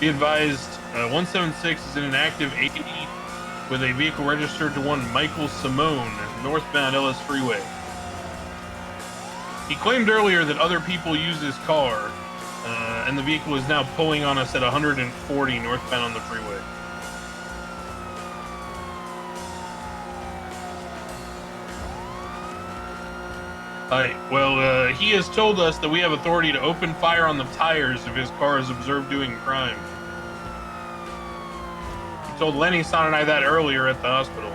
Be advised, 176 is in an active 80 with a vehicle registered to one Michael Simone, northbound Ellis Freeway. He claimed earlier that other people use his car, and the vehicle is now pulling on us at 140 northbound on the freeway. Well, he has told us that we have authority to open fire on the tires if his car is observed doing crime. He told Lenny, Son, and I that earlier at the hospital.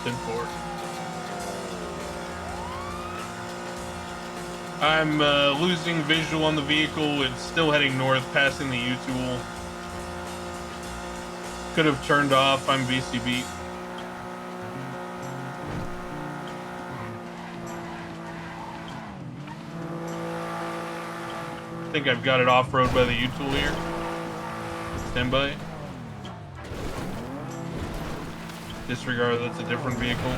10-4. I'm losing visual on the vehicle. It's still heading north, passing the U-Tool. Could have turned off. I'm VCB. I think I've got it off-road by the U-Tool here. Stand by. Disregard, that's a different vehicle.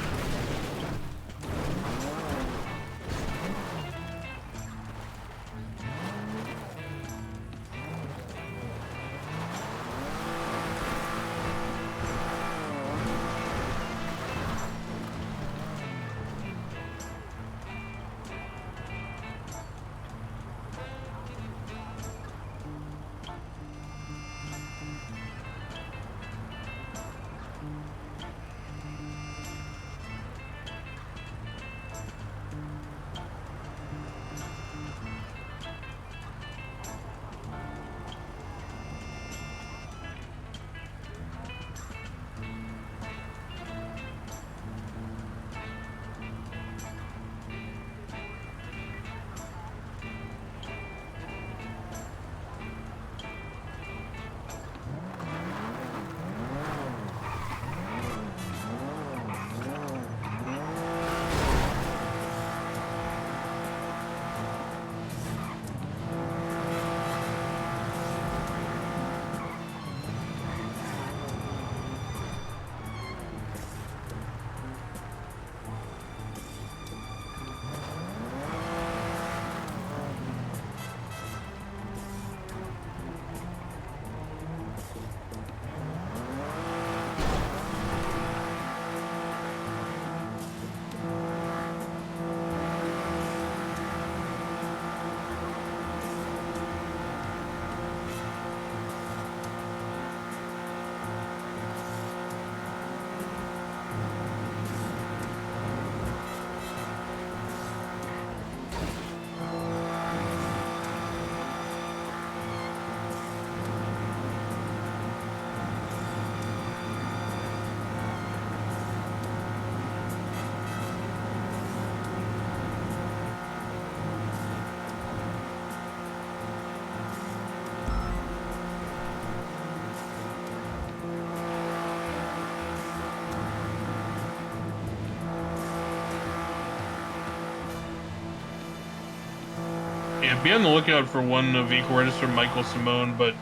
Yeah, be on the lookout for one vehicle registered Michael Simone, but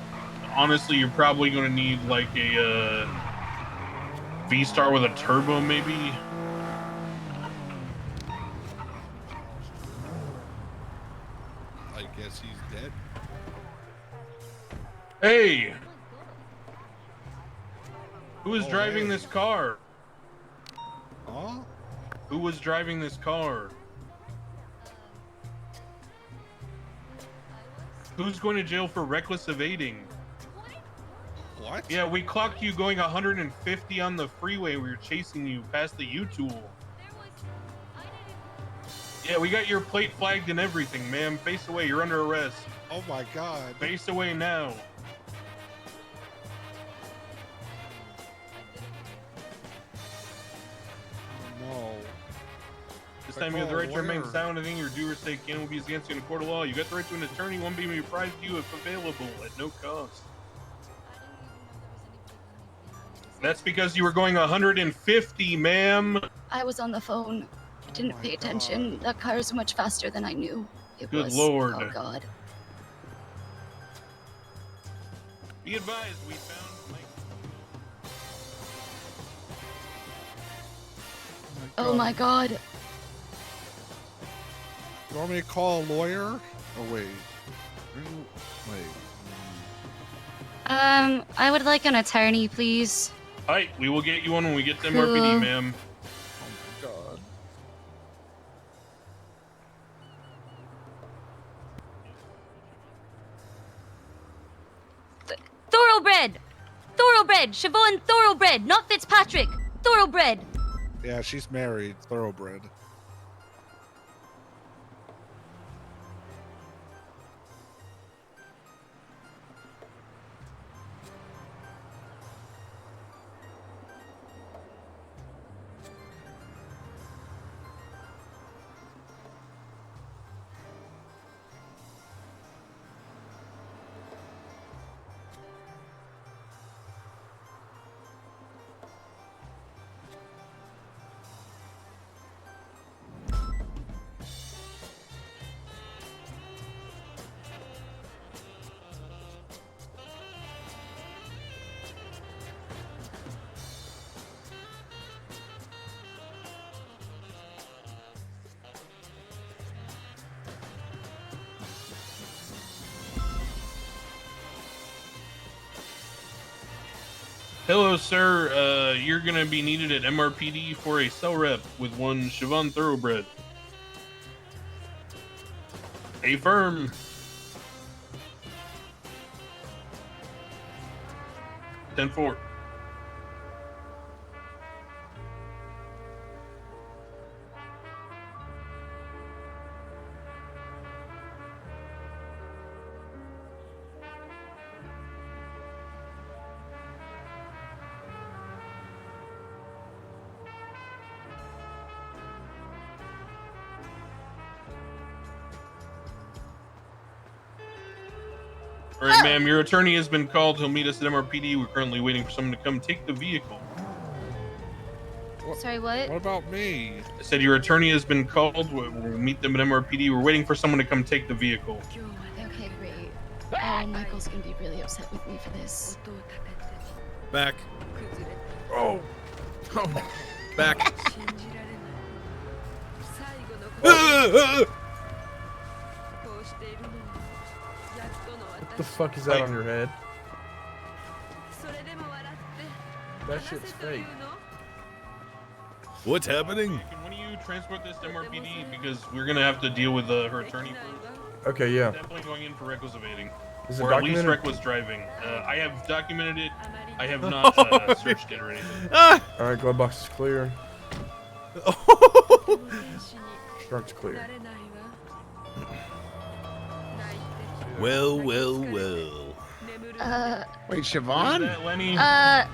honestly, you're probably going to need like a V-Star with a turbo, maybe. I guess he's dead. Hey! Who was driving this car? Huh? Who was driving this car? Who's going to jail for reckless evading? What? Yeah, we clocked you going 150 on the freeway. We were chasing you past the U-Tool. Yeah, we got your plate flagged and everything, ma'am. Face away. You're under arrest. Oh my God. Face away now. No. This time you have the right to remain silent. Anything you do or say can will be against you in a court of law. You got the right to an attorney. One being apprised to you if available at no cost. That's because you were going 150, ma'am. I was on the phone. Didn't pay attention. That car is much faster than I knew it Good was. Lord. Oh God. Be advised, we found Mike. Oh my God. You want me to call a lawyer? Oh wait. Wait. I would like an attorney, please. Alright, we will get you one when we get to MRPD, Cool. ma'am. Oh my god. Thoroughbred! Thoroughbred! Siobhan Thoroughbred, not Fitzpatrick! Thoroughbred! Yeah, she's married. Thoroughbred. Hello, sir. You're gonna be needed at MRPD for a cell rep with one Siobhan Thoroughbred. A firm. Ten-4. All right, ma'am, your attorney has been called. He'll meet us at MRPD. We're currently waiting for someone to come take the vehicle. Sorry, what? What about me? I said your attorney has been called. We'll meet them at MRPD. We're waiting for someone to come take the vehicle. Okay, great. Oh, Michael's gonna be really upset with me for this. Back. Oh. Back. What the fuck is that on your head? That shit's fake. What's happening? Can one of you transport this to MRPD because we're gonna have to deal with her attorney first. Okay, yeah. Definitely going in for reckless evading, Is it or at least documented? reckless driving. I have documented it. I have not searched it or anything. Alright, glove box is clear. Truck's clear. Well. Wait, Is Siobhan? that Lenny? Found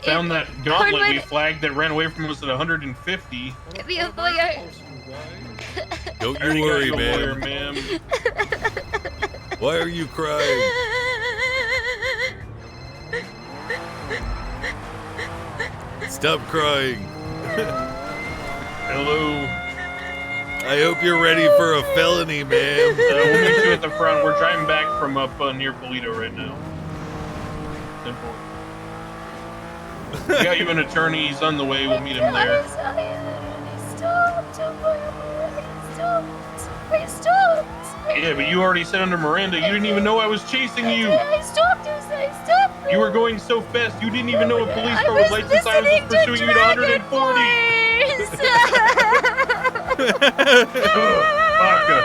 Found that gauntlet we flagged that ran away from us at 150. the lawyer. Don't Already you got worry, you a lawyer, ma'am. ma'am. Why are you crying? Stop crying. Hello. I hope you're ready for a felony, ma'am. We'll meet you at the front. We're driving back from up near Polito right now. 10-4. We got you an attorney. He's on the way. We'll meet him there. I stopped. Yeah, but you already said under Miranda, you didn't even know I was chasing you. I stopped. You were going so fast, you didn't even know a police car with lights and sirens was pursuing you at 140. Baka.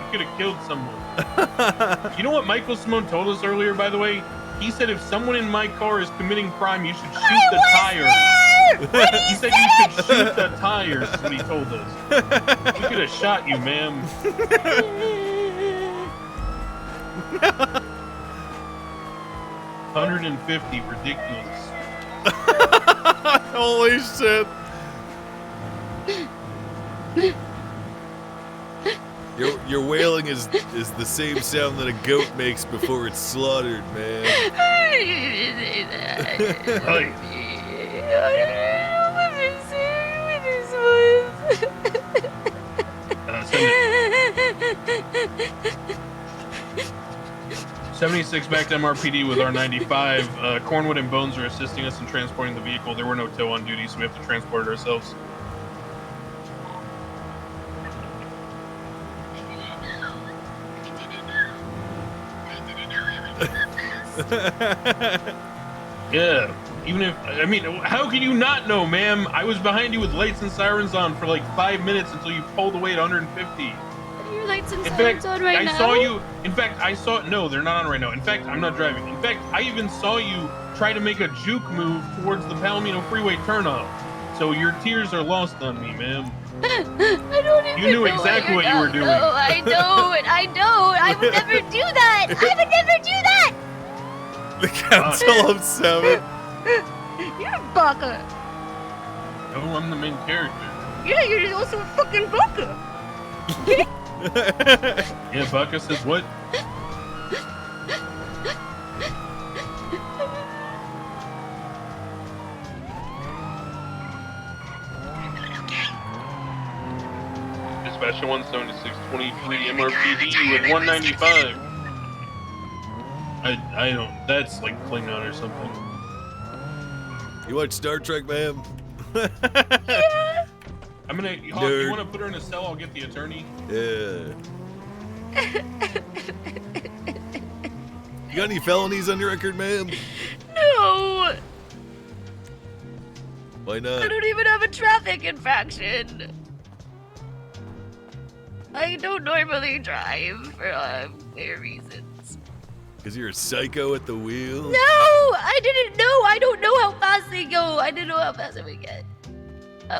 You could have killed someone. You know what Michael Simone told us earlier, by the way? He said if someone in my car is committing crime, you should shoot the tires. He said you should shoot the tires, is what he told us. We could have shot you, ma'am. 150, ridiculous. Holy shit. Your wailing is the same sound that a goat makes before it's slaughtered, man. Hey. Send it. 76 back to MRPD with R95. Cornwood and Bones are assisting us in transporting the vehicle. There were no tow on duty, so we have to transport it ourselves. Yeah. Even if, I mean, how can you not know, ma'am? I was behind you with lights and sirens on for like 5 minutes until you pulled away at 150. Are your lights and In sirens fact, on right I now? saw you. In fact, I saw. No, they're not on right now. In fact, I'm not driving. In fact, I even saw you try to make a juke move towards the Palomino Freeway turnoff. So your tears are lost on me, ma'am. I don't even You knew know exactly what you were doing. No, I don't. I don't. I would never do that. I would never do that. The Council of Seven. You're a baka. No, I'm the main character. Yeah, you're also a fucking baka. Yeah, Baka says what? Dispatcher 17623 MRPD with 195. I don't. That's like Klingon or something. You watch Star Trek, ma'am? I'm gonna. You Nerd. want to put her in a cell? I'll get the attorney. Yeah. You got any felonies on your record, ma'am? No, Why I not? don't even have a traffic infraction. I don't normally drive for clear reasons. Because you're a psycho at the wheel? No, I didn't know. I don't know how fast they go. I didn't know how fast they would get.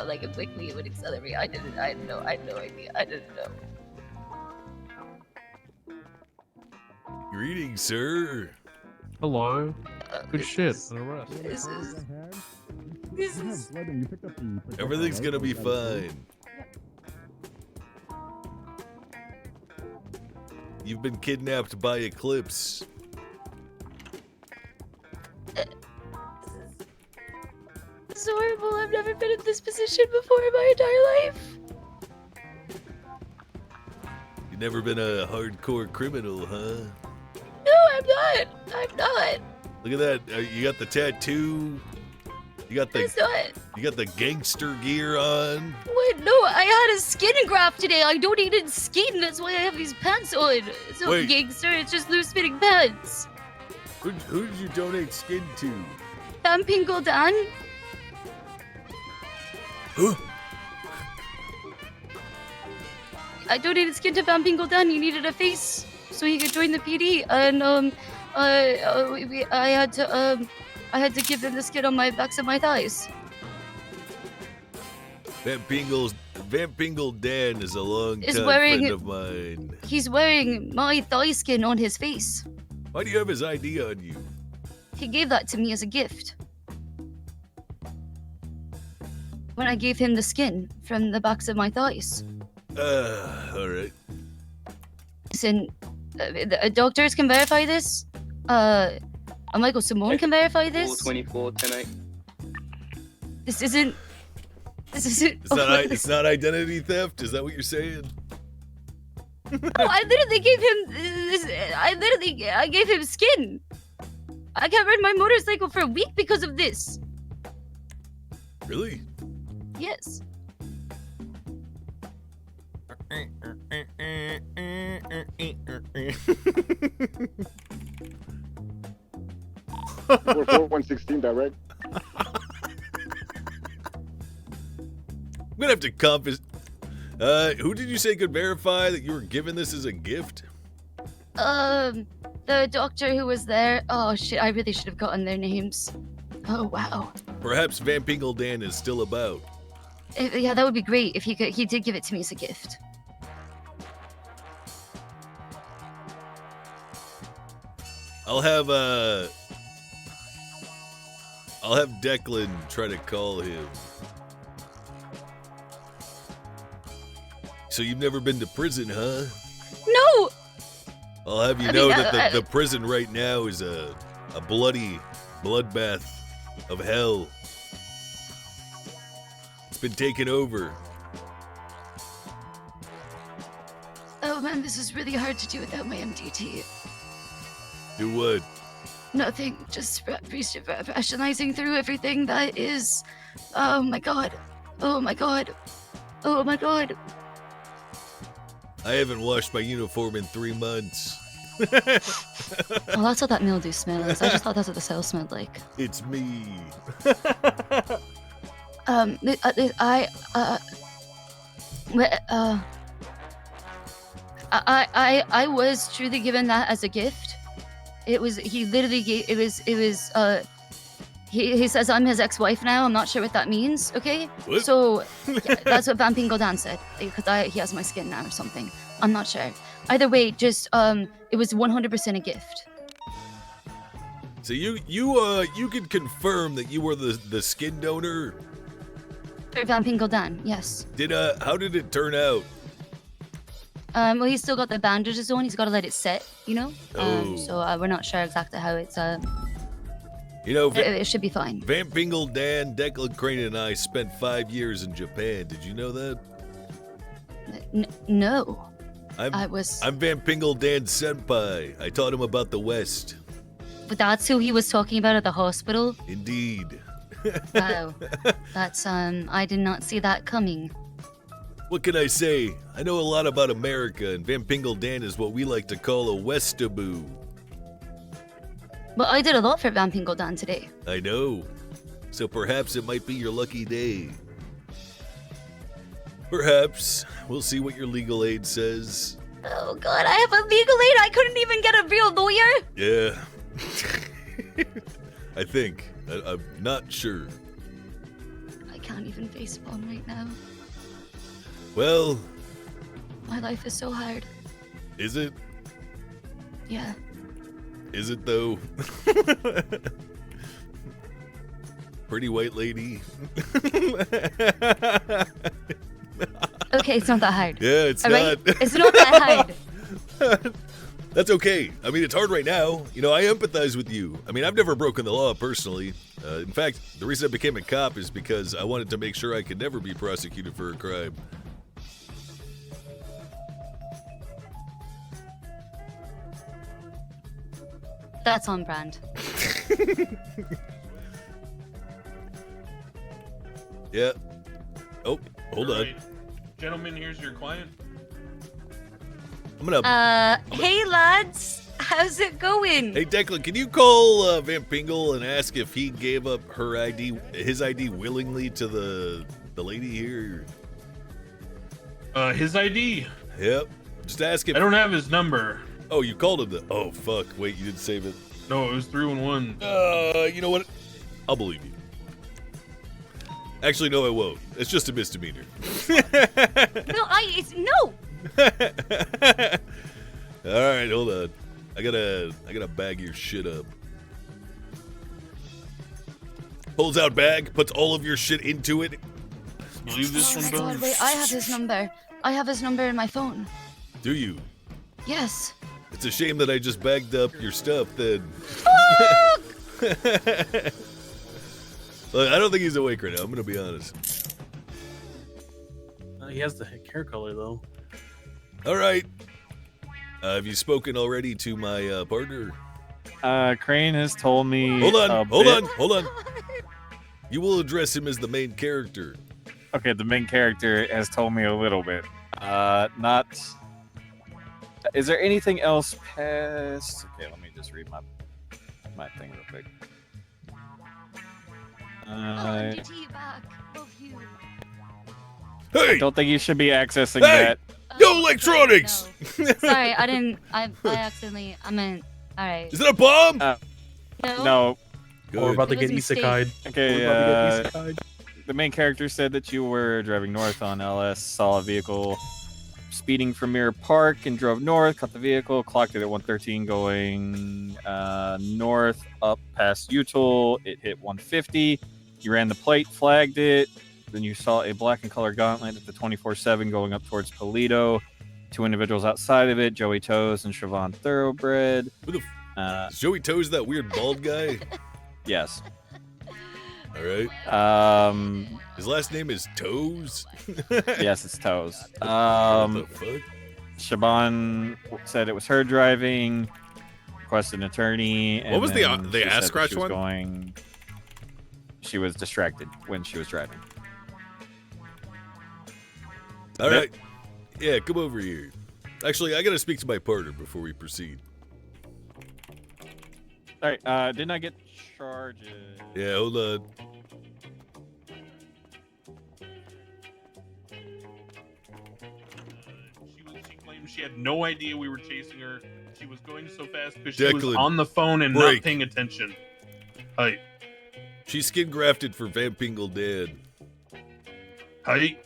Like how quickly it would accelerate. I had no idea. I didn't know. Greetings, sir. Hello. Good shit. This An arrest. is Everything's gonna be fine. You've been kidnapped by Eclipse. This is horrible. I've never been in this position before in my entire life. You've never been a hardcore criminal, huh? No, I'm not. I'm not. Look at that. You got the tattoo. You got It's the not. gangster gear on. What? No, I had a skin graft today. I donated skin. That's why I have these pants on. It's not Wait. gangster. It's just loose-fitting pants. Who did you donate skin to? Vamping Gul'dan. Huh? I donated skin to Vamping Gul'dan. He needed a face so he could join the PD, and I had to give him the skin on my backs of my thighs. Vampingle Dan is a long Is time wearing- friend of mine. He's wearing my thigh skin on his face. Why do you have his ID on you? He gave that to me as a gift. When I gave him the skin from the backs of my thighs. Alright. Listen, doctors can verify this. Michael Simone can verify this. 424 10 This isn't. It's not identity theft? Is that what you're saying? No, I literally gave him. I gave him skin. I can't ride my motorcycle for a week because of this. Really? Yes. We're 4116 direct. I'm gonna have to confess. Who did you say could verify that you were given this as a gift? The doctor who was there. Oh shit! I really should have gotten their names. Oh wow. Perhaps Vampingle Dan is still about. Yeah, that would be great if he could. He did give it to me as a gift. I'll have Declan try to call him. So you've never been to prison, huh? No. I'll have you I know mean, that the prison right now is a bloody bloodbath of hell. It's been taken over. Oh man, this is really hard to do without my MDT. Do what? Nothing. Just rationalizing through everything that is. Oh my god. Oh my god. Oh my god. I haven't washed my uniform in 3 months. Oh, that's what that mildew smell is. I just thought that's what the cell smelled like. It's me. I was truly given that as a gift. He literally gave, he says I'm his ex-wife now. I'm not sure what that means, okay? What? So, yeah, that's what Vamping Godan said, because he has my skin now or something. I'm not sure. Either way, just, it was 100% a gift. So you can confirm that you were the skin donor? For Vamping Godan, yes. How did it turn out? Well, he's still got the bandages on. He's got to let it set, you know? Oh. So we're not sure exactly how it's, You know, it should be fine. Vampingle, Dan, Declan Crane, and I spent 5 years in Japan. Did you know that? No. I'm I Vampingle Dan's senpai. I taught him about the West. But that's who he was talking about at the hospital? Indeed. Wow. That's, I did not see that coming. What can I say? I know a lot about America, and Vampingle Dan is what we like to call a Westaboo. But I did a lot for Vamping Godan today. I know. So perhaps it might be your lucky day. Perhaps. We'll see what your legal aid says. Oh god, I have a legal aid? I couldn't even get a real lawyer? Yeah. I think. I'm not sure. I can't even face palm right now. Well, My life is so hard. is it? Yeah. Is it though? Pretty white lady. Okay, it's not that hard. Yeah, it's All right? not. It's not that hard. That's okay. I mean, it's hard right now. You know, I empathize with you. I mean, I've never broken the law personally. In fact, the reason I became a cop is because I wanted to make sure I could never be prosecuted for a crime. That's on brand. Yeah. Oh, hold on. Right. Gentlemen, here's your client. I'm gonna. Hey lads, how's it going? Hey, Declan, can you call Vampingle and ask if he gave up his ID willingly to the lady here? His ID. Yep. Just ask him. I don't have his number. Oh, you called him. Oh, fuck. Wait, you didn't save it. No, it was 311. You know what? I'll believe you. Actually, no, I won't. It's just a misdemeanor. No, no! All right, hold on. I gotta bag your shit up. Pulls out bag, puts all of your shit into it. Believe this Oh one, my Bill? god, wait, I have his number. I have his number in my phone. Do you? Yes. It's a shame that I just bagged up your stuff then. Look, I don't think he's awake right now, I'm gonna be honest. He has the hair color though. All right. Have you spoken already to my partner? Crane has told me. Hold a on. You will address him as the main character. Okay, the main character has told me a little bit. Not. Is there anything else past? Okay, let me just read my thing real quick. DT back. Love you. Hey! I don't think you should be accessing Hey! that. No electronics! No. Sorry, I accidentally, I meant, alright. Is it a bomb? No. Good. We're about to It get was a mistake. isekai'd. Okay, We're about to get isekai'd. the main character said that you were driving north on LS, saw a vehicle speeding from Mirror Park and drove north, caught the vehicle, clocked it at 113 going north up past Util. It hit 150. You ran the plate, flagged it. Then you saw a black and color gauntlet at the 24/7 going up towards Polito. Two individuals outside of it, Joey Toes and Siobhan Thoroughbred. Who the is Joey Toes that weird bald guy? Yes. All right. His last name is Toes? Yes, it's Toes. What the fuck? Siobhan said it was her driving, requested an attorney. And What was the then she said ass that scratch she was one? She was distracted when she was driving. All right. Yeah, come over here. Actually, I gotta speak to my partner before we proceed. All right. Didn't I get charges? Yeah, hold on. She claimed she had no idea we were chasing her. She was going so fast because she was Declan, on the phone and break. not paying attention. Hi. She's skin grafted for Van Pingle Dad. Hi.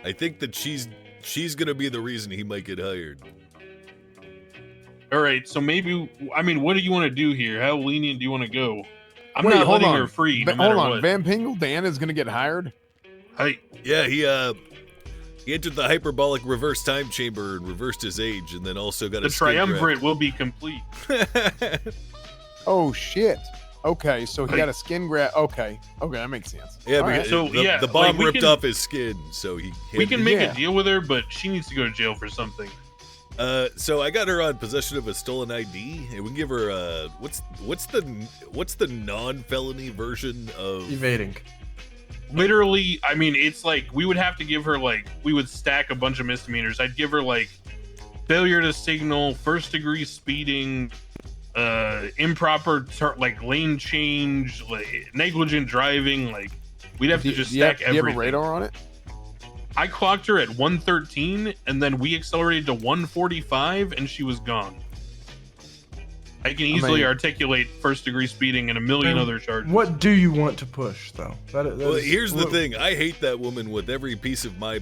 I think that she's gonna be the reason he might get hired. All right, so maybe, I mean, what do you want to do here? How lenient do you want to go? I'm Wait, not hold letting on. her free, no Hold matter on. what. Van Pingle Dan is gonna get hired. Hi. Yeah, he entered the hyperbolic reverse time chamber and reversed his age, and then also got The a skin triumvirate will be complete. graft. Oh shit. Okay, so he Hey. got a skin graft. Okay, that makes sense. Yeah, All because So, the, yeah, the bomb like, we ripped can- off his skin, so he. We can make Yeah. a deal with her, but she needs to go to jail for something. So I got her on possession of a stolen ID, and we can give her what's the non-felony version of Evading. Literally, I mean, it's like we would have to give her we would stack a bunch of misdemeanors. I'd give her failure to signal, first degree speeding, improper lane change, negligent driving. We'd have to just stack do you have a everything. radar on it? I clocked her at 113, and then we accelerated to 145, and she was gone. I can easily mean- articulate first degree speeding and a million Man, other charges. What do you want to push, though? That Well, is- here's the what- thing. I hate that woman with every piece of my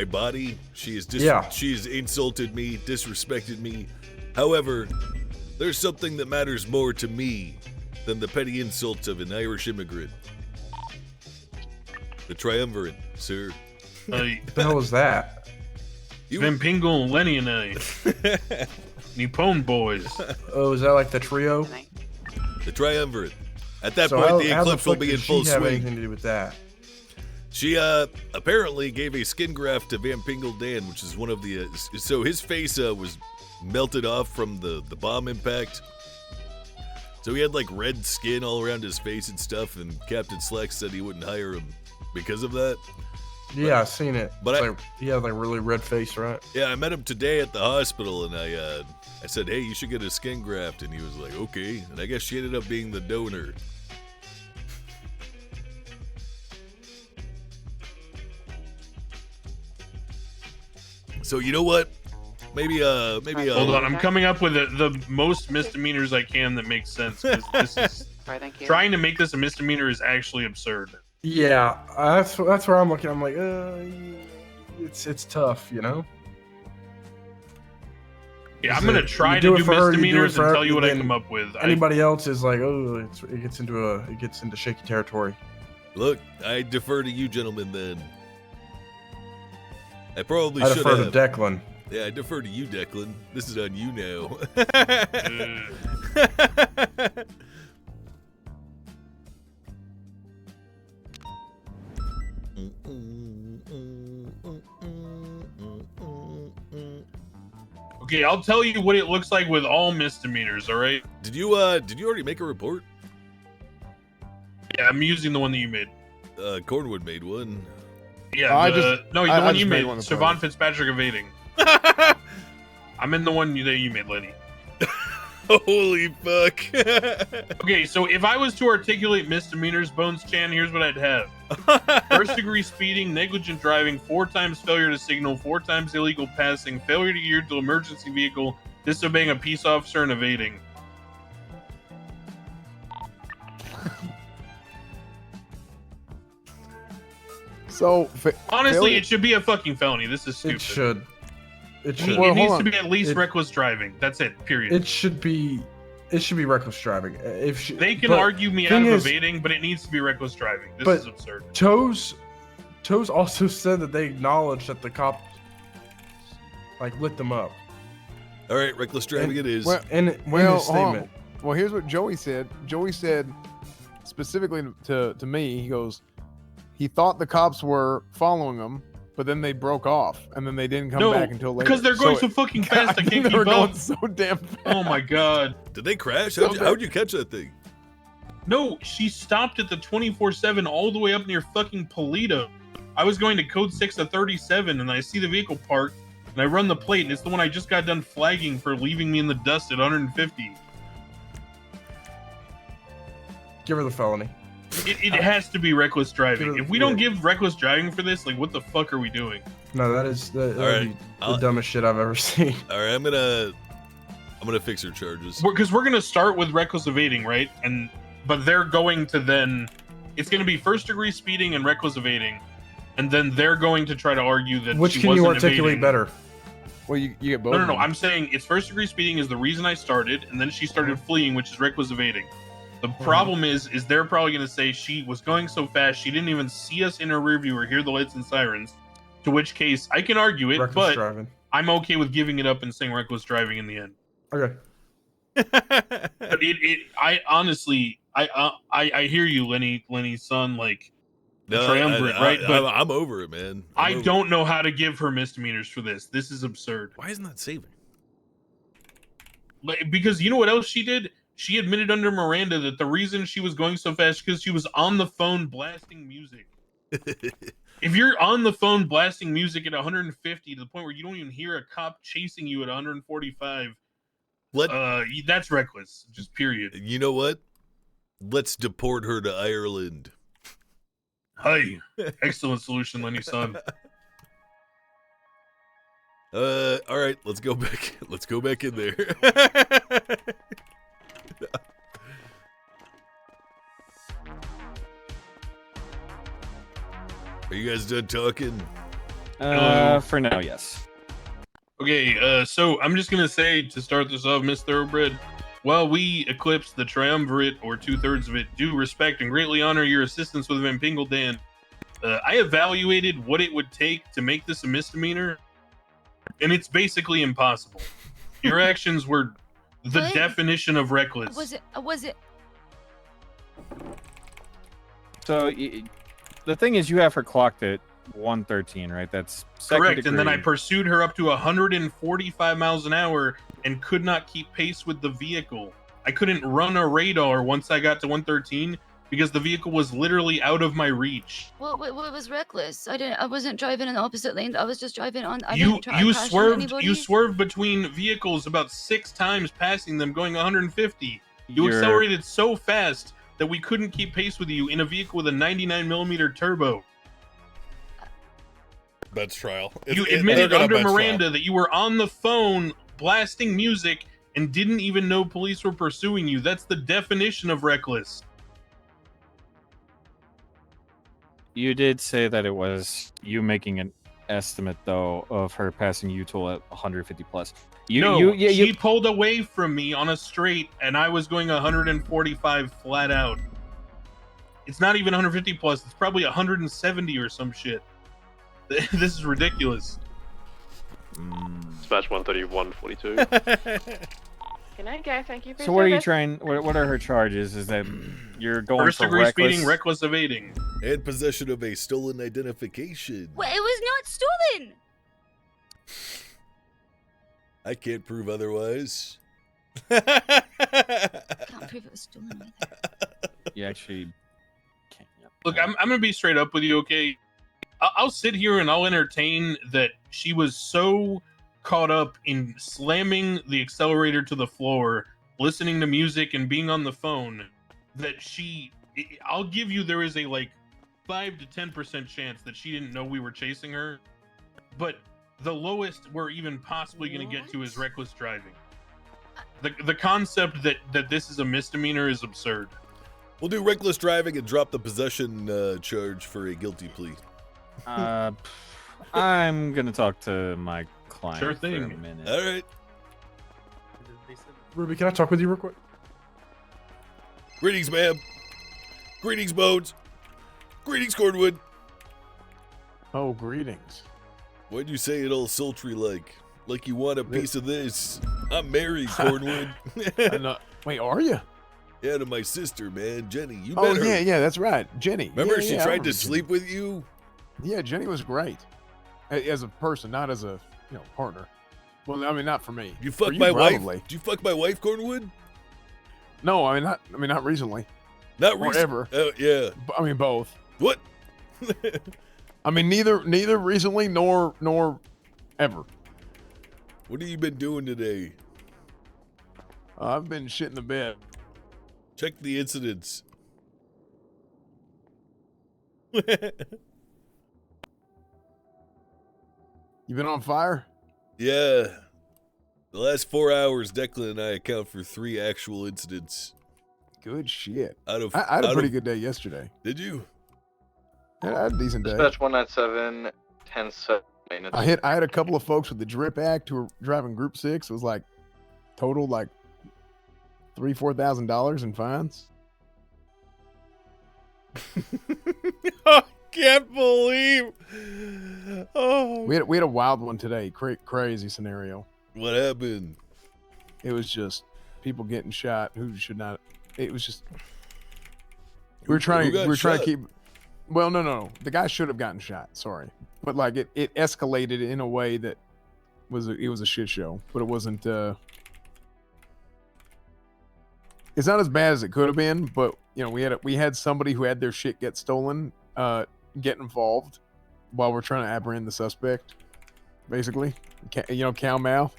body. She is Yeah. she's insulted me, disrespected me. However, there's something that matters more to me than the petty insults of an Irish immigrant. The triumvirate, sir. What the hell is that? You Van Pingle, Lenny, and I. Nippon boys. Oh, is that like the trio? the triumvirate. At that So point, how- the how eclipse will fuck be did in full she have swing. anything to do with that? She apparently gave a skin graft to Van Pingle Dan, which is one of the so his face was melted off from the bomb impact. So he had red skin all around his face and stuff, and Captain Slack said he wouldn't hire him because of that. Yeah, I seen it. but It's I- he had really red face, right? Yeah, I met him today at the hospital, and I said, hey, you should get a skin graft, and he was like, okay. And I guess she ended up being the donor. So you know what? Maybe Hold on, I'm coming up with the most misdemeanors I can that makes sense. 'Cause this is Thank you. trying to make this a misdemeanor is actually absurd. Yeah, that's where I'm looking. I'm like, it's tough, you know. Yeah, I'm So gonna try you to do it do for her, you do it misdemeanors for and her, tell you what I then come up with. Anybody else is like, oh, it gets into shaky territory. Look, I defer to you gentlemen then. I probably I should defer to have. Declan. Yeah, I defer to you, Declan. This is on you now. Okay, I'll tell you what it looks like with all misdemeanors. All right. Did you already make a report? Yeah, I'm using the one that you made. Cornwood made one. Yeah, I the just- one I you just made made. one of Siobhan those. Fitzpatrick evading. I'm in the one that you made, Lenny. Holy fuck. Okay, so if I was to articulate misdemeanors, Bones Chan, here's what I'd have. First degree speeding, negligent driving, 4 times failure to signal, 4 times illegal passing, failure to yield to emergency vehicle, disobeying a peace officer, and evading. So Honestly, failure- it should be a fucking felony. This is stupid. It should. It It should. Well, needs hold to on. be at least It- reckless driving. That's it. Period. It should be. It should be reckless driving. If she, They can but argue me out thing of is- evading, but it needs to be reckless driving. This But- is absurd. Toes also said that they acknowledged that the cop lit them up. All right, reckless driving And- it is. well, In his hold on. statement. Well, here's what Joey said. Joey said specifically to me, he goes, he thought the cops were following him, but then they broke off, and then they didn't come No, back until later. because they're going so fucking fast, I think can't they keep were going up. so damn fast. Oh my god. Did they crash? So How'd you catch that thing? No, she stopped at the 24/7 all the way up near fucking Polito. I was going to code 6 of 37, and I see the vehicle parked, and I run the plate, and it's the one I just got done flagging for leaving me in the dust at 150. Give her the felony. It has to be reckless driving. If we don't Yeah. give reckless driving for this, like, what the fuck are we doing? No, that is that All right, would be the dumbest shit I've ever seen. All right, I'm gonna fix her charges. Because we're gonna start with reckless evading, right? But they're going to then, it's gonna be first degree speeding and reckless evading, and then they're going to try to argue that Which she can you wasn't articulate evading. better? Well, you get both. No, of them. I'm saying it's first degree speeding is the reason I started, and then she started fleeing, which is reckless evading. The problem is they're probably going to say she was going so fast she didn't even see us in her rearview or hear the lights and sirens. To which case I can argue it, Reckless but driving. I'm okay with giving it up and saying reckless driving in the end. Okay. But I honestly, I hear you, Lenny's son, like. No, triumvirate, right? But I'm over it, man. I don't know how to give her misdemeanors for this. This is absurd. Why isn't that saving? Because you know what else she did? She admitted under Miranda that the reason she was going so fast because she was on the phone blasting music. If you're on the phone blasting music at 150 to the point where you don't even hear a cop chasing you at 145, that's reckless. Just period. You know what? Let's deport her to Ireland. Hi. Excellent solution, Lenny son. All right, let's go back. Let's go back in there. Are you guys done talking? For now, yes. Okay, so I'm just gonna say to start this off, Miss Thoroughbred, while we eclipse the triumvirate or 2/3 of it, do respect and greatly honor your assistance with Van Pingle Dan. I evaluated what it would take to make this a misdemeanor, and it's basically impossible. Your actions were the What? definition of reckless. Was it? So the thing is, you have her clocked at 113, right? That's second Correct, and then I degree. pursued her up to 145 miles an hour and could not keep pace with the vehicle. I couldn't run a radar once I got to 113 because the vehicle was literally out of my reach. What was reckless? I wasn't driving in the opposite lane. I was just driving on. I You didn't try crashing swerved anybody. between vehicles about 6 times, passing them going 150. You You're- accelerated so fast that we couldn't keep pace with you in a vehicle with a 99mm turbo. Bench trial. You They're admitted gonna under bench trial. Miranda that you were on the phone blasting music and didn't even know police were pursuing you. That's the definition of reckless. You did say that it was you making an estimate, though, of her passing you tool at 150 plus. She pulled away from me on a straight, and I was going 145 flat out. It's not even 150 plus. It's probably 170 or some shit. This is ridiculous. Smash 131.42. Good night, guys. Thank you for So your what are you service. trying? What are her charges? Is that you're going First for degree reckless? speeding, reckless evading. And possession of a stolen identification. Well, it was not stolen. I can't prove otherwise. Can't prove it was stolen either. You actually can't. Yep. Look, I'm gonna be straight up with you, okay? I'll sit here and I'll entertain that she was so caught up in slamming the accelerator to the floor, listening to music and being on the phone, that I'll give you there is a like 5 to 10% chance that she didn't know we were chasing her, but the lowest we're even possibly going to get to is reckless driving. The concept that this is a misdemeanor is absurd. We'll do reckless driving and drop the possession charge for a guilty plea. I'm gonna talk to my client Sure for a thing. minute. All right. Ruby, can I talk with you real quick? Greetings, ma'am. Greetings, Bones. Greetings, Cornwood. Oh, greetings. Why'd you say it all sultry like you want a piece of this? I'm married, Cornwood. Wait, are you? Yeah, to my sister, man, Jenny. You Oh, met her. yeah, that's right. Jenny. Remember Yeah, she yeah, I tried remember to sleep with you? Jenny. Yeah, Jenny was great. As a person, not as a partner. Well, I mean, not for me. You For fuck my wife? probably. Did you fuck my wife, Cornwood? No, I mean, not recently. Not Or recently. ever. Oh, yeah. I mean, both. What? I mean, neither recently nor ever. What have you been doing today? I've been shitting the bed. Check the incidents. You been on fire? Yeah. The last 4 hours, Declan and I account for 3 actual incidents. Good shit. Out of I had a out pretty of- good day yesterday. Did you? I had a decent day. Dispatch 197, 10-7 maintenance. I had a couple of folks with the Drip Act who were driving Group 6. It was like total like $3,000-$4,000 in fines. I can't believe. Oh. We had a wild one today. Crazy scenario. What happened? It was just people getting shot who should not. It was just we were trying to keep. Well, no. The guy should have gotten shot. Sorry, but like it escalated in a way that was a shit show. But it wasn't. It's not as bad as it could have been. But you know, we had somebody who had their shit get stolen, get involved while we're trying to apprehend the suspect. Basically, Cow Mao.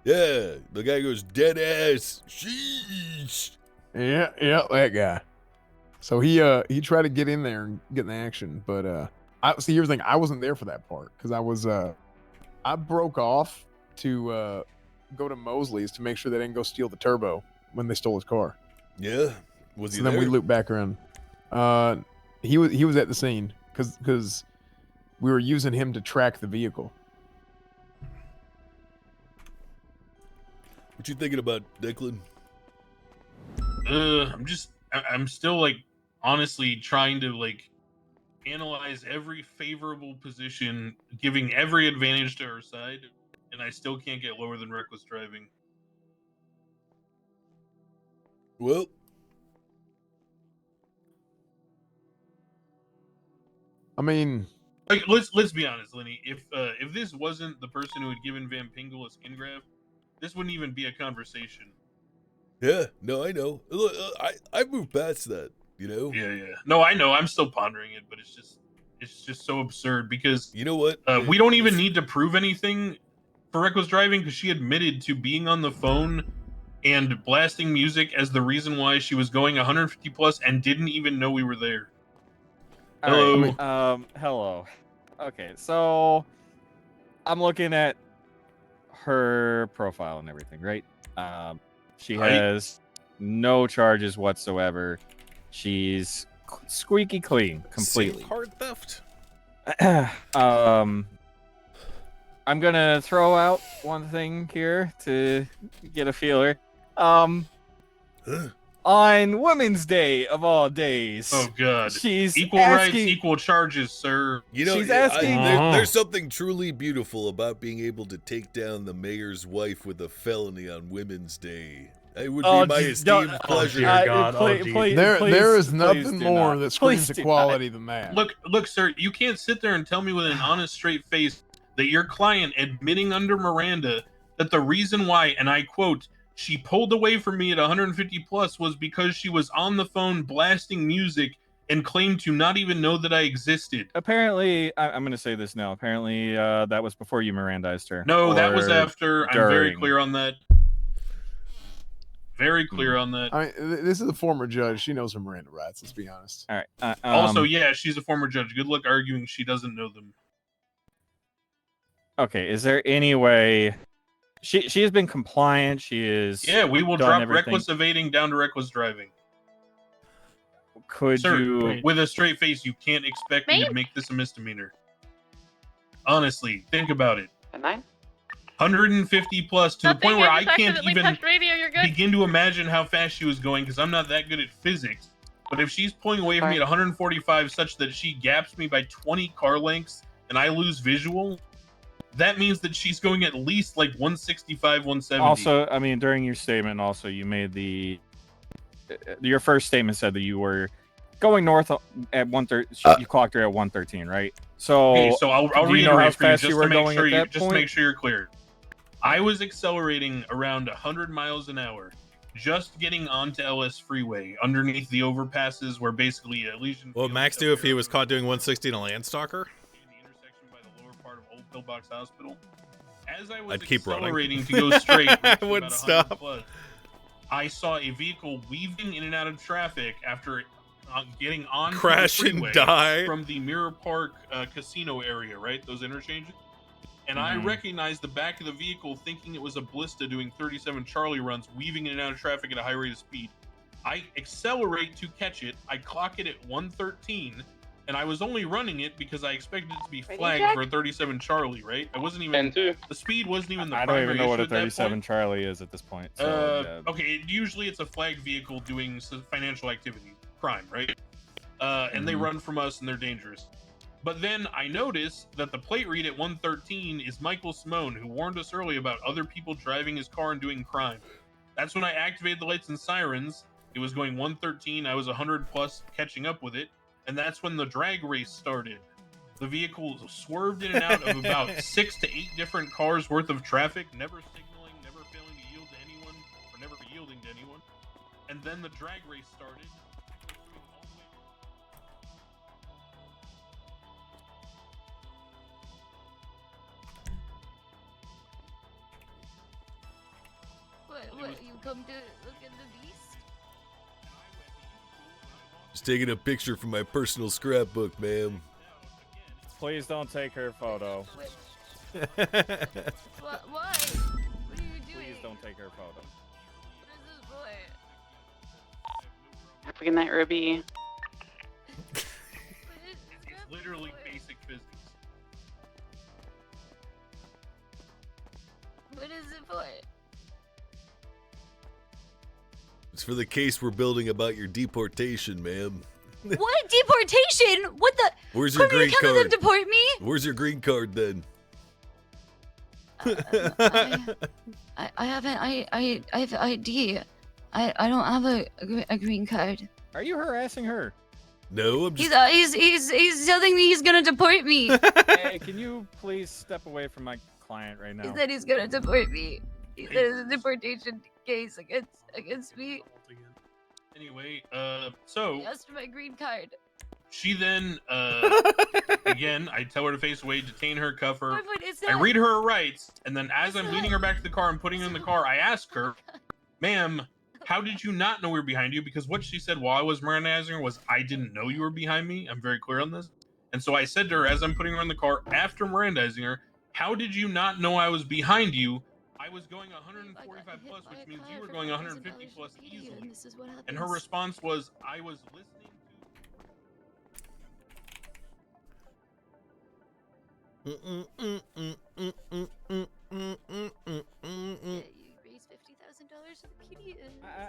Yeah, the guy goes dead ass. Sheesh. Yeah, that guy. So he tried to get in there and get in the action, but here's the thing, I wasn't there for that part because I broke off to go to Mosley's to make sure they didn't go steal the turbo when they stole his car. Yeah, was he So there? then we looped back around. He was at the scene because we were using him to track the vehicle. What you thinking about, Declan? I'm still like honestly trying to like analyze every favorable position, giving every advantage to our side, and I still can't get lower than reckless driving. Well, I mean, like let's be honest, Lenny. If this wasn't the person who had given Van Pingle a skin graft, this wouldn't even be a conversation. yeah, no, I know. Look, I moved past that, you know. Yeah. No, I know. I'm still pondering it, but it's just so absurd because You know what? we don't even need to prove anything for reckless driving because she admitted to being on the phone and blasting music as the reason why she was going 150 plus and didn't even know we were there. All Hello. right, hello. Okay, so I'm looking at her profile and everything, right? She Right. has no charges whatsoever. She's squeaky clean, completely. Same card theft. I'm gonna throw out one thing here to get a feeler. Huh? On Women's Day of all days, Oh God. she's Equal rights, asking, equal charges, sir. You know, She's asking- there's something truly beautiful about being able to take down the mayor's wife with a felony on Women's Day. It would be Oh, my geez, don't- esteemed oh, pleasure. dear God. please, geez. please, there is please nothing do more not. that screams Please do equality than that. Look, sir, you can't sit there and tell me with an honest, straight face that your client admitting under Miranda that the reason why, and I quote, she pulled away from me at 150 plus was because she was on the phone blasting music and claimed to not even know that I existed. Apparently, I'm going to say this now. Apparently, that was before you Mirandized her. No, that was or after. I'm very during. clear on that. Very clear on that. I mean, this is a former judge. She knows her Miranda rights. Let's be honest. All right. Also, yeah, she's a former judge. Good luck arguing she doesn't know them. Okay. Is there any way she has been compliant? She is. Yeah, we will done drop everything. reckless evading down to reckless driving. Could Sir, you? with a straight face, you can't expect me to make this a misdemeanor. Honestly, think about it. A 9? 150 plus to the Nothing, point where I I just can't accidentally even touched radio, you're good. begin to imagine how fast she was going because I'm not that good at physics. But if she's pulling away from me at 145 such that she gaps me by 20 car lengths and I lose visual, that means that she's going at least like 165, 170. Also, I mean, during your statement, also you made your first statement said that you were going north at 113. You clocked her at 113, right? So, okay, so I'll do you know how reiterate for you fast just you were to make going sure at that just to point? make sure you're clear. I was accelerating around 100 miles an hour, just getting onto LS Freeway underneath the overpasses where basically Elysian. What would Max do if he was caught doing 160 in a Landstalker? In the intersection by the lower part of Old Pillbox Hospital. As I was I'd keep running. accelerating to go straight, I reaching wouldn't about 100 stop. plus, I saw a vehicle weaving in and out of traffic after getting on Crash the and freeway die. from the Mirror Park casino area, right? Those interchanges. And I Mhm. recognized the back of the vehicle, thinking it was a Ballista doing 37 Charlie runs, weaving in and out of traffic at a high rate of speed. I accelerate to catch it. I clock it at 113, and I was only running it because I expected it to be Ready, flagged Jack? for a 37 Charlie, right? I wasn't even 10-2. the speed wasn't even the I don't primary even know what issue a at that 37 point. Charlie is at this point. So, Okay, usually it's a flagged vehicle doing some financial activity, crime, right? And they Mhm. run from us and they're dangerous. But then I notice that the plate read at 113 is Michael Simone, who warned us early about other people driving his car and doing crime. That's when I activated the lights and sirens. It was going 113. I was 100 plus catching up with it. And that's when the drag race started. The vehicle swerved in and out of about 6 to 8 different cars worth of traffic, never signaling, never failing to yield to anyone, or never yielding to anyone. And then the drag race started. What, you come to look at the beast? Just taking a picture from my personal scrapbook, ma'am. please don't take her photo. What? Why? What are you doing? Please don't take her photo. What is this for? Have a good night, Ruby. It's literally basic physics. What is it for? It's for the case we're building about your deportation, ma'am. What deportation? What the? Where's your Come here, green come to them card? deport me? Where's your green card then? I haven't. I have ID. I don't have a green card. Are you harassing her? No, I'm just. He's telling me he's gonna deport me. Hey, can you please step away from my client right He now? said he's gonna deport me. He said it's a deportation case against me. Anyway, so He asked for my green card. she then, again, I tell her to face away, detain her, cuff her. But it's I not- read her rights, and then as It's I'm not- leading her back to the car and putting her in the car, I ask her, ma'am, how did you not know we were behind you? Because what she said while I was Mirandizing her was, I didn't know you were behind me. I'm very clear on this. And so I said to her, as I'm putting her in the car, after Mirandizing her, how did you not know I was behind you? I was going 145 plus, which means you were going 150 plus easily. And her response was, I was listening You raised $50,000 for the kitty.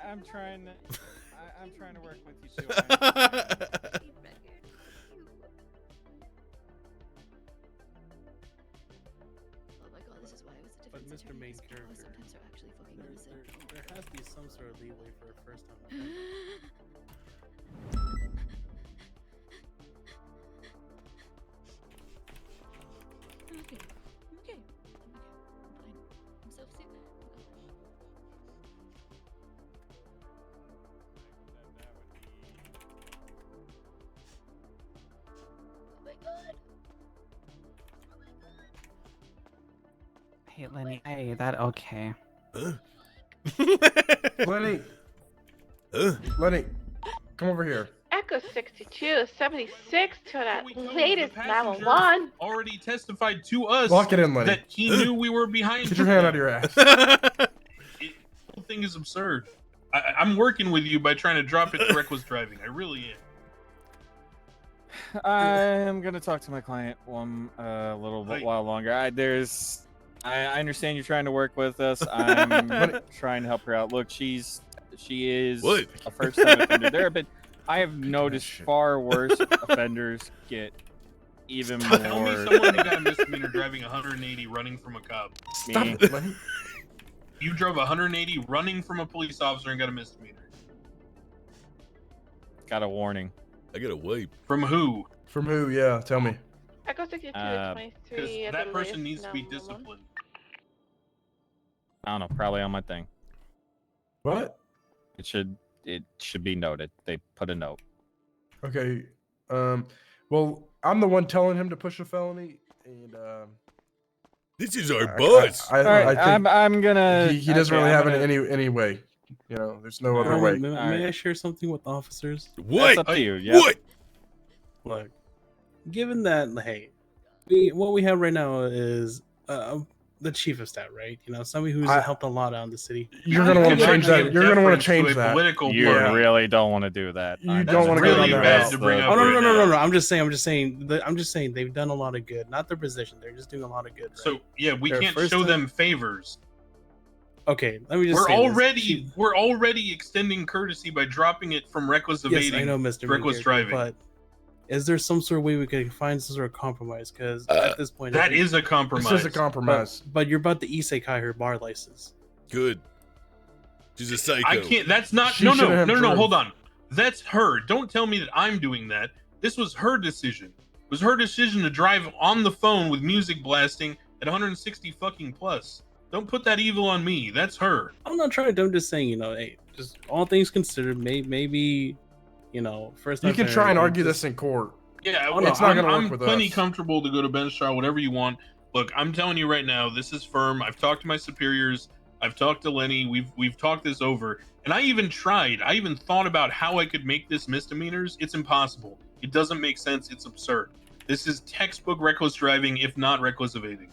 I'm trying to. I'm trying to work with you too. Oh my god, this is why I was a But defense Mr. Main attorney, because people character, sometimes are actually fucking innocent. there has to be some sort of leeway for a first time. Okay. Okay. I'm fine. I'm self-soothing. Oh my god. Oh my god. Hey, Lenny. Hey, that okay? Lenny. Lenny, come over here. Echo 62, 76 to that we told latest the passenger 911. already testified to us Lock it in, Lenny. that he knew we were behind. Get your hand out of your ass. The whole thing is absurd. I'm working with you by trying to drop it to reckless driving. I really am. I'm gonna talk to my client one little Hey. while longer. I understand you're trying to work with us. I'm trying to help her out. Look, she is What? a first time offender. I have noticed far worse offenders get even more. Tell me someone who got a misdemeanor driving 180 running from a cop. Stop Me. it, Lenny. You drove 180 running from a police officer and got a misdemeanor. Got a warning. I got a wipe. From who? From who? Yeah, tell me. Echo 62 Uh, 23. Because at that the person latest needs to be 911. disciplined. I don't know. Probably on my thing. What? It should be noted. They put a note. Okay. Well, I'm the one telling him to push a felony, and This is our boss. I All right, think I'm gonna. he doesn't okay, really I'm have gonna- any way. You know, there's no other May, way. may I share something with officers? What? That's up to you. Yeah. What? Look, given that, hey, what we have right now is the chief of staff, right? You know, somebody who's helped a lot out in the city. You're gonna want to change that. You're gonna want to change that. Political You party. really don't want to do that. You don't want to go really down bad that to route. bring up. Oh no, right no, no, no, now. no! I'm just saying they've done a lot of good. Not their position; they're just doing a lot of good. Right? So yeah, we Their can't first show time- them favors. Okay, let me just. We're say this. already we're already extending courtesy by dropping it from reckless evading. Yes, I know, Mr. to reckless Mean Character, driving. But is there some sort of way we could find some sort of compromise? Because at this point, that is a compromise. This is a compromise. But you're about to isekai her bar license. Good. She's a psycho. I can't. That's not. She No. shouldn't have drove. Hold on. That's her. Don't tell me that I'm doing that. This was her decision. It was her decision to drive on the phone with music blasting at 160 fucking plus. Don't put that evil on me. That's her. I'm not trying to. I'm just saying, you know, hey, just all things considered, maybe, you know, first. You time can parent, try and you argue just- this in court. Yeah, Oh, no, it's not gonna work I'm with plenty us. comfortable to go to bench trial, whatever you want. Look, I'm telling you right now, this is firm. I've talked to my superiors. I've talked to Lenny. We've talked this over, and I even tried. I even thought about how I could make this misdemeanors. It's impossible. It doesn't make sense. It's absurd. This is textbook reckless driving, if not reckless evading.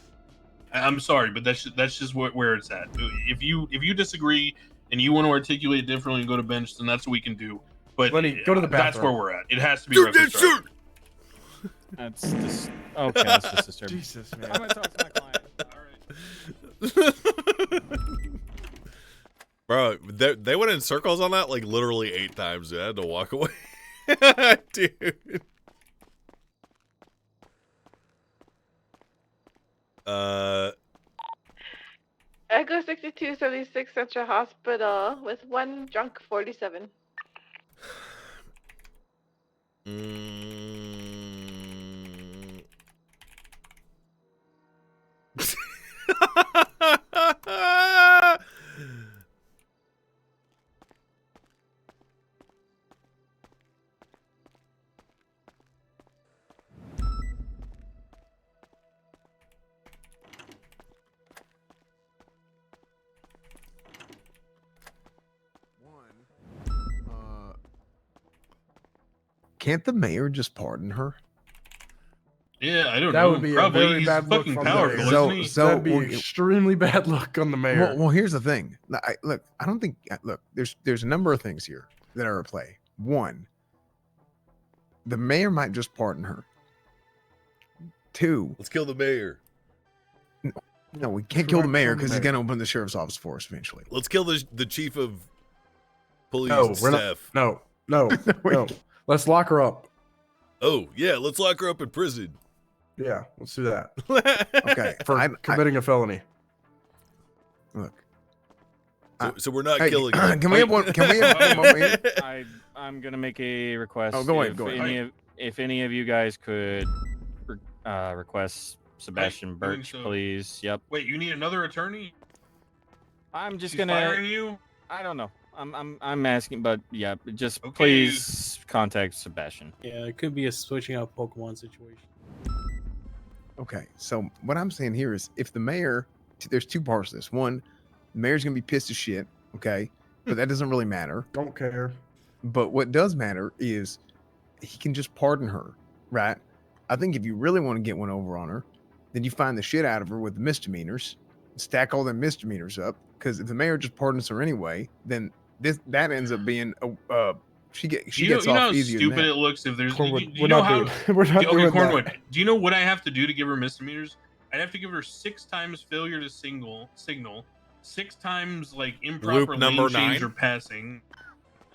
I'm sorry, but that's just where it's at. If you disagree and you want to articulate it differently and go to bench, then that's what we can do. But Lenny, go to the that's bathroom. where we're at. It has to be reckless driving. That's just okay. That's just disturbing. Jesus, man. I'm gonna talk to my client. Bro, they went in circles on that like literally 8 times. I had to walk away. Dude. Echo 6276 Central Hospital with 1 drunk 47. Can't the mayor just pardon her? Yeah, I don't That know. would be a Probably. very He's bad look fucking from the powerful, mayor. isn't he? So That'd be we're- extremely bad luck on the mayor. Well, here's the thing. I don't think. Look, there's a number of things here that are at play. One, the mayor might just pardon her. Two, Let's kill the mayor. no, we can't kill the mayor Kill the because he's mayor. gonna open the sheriff's office for us eventually. Let's kill the chief of police No, and we're not. staff. No, no. Let's lock her up. Oh, yeah, let's lock her up in prison. Yeah, let's do that. Okay, For committing a felony. look. So we're not Hey, killing her. can we have one? Can we have one moment here? I'm gonna make a request. Oh, go ahead, If go ahead. If any of you guys could request Sebastian doing Birch, so. please. Yep. Wait, you need another attorney? I'm just She's gonna. firing you? I don't know. I'm asking, but yeah, just Okay. please contact Sebastian. Yeah, it could be a switching out Pokemon situation. Okay, so what I'm saying here is, if the mayor, there's two parts to this. One, the mayor's gonna be pissed as shit. Okay, but that doesn't really matter. Don't care. But what does matter is he can just pardon her, right? I think if you really want to get one over on her, then you find the shit out of her with the misdemeanors, stack all their misdemeanors up. Because if the mayor just pardons her anyway, then that ends up being she gets You know how off easier. stupid than it that. looks if there's. Cornwood, Do we're you know not how? doing. We're not Okay, doing Cornwood. that. Do you know what I have to do to give her misdemeanors? I'd have to give her 6 times failure to signal, 6 times like improper Loop number lane change 9? or passing.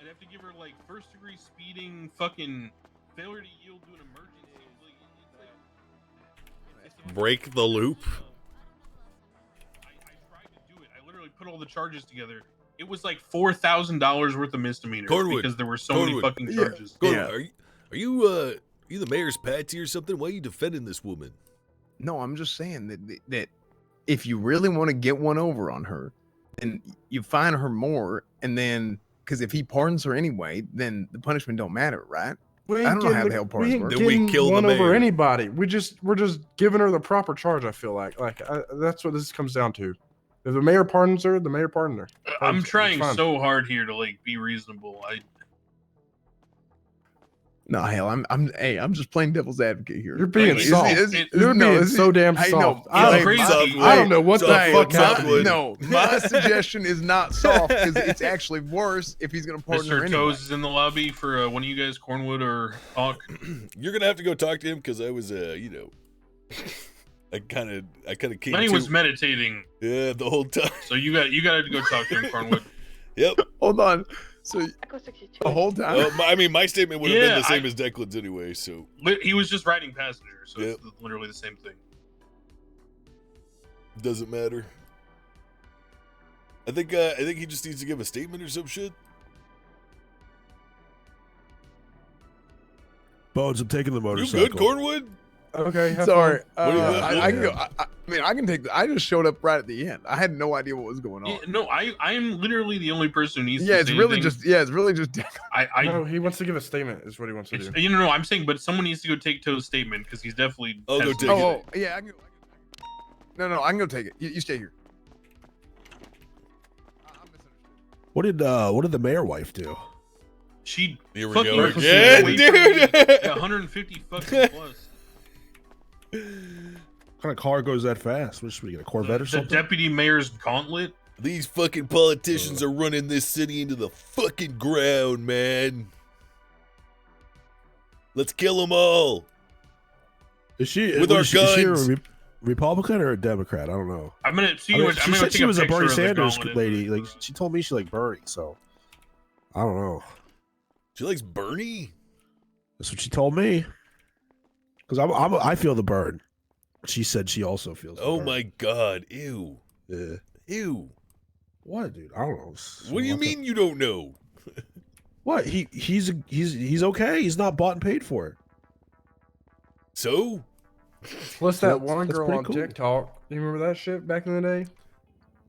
I'd have to give her like 1st degree speeding, fucking failure to yield to an emergency. It's Break the loop. I tried to do it. I literally put all the charges together. It was like $4,000 worth of misdemeanors Cornwood, because there were so many Cornwood. fucking charges. Gordon, are you the mayor's patsy or something? Why are you defending this woman? No, I'm just saying that if you really want to get one over on her, then you fine her more, and then because if he pardons her anyway, then the punishment don't matter, right? We I ain't don't know how getting the hell we pardons ain't work. Then we getting kill the one over mayor. anybody. We're just giving her the proper charge. I feel like that's what this comes down to. If the mayor pardons her, the mayor pardons her. I'm It's trying fine. so hard here to like be reasonable. No, hell, I'm just playing devil's advocate here. You're being Like, soft. You're being so damn I soft. know. I don't know what the fuck happened. No, my suggestion is not soft because it's actually worse if he's gonna pardon her Mr. anyway. Toes is in the lobby for one of you guys, Cornwood or Hawk. You're gonna have to go talk to him because I was, you know, I kind of came. Lenny to, was meditating. Yeah, the whole time. So you got to go talk to him, Cornwood. Yep. Hold on. So the whole time. I mean, my statement would have been Yeah, the same as Declan's anyway. So He was just riding passenger, so it's literally the same thing. Doesn't matter. I think he just needs to give a statement or some shit. Bones, I'm taking the You motorcycle. good, Cornwood? Okay. Sorry. What do you got? I can go. I mean, I can take. I just showed up right at the end. I had no idea what was going on. Yeah, no, I'm literally the only person who needs Yeah, to it's say really anything. just. Yeah, it's really just. No, he wants to give a statement. Is what he wants to do. You know, I'm saying, but someone needs to go take Toe's statement because he's definitely. I'll go has take to- it. Oh, yeah. I can go. No, I can go take it. You stay here. What did the mayor wife do? She Here we fucking go recklessly again, away from me. dude. Yeah, 150 fucking plus. What kind of car goes that fast? What should we get, a Corvette or The something? deputy mayor's gauntlet. These fucking politicians are running this city into the fucking ground, man. Let's kill them all. Is she with our is she a guns? Republican or a Democrat? I don't know. I'm gonna see I mean, what. she I'm gonna said take she was a picture Bernie of the Sanders gauntlet. lady. Like she told me she liked Bernie, so I don't know. She likes Bernie. That's what she told me. Because I feel the burn. She said she also feels. The Oh burn. my god! Ew. Yeah. Ew. What, dude? I don't know. What do you mean you don't know? What? He's okay. He's not bought and paid for it. So? Plus that one that's girl pretty on cool. TikTok. You remember that shit back in the day?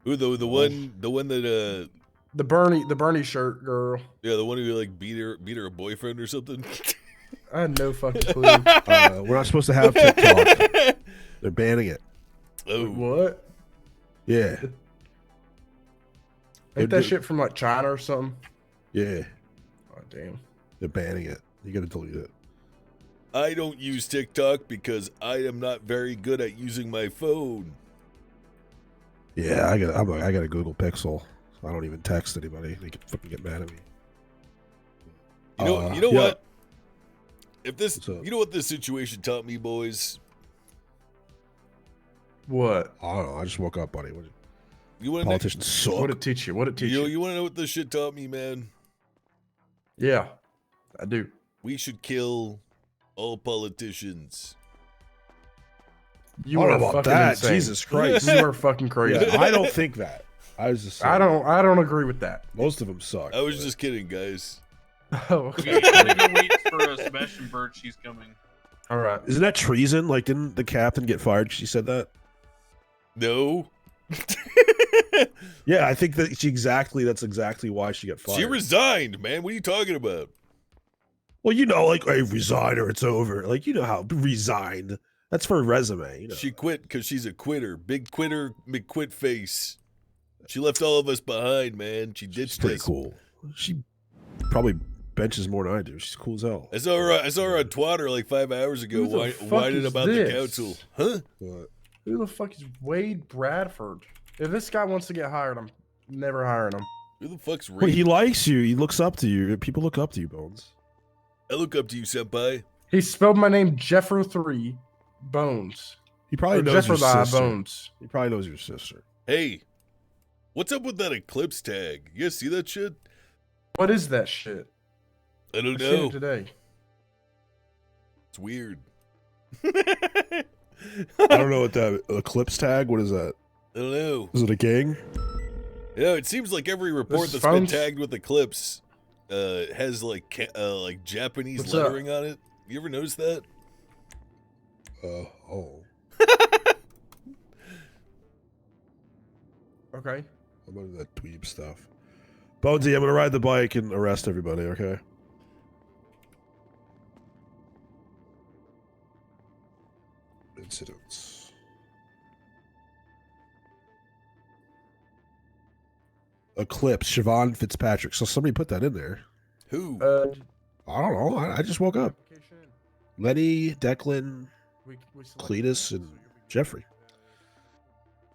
Who the one that The Bernie shirt girl. yeah, the one who like beat her boyfriend or something. I had no fucking clue. We're not supposed to have TikTok. They're banning it. Oh. What? Yeah. Ain't that shit from like China or something? Yeah. Oh damn. They're banning it. You gotta delete it. I don't use TikTok because I am not very good at using my phone. Yeah, I got a Google Pixel. So I don't even text anybody. They can fucking get mad at me. You know yeah. what? If this, you know what this situation taught me, boys. What? I don't know. I just woke up, buddy. You want Politicians suck. What did it teach you? What did it teach you? You want to know what this shit taught me, man? Yeah, I do. We should kill all politicians. You I don't are know about fucking that. insane. Jesus Christ. You are fucking crazy. Yeah, I don't think that. I was just saying. I don't agree with that. Most of them suck. I was just kidding, guys. Oh, Okay, okay. I'm gonna go wait for Sebastian Birch. He's coming. All right. Isn't that treason? Like, didn't the captain get fired 'cause she said that? No. Yeah, I think that's exactly why she got fired. She resigned, man. What are you talking about? Well, you know, like, hey, resign or it's over. Like, you know how resigned. That's for a resume. You know. She quit because she's a quitter. Big quitter, McQuit face. She left all of us behind, man. She ditched pretty us. cool. She probably benches more than I do. She's cool as hell. I saw her on Twitter like 5 hours ago. Who the fuck Whining is about this? the council. Huh? But Who the fuck is Wade Bradford? If this guy wants to get hired, I'm never hiring him. Who the fuck's well, Rick? he likes you. He looks up to you. People look up to you, Bones. I look up to you, senpai. He spelled my name Jeffro3 Bones. He probably Or knows your Jeffro sister. Bones. He probably knows your sister. Hey, what's up with that eclipse tag? You guys see that shit? What is that shit? I don't I seen know. it today. It's weird. I don't know what that eclipse tag. What is that? I don't know. Is it a gang? You know, it seems like every report This that's been phone's- tagged with eclipse has like Japanese What's up? lettering on it. You ever notice that? Oh. Okay. I'm into that dweeb stuff. Bonesy, I'm gonna ride the bike and arrest everybody. Okay. Incidents. eclipse, Siobhan Fitzpatrick. So somebody put that in there. Who? I don't know. I just woke up. Lenny, Declan, Cletus, and Jeffrey.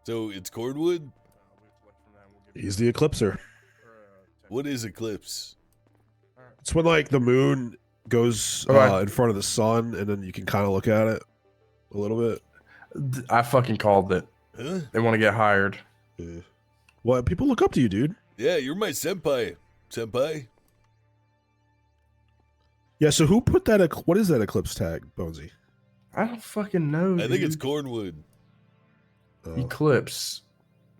So it's Cornwood? He's the eclipser. What is eclipse? It's when like the moon goes in front of the sun, and then you can kind of look at it a little bit. I fucking called it. Huh? They want to get hired. Yeah. Well, people look up to you, dude. Yeah, you're my senpai. Senpai? Yeah, so who put that? What is that eclipse tag, Bonesy? I don't fucking know. I think it's Cornwood. Eclipse.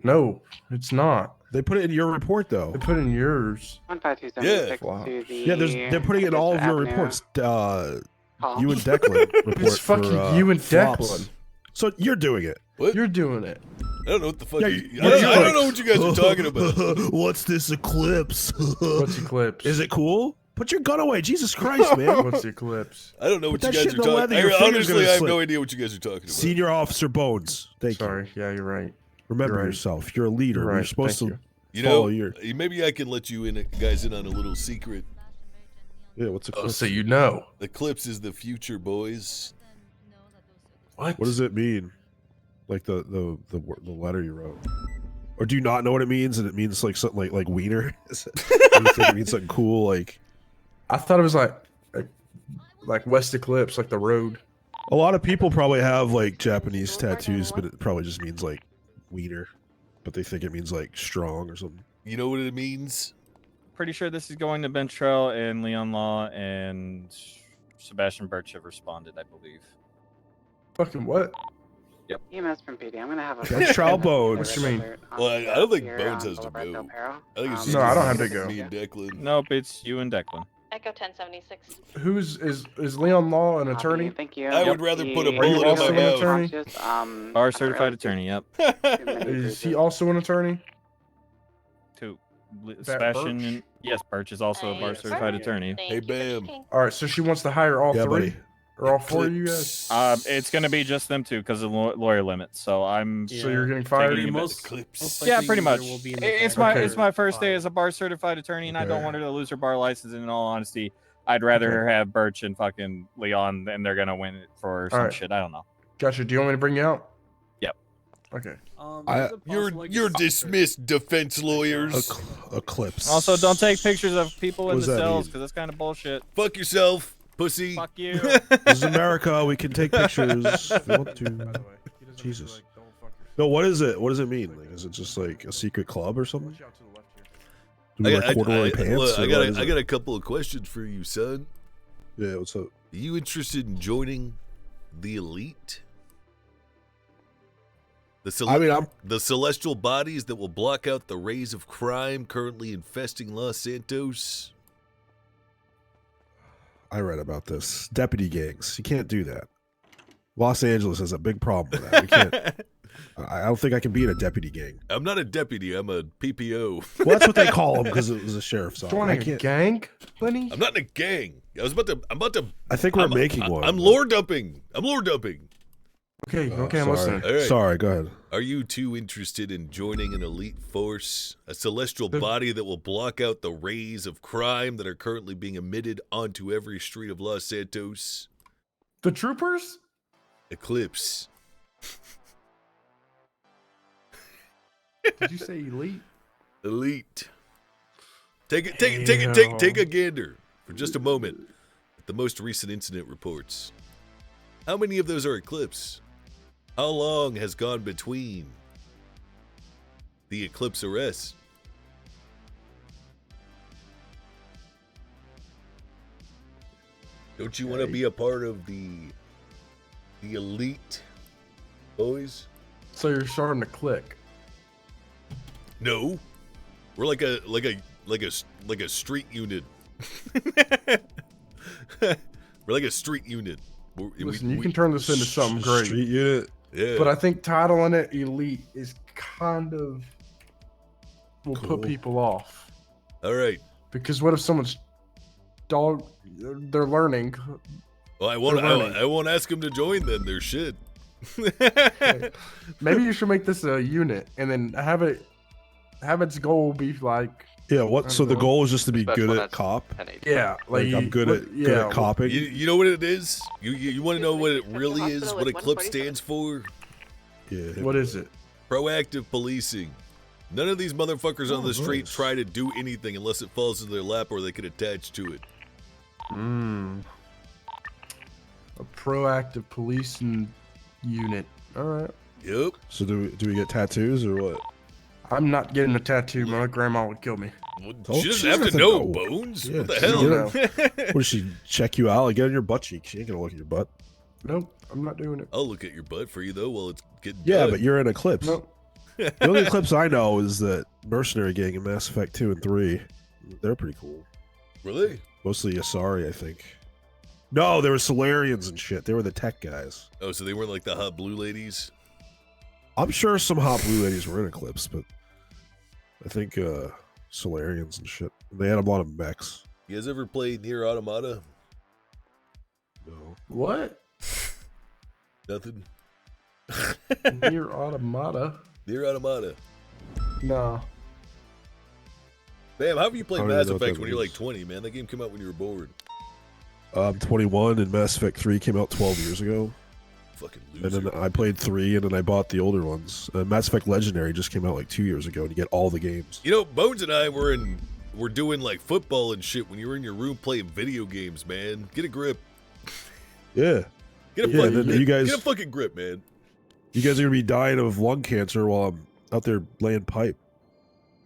No, it's not. They put it in your report, though. They put it in yours. 15276 Wow. to the Yeah, they're putting it in all of your reports. You and Call. Declan report. It's fucking for, you and flops. Declan. So you're doing it. What? You're doing it. I don't know what the fuck. Yeah, I don't know what you guys are talking about. What's this eclipse? What's eclipse? Is it cool? Put your gun away, Jesus Christ, man! What's the eclipse? I don't know what Put you that guys shit are in the talking leather, your finger's Honestly, gonna I have slip. no idea what you guys are talking about. Senior Officer Bones. Thank you. Sorry. Yeah, you're right. Remember You're right. yourself. You're a leader. You're You're right. supposed Thank to You follow know, your. maybe I can let you guys in on a little secret. Yeah, what's eclipse? So you know. Eclipse is the future, boys. What? What does it mean? Like the letter you wrote, or do you not know what it means? And it means like something like wiener. You think it means something cool, like. I thought it was like West Eclipse, like the road. A lot of people probably have like Japanese tattoos, but it probably just means like wiener, but they think it means like strong or something. You know what it means? Pretty sure this is going to Ben Trell and Leon Law and Sebastian Birch have responded, I believe. Fucking what? Yep. EMS from PD. I'm gonna have a. That's Trial Bones. What you mean? Well, I don't think Bones has to go. I think it's just No, I don't have to go. me and Declan. Nope, it's you and Declan. Echo 1076. Who's is Leon Law an attorney? Thank you. I would rather put a Are you bullet in also my an mouth. attorney? Bar certified attorney, yep. Is he also an attorney? Two. That Sebastian Birch? and yes, Birch is also a bar certified attorney. Hey, bam. All right, so she wants to hire all Yeah, three buddy. or all four of you guys. It's gonna be just them two because of the lawyer limit. So I'm. So you're getting fired? taking a Most- bit. most Yeah, likely pretty much. there will be an It's attack. my Okay. it's my first day as a bar certified attorney, and I don't Okay. want her to lose her bar license. And in all honesty, I'd rather her have Birch and fucking Leon, and they're gonna win it for some Alright. shit. I don't know. Gotcha. Do you want me to bring you out? Yep. Okay. There's a possible, like, You're dismissed, defense lawyers. Eclipse. Also, don't take pictures of people What in does the that cells mean? because that's kind of bullshit. Fuck yourself, pussy. Fuck you. This is America. We can take pictures if we want to. Jesus. No, what is it? What does it mean? Like, is it just like a secret club or something? Do we wear corduroy pants? Look, or I what got is I it? got a couple of questions for you, son. Yeah, what's up? Are you interested in joining the elite? The celestial bodies that will block out the rays of crime currently infesting Los Santos. I read about this. Deputy gangs. You can't do that. Los Angeles has a big problem with that. We can't. I don't think I can be in a deputy gang. I'm not a deputy. I'm a PPO. Well, that's what they call them because it was a sheriff's office. Joining a gang, Lenny? I'm not in a gang. I'm about to. I think we're making one. I'm lore dumping. I'm lore dumping. Okay, okay, I'm sorry. listening. All right. Sorry, go ahead. Are you too interested in joining an elite force, a celestial body that will block out the rays of crime that are currently being emitted onto every street of Los Santos? The troopers? Eclipse. Did you say elite? Elite. Take a gander for just a moment at the most recent incident reports. How many of those are Eclipse? How long has gone between the Eclipse arrests? Don't you want to be a part of the elite, boys? So you're starting to click. No, we're like a street unit. We're like a street unit. Listen, you can turn this into something great. Street unit. Yeah. But I think titling it elite is kind of will Cool. put people off. All right. Because what if someone's they're learning? Well, I won't. They're learning. I won't ask them to join. Then they're shit. Maybe you should make this a unit and then have it have its goal be like. Yeah, I what? So don't the know. goal is just to be Special good one, at that's cop. 1080. Yeah, Like I'm good at copping. You know what it is? You want to know what it really is? What Eclipse stands for? Yeah. What is it? Proactive policing. None of these motherfuckers on the street nice. try to do anything unless it falls in their lap or they can attach to it. A proactive policing unit. All right. Yep. So do we get tattoos or what? I'm not getting a tattoo. My grandma would kill me. Oh, She doesn't have to know, Bones. Yeah, What the she hell? don't know. What does she check you out? Like, get on your butt cheek. She ain't gonna look at your butt. Nope, I'm not doing it. I'll look at your butt for you though while it's getting Yeah, done. but you're in Eclipse. Nope. The only Eclipse I know is that Mercenary Gang in Mass Effect 2 and 3. They're pretty cool. Really? Mostly Asari, I think. No, they were Solarians and shit. They were the tech guys. Oh, so they weren't like the hot blue ladies? I'm sure some hot blue ladies were in Eclipse, but I think Solarians and shit. They had a lot of mechs. You guys ever played Nier Automata? No. What? Nothing. Nier Automata? Nier Automata. No. Bam, how have you played I don't even Mass know what Effect that when you're like means. 20, man? That game came out when you were bored. I'm 21 and Mass Effect 3 came out 12 years ago. Fucking And loser. then I played 3 and then I bought the older ones. Mass Effect Legendary just came out like 2 years ago and you get all the games. You know, Bones and I were doing like football and shit when you were in your room playing video games, man. Get a grip. Yeah. Get a Yeah, fucking then grip. you guys- Get a fucking grip, man. You guys are gonna be dying of lung cancer while I'm out there laying pipe.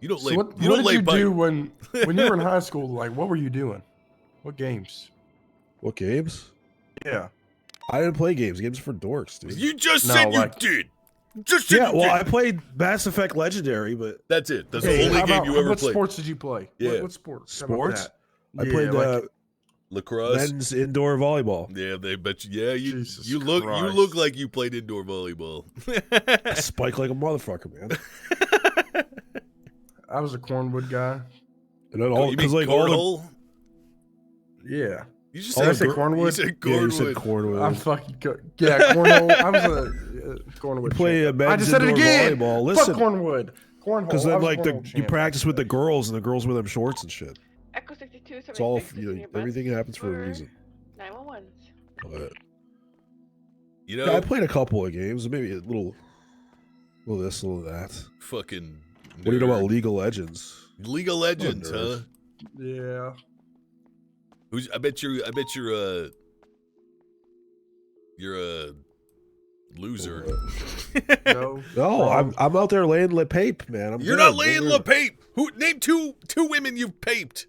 You don't So lay. what you don't did lay you pipe. do when you were in high school? Like, what were you doing? What games? What games? Yeah. I didn't play games. Games are for dorks, dude. You just No, said like- you did. Just said Yeah, you well, did. I played Mass Effect Legendary, but That's it. That's Okay, the only how game about- you ever what played. sports did you play? Yeah. What sports? How about sports. that? I Yeah, played like- Lacrosse. men's indoor volleyball. Yeah, they bet you. Yeah, Jesus you look Christ. like you played indoor volleyball. I spike like a motherfucker, man. I was a Cornwood guy. And then Oh, all you because mean like all the cornhole? Yeah. You just Did I said say gr- Cornwood? You said yeah, you said Cornwood. I'm Cornwood. fucking yeah, Cornhole. I was a Cornwood. You play champ. men's I just said it indoor again. volleyball. Fuck Listen, Cornwood. Cornhole. because I then was like Cornhole you champ practice with the back girls and the girls wear them shorts and shit. Echo 62, It's all everything happens for a reason. 911. But, You yeah, know, I played a couple of games, maybe a little this, a little that. fucking. What do you know about nerd. League of Legends? League of Legends, huh? nerd. Yeah. Who's? I bet you're a loser. No. No, I'm out there laying le pape, man. You're not laying le pape. Who? Name two women you've paped.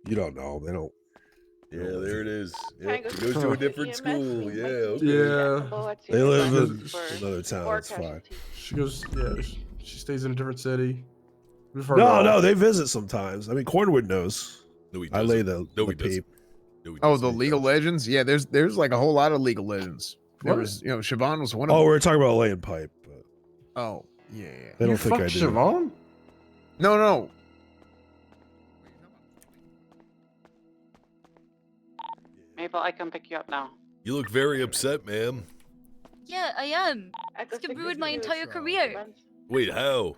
You don't know. They don't. Yeah, there it is. Trying Yep. to He goes to a go different EMS, school. we Yeah, must okay. be Yeah. accessible at They live in senior classes another for town. war It's fine. casualties. She goes. Yeah. She stays in a different city. We've heard No, it no, all. they visit sometimes. I mean, Cornwood knows. No, he I doesn't. lay the No, le he doesn't. pape. No, he Oh, doesn't. the League of Legends? Yeah, there's like a whole lot of League of Legends. There What? was, Siobhan was one of Oh, them. we were talking about laying pipe. But Oh, yeah. they You don't think I fucked do. Siobhan? No. Mabel, I can pick you up now. You look very upset, ma'am. Yeah, I am. Echo This could ruin my 62, entire career. Wait, how?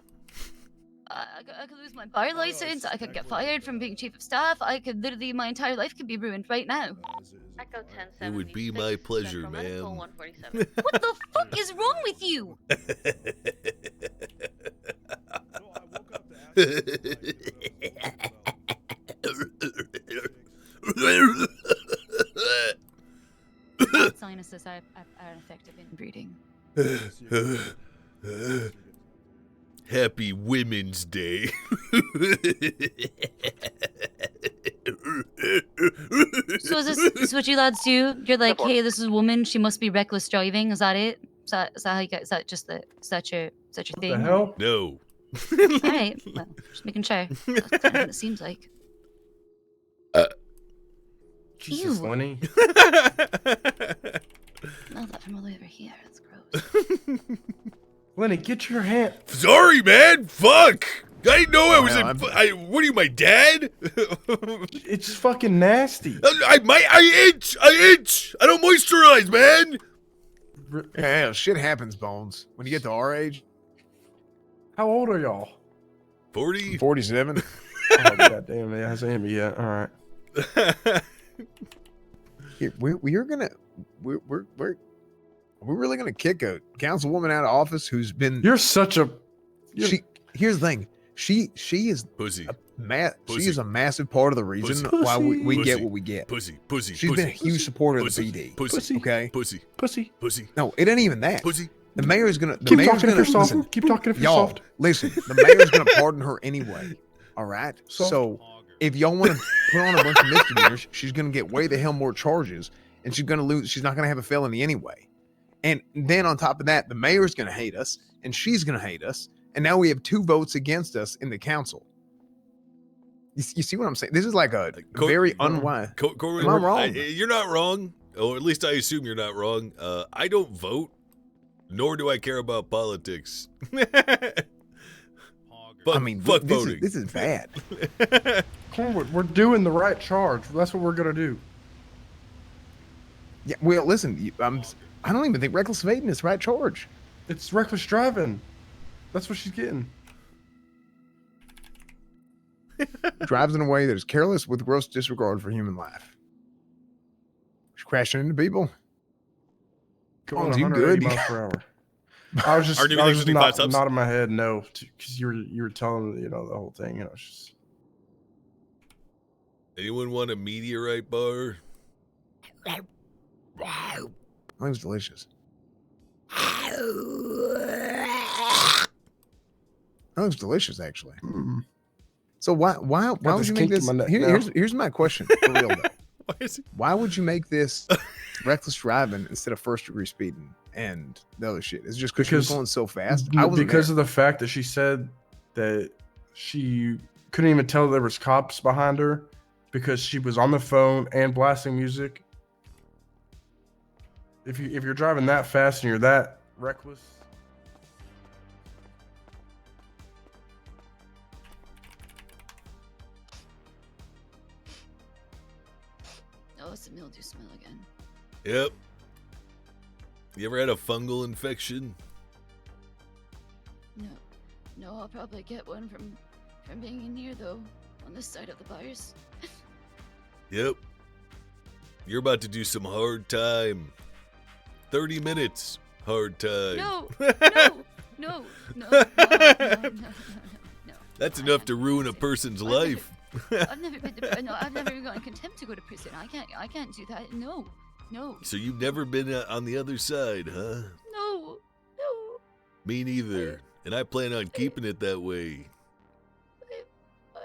I could lose my bar license. I could get fired from being chief of staff. I could literally, my entire life could be ruined right now. Echo 1076. It would be my pleasure, Central Medical ma'am. 147. What the fuck is wrong with you? Sinuses are effective in breeding. Happy Women's Day. So is this what you lads do? You're like, hey, this is a woman. She must be reckless driving. Is that it? Is that how you get? Is that just is that your thing? The hell? No. All right. Well, just making sure. That's kind of what it seems like. Jesus, Ew. Lenny. Smell that from all over here. That's gross. Lenny, get your hand. Sorry, man. Fuck. I didn't know I was Yeah, in. What are you, my dad? It's fucking nasty. I itch. I don't moisturize, man. Yeah, shit happens, Bones. When you get to our age. How old are y'all? 40. 47. Oh, goddamn, it hasn't hit me yet. All right. Here, we're really gonna kick a councilwoman out of office who's been. You're such a. Here's the thing. She is pussy. She is a massive part of the reason why we get what we get. Pussy. She's been a huge supporter of the PD. Pussy. Okay. Pussy. No, it ain't even that. Pussy. The mayor's gonna. Keep talking if you're soft. Keep talking if you're y'all, soft. listen, the mayor's gonna pardon her anyway. All right. Soft. So if y'all want to put on a bunch of misdemeanors, she's gonna get way the hell more charges, and she's gonna lose. She's not gonna have a felony anyway. And then on top of that, the mayor's gonna hate us, and she's gonna hate us, and now we have 2 votes against us in the council. You see what I'm saying? This is like a very unwise. Am I wrong? You're not wrong, or at least I assume you're not wrong. I don't vote, nor do I care about politics. I mean, fuck voting. This is bad. Come on, we're doing the right charge. That's what we're gonna do. Yeah. Well, listen, I don't even think reckless evading is the right charge. It's reckless driving. That's what she's getting. Drives in a way that is careless with gross disregard for human life. She's crashing into people. Going you 180 good? miles per hour. I was just, Aren't you I doing was 55 just subs? nodding my head no, because you were telling the whole thing. It's just. Anyone want a meteorite bar? That was delicious. That was delicious, actually. So why would you make this? Here's my question for real though. Why would you make this reckless driving instead of first degree speeding and the other shit? Is it just because she was going so fast? Because of the fact that she said that she couldn't even tell there was cops behind her because she was on the phone and blasting music. If you're driving that fast and you're that reckless. Oh, it's a mildew smell again. Yep. You ever had a fungal infection? No, I'll probably get one from being in here though, on this side of the bars. Yep. You're about to do some hard time. 30 minutes, hard time. No. That's enough to ruin a person's life. I've never been to, no, I've never gotten contempt to go to prison. I can't do that. No. So you've never been on the other side, huh? No. Me neither. And I plan on keeping it that way. I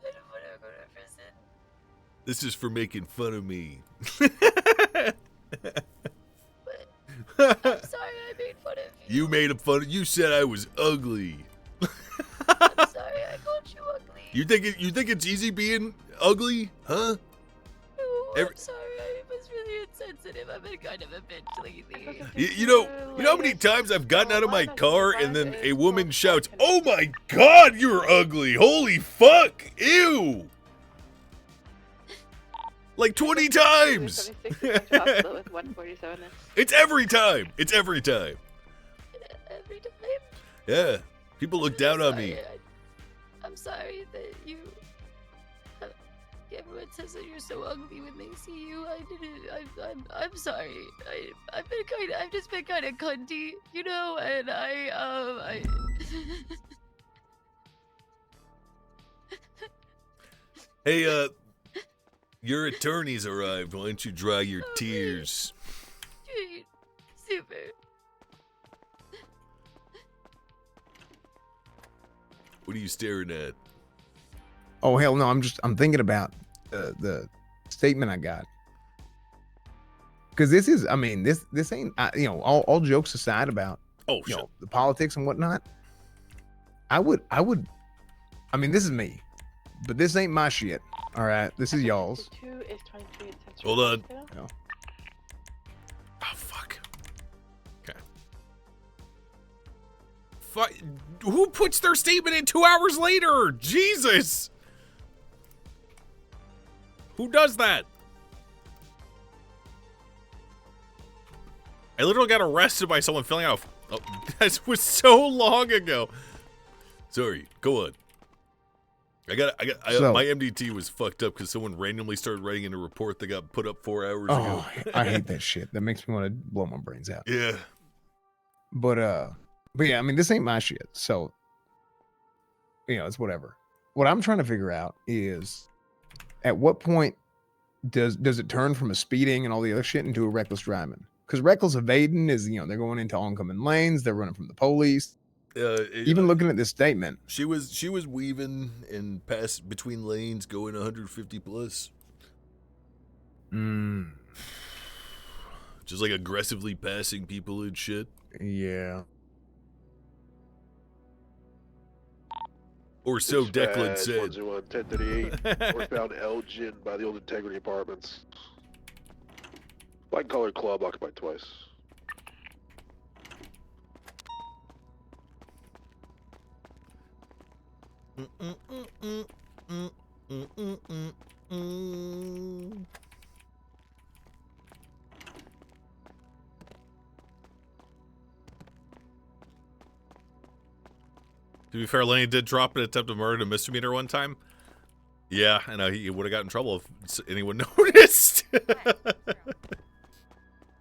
don't want to go to prison. This is for making fun of me. I'm sorry I made fun of you. You made fun of. You said I was ugly. I'm sorry I called you ugly. You think it's easy being ugly, huh? No, I'm sorry. I was really insensitive. I've been kind of a bitch lately. You know how many times I've gotten out of my car and then a woman shouts, "Oh my God, you're ugly! Holy fuck! Ew!" Like 20 times. It's every time. Every time? Yeah. People look down on me. I'm sorry that you. Everyone says that you're so ugly when they see you. I didn't. I'm sorry. I've just been kind of cunty, and I. Hey, your attorney's arrived. Why don't you dry your tears? Super. What are you staring at? Oh hell no! I'm thinking about the statement I got. Because this is, I mean, this ain't, all jokes aside about, the politics and whatnot. I mean, this is me, but this ain't my shit. All right, this is y'all's. Hold on. No. Oh fuck. Okay. Fuck. Who puts their statement in 2 hours later? Jesus. Who does that? I literally got arrested by someone filling out. Oh, that was so long ago. Sorry, go on. So- my MDT was fucked up because someone randomly started writing in a report that got put up 4 hours ago. Oh, I hate that shit. That makes me want to blow my brains out. Yeah. But yeah, I mean, this ain't my shit. So, it's whatever. What I'm trying to figure out is, at what point does it turn from a speeding and all the other shit into a reckless driving? Because reckless evading is, they're going into oncoming lanes, they're running from the police. Even looking at this statement, she was weaving and pass between lanes, going 150 plus. Just like aggressively passing people and shit. Yeah. Or so Declan Dispatch, said. 1038, northbound Elgin by the old Integrity Apartments. White collar club occupied twice. To be fair, Lenny did drop an attempted murder to misdemeanor one time. Yeah, I know he would have got in trouble if anyone noticed.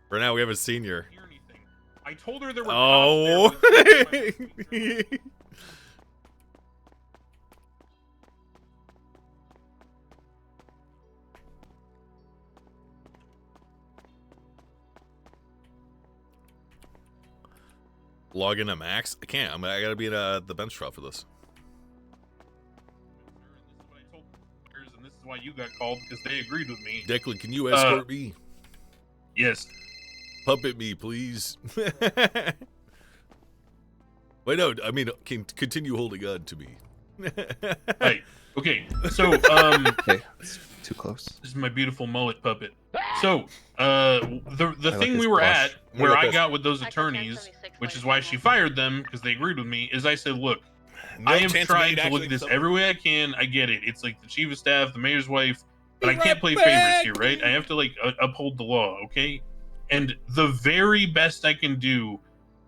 For now, we have a senior. I told her there were Oh. cops there. Log in to Max? I can't. I gotta be in the bench trial for this. And this is why you got called, because they agreed with me. Declan, can you escort me? Yes. Puppet me, please. Wait, no. I mean, can continue holding on to me. Right. Okay. So, Okay, it's too close. This is my beautiful mullet puppet. So, the like thing his we were blush. at, where I got with those attorneys, which is why she fired them, because they agreed with me, is I said, look, No I am chance of trying me to look at actually this something. every way I can. I get it. It's like the chief of staff, the mayor's wife, but I can't play favorites here, right? I have to, like, uphold the law, okay? And the very best I can do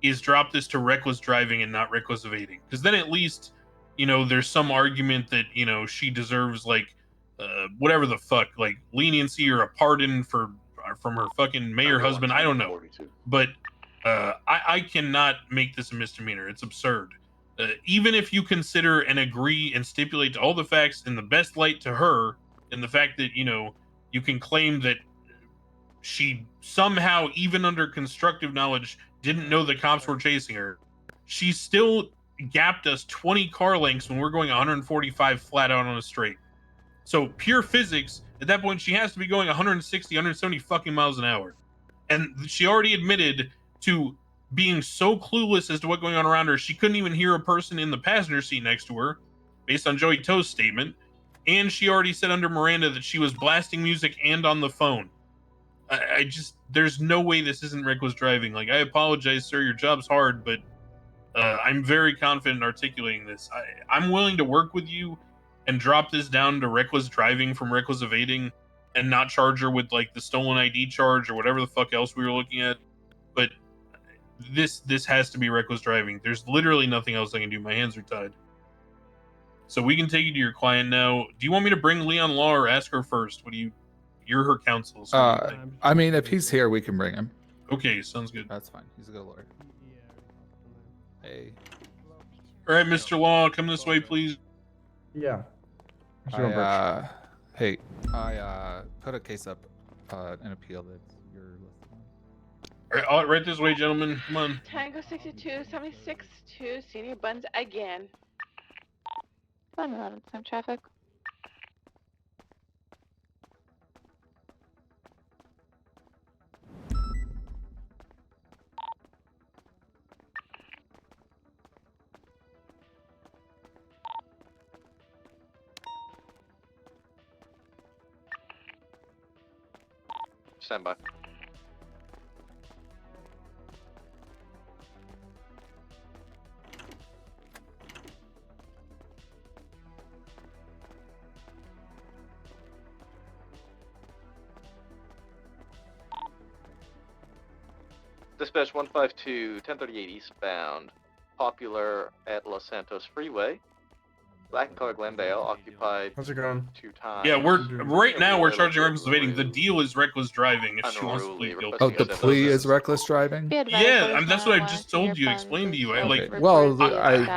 is drop this to reckless driving and not reckless evading. Because then at least, there's some argument that, she deserves, like, whatever the fuck, like, leniency or a pardon from her fucking mayor husband. I don't know. But I cannot make this a misdemeanor. It's absurd. Even if you consider and agree and stipulate to all the facts in the best light to her, and the fact that, you can claim that she somehow, even under constructive knowledge, didn't know the cops were chasing her, she still gapped us 20 car lengths when we're going 145 flat out on a straight. So pure physics, at that point, she has to be going 160, 170 fucking miles an hour. And she already admitted to being so clueless as to what's going on around her, she couldn't even hear a person in the passenger seat next to her, based on Joey Toe's statement. And she already said under Miranda that she was blasting music and on the phone. I just, there's no way this isn't reckless driving. Like, I apologize, sir, your job's hard, but I'm very confident in articulating this. I'm willing to work with you and drop this down to reckless driving from reckless evading and not charge her with, like, the stolen ID charge or whatever the fuck else we were looking at. But this has to be reckless driving. There's literally nothing else I can do. My hands are tied. So we can take you to your client now. Do you want me to bring Leon Law or ask her first? You're her counsel. So what do you think? I mean, if he's here, we can bring him. Okay, sounds good. That's fine. He's a good lawyer. Hey. All right, Mr. Law, come this way, please. Yeah. Hey, I put a case up, an appeal that's your list. All right, right this way, gentlemen. Come on. Tango 62, 76 to Senior Buns again. Fun around some traffic. Stand by. Dispatch 152, 1038 eastbound, Popular at Los Santos Freeway. Black and colored Glendale, occupied How's it going? 2 times. Yeah, right now we're charging reckless evading. The deal is reckless driving if she wants to plead guilty. Oh, the plea is reckless driving? Yeah, that's what I just told you, explained to you. I like. Well,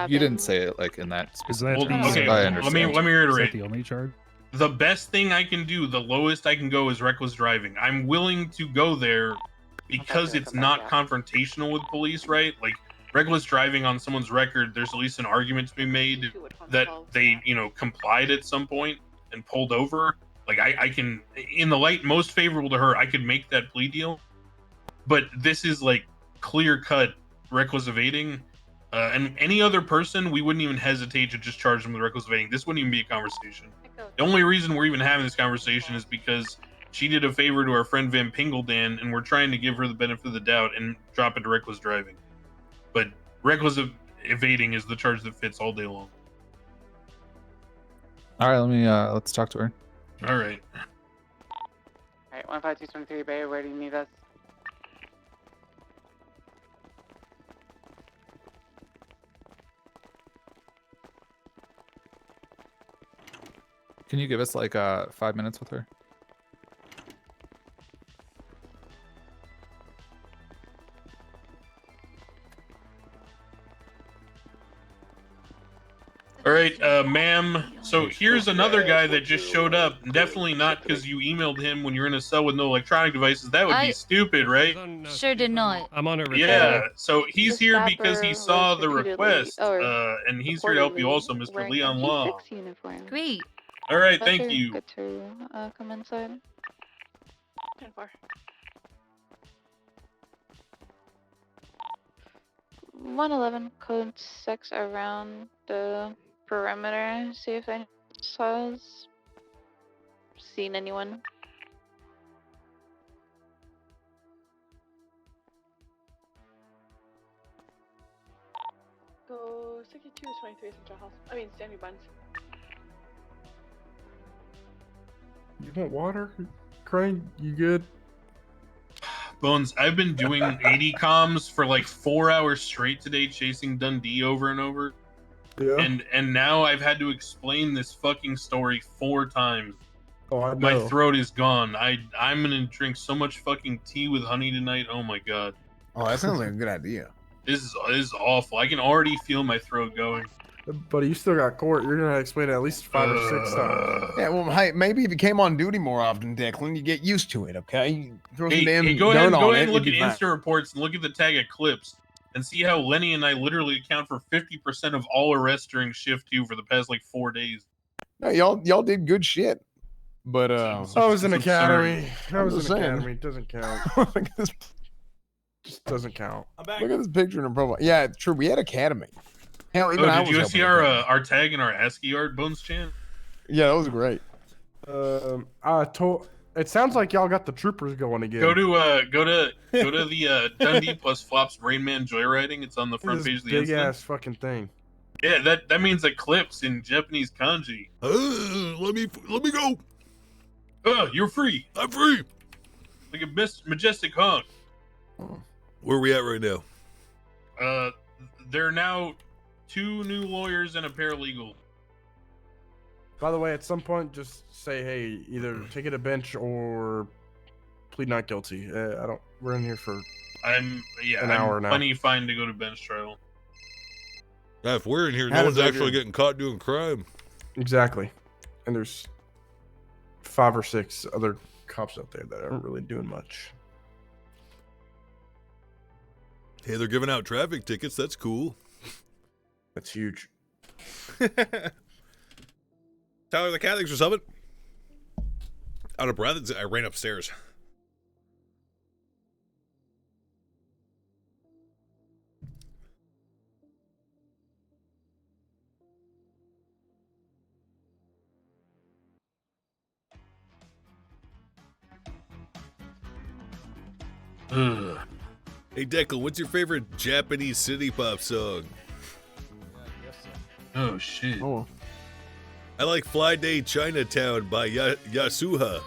you didn't say it like in that specific. Okay, I let me understand. reiterate. the only charge? The best thing I can do, the lowest I can go, is reckless driving. I'm willing to go there because it's not confrontational with police, right? Like reckless driving on someone's record, there's at least an argument to be made that they, complied at some point and pulled over. Like I can, in the light most favorable to her, I could make that plea deal. But this is like clear cut reckless evading. And any other person, we wouldn't even hesitate to just charge them with reckless evading. This wouldn't even be a conversation. The only reason we're even having this conversation is because she did a favor to our friend Van Pingeldan, and we're trying to give her the benefit of the doubt and drop it to reckless driving. But reckless evading is the charge that fits all day long. All right, let's talk to her. All right. All right, 15223 Bay, where do you need us? Can you give us like 5 minutes with her? All right, ma'am. So here's another guy that just showed up. Definitely not because you emailed him when you're in a cell with no electronic devices. That would be stupid, right? Sure did not. I'm on it. Yeah. So he's here because he saw the request, and he's here to help you also, Mr. Leon Law. Great. All right, thank you. Good to come inside. 10-4. 111 code 6 around the perimeter. See if anyone has seen anyone. Go 6223 Central House. I mean, Sandy Buns. You want water? Crane, you good? Bones, I've been doing 80 comms for like 4 hours straight today, chasing Dundee over and over. Yeah. And now I've had to explain this fucking story 4 times. Oh, I know. My throat is gone. I'm gonna drink so much fucking tea with honey tonight. Oh my god. Oh, that sounds like a good idea. This is awful. I can already feel my throat going. Buddy, you still got court. You're gonna explain it at least 5 or 6 times. Yeah, well, hey, maybe if you came on duty more often, Declan, you get used to it. Okay, you throw some Hey, damn go ahead dirt and on it, look you'll at be fine. Insta reports and look at the tag of clips and see how Lenny and I literally account for 50% of all arrests during shift 2 for the past like 4 days. No, y'all did good shit, but I was in It's academy. absurd. I was I'm in just saying. academy. It doesn't count. Look at this. Just doesn't count. Look at this picture in her profile. Yeah, it's true. We had academy. Hell, even I Did you was see helping our tag and our ASCII art, Bones Chan? Yeah, that was great. It sounds like y'all got the troopers going again. Go to the Dundee plus Flops Rain Man Joyriding. It's on the front This page of the big incident. ass fucking thing. Yeah, that means eclipse in Japanese kanji. Let me go. You're free. I'm free. Like a majestic hawk. Where are we at right now? There are now 2 new lawyers and a paralegal. By the way, at some point, just say, hey, either take it a bench or plead not guilty. We're in here for an hour now. Plenty fine to go to bench trial. Now, if we're in here, How no does one's that actually go? getting caught doing crime. Exactly. And there's 5 or 6 other cops out there that aren't really doing much. Hey, they're giving out traffic tickets. That's cool. That's huge. Tyler, the Catholics or something? Out of breath, I ran upstairs. Ugh. Hey, Declan, what's your favorite Japanese city pop song? Oh, shit. Oh. I like Fly Day Chinatown by Yasuha.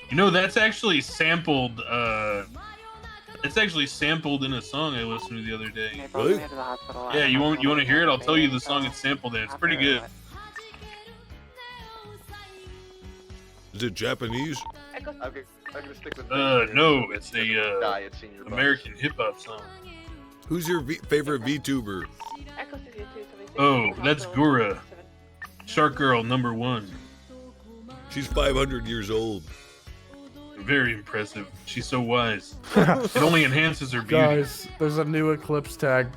You know, that's actually sampled. It's actually sampled in a song I listened to the other day. Really? Yeah, you want to hear it? I'll tell you the song it's sampled in. It's pretty good. Is it Japanese? I'm gonna stick with No, it's a American hip hop song. Who's your favorite VTuber? Oh, that's Gura. Shark Girl #1. She's 500 years old. Very impressive. She's so wise. It only enhances her beauty. Guys, there's a new Eclipse tag.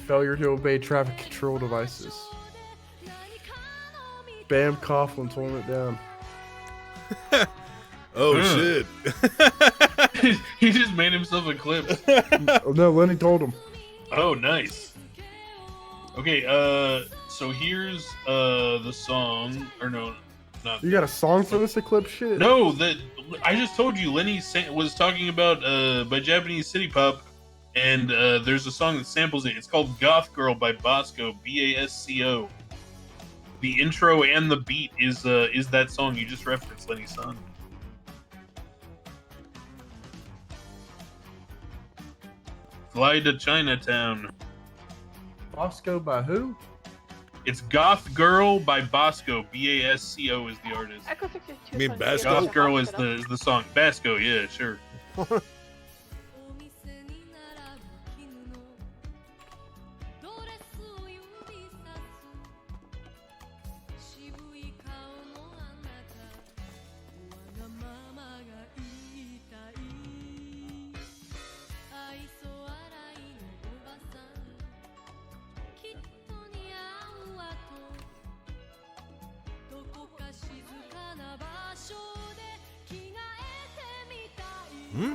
Failure to obey traffic control devices. Bam Coughlin throwing it down. Oh shit. He just made himself Eclipse. Oh, no, Lenny told him. Oh, nice. Okay, so here's the song. Or no, not. You got a song for this Eclipse shit? No, I just told you. Lenny was talking about by Japanese City Pop, and there's a song that samples it. It's called "Goth Girl" by Basco, Basco. The intro and the beat is that song you just referenced, Lenny's song. Fly to Chinatown. Bosco by who? It's Goth Girl by Basco. Basco is the artist. You mean Basco? Goth Girl is the song. Basco, yeah, sure. Hmm?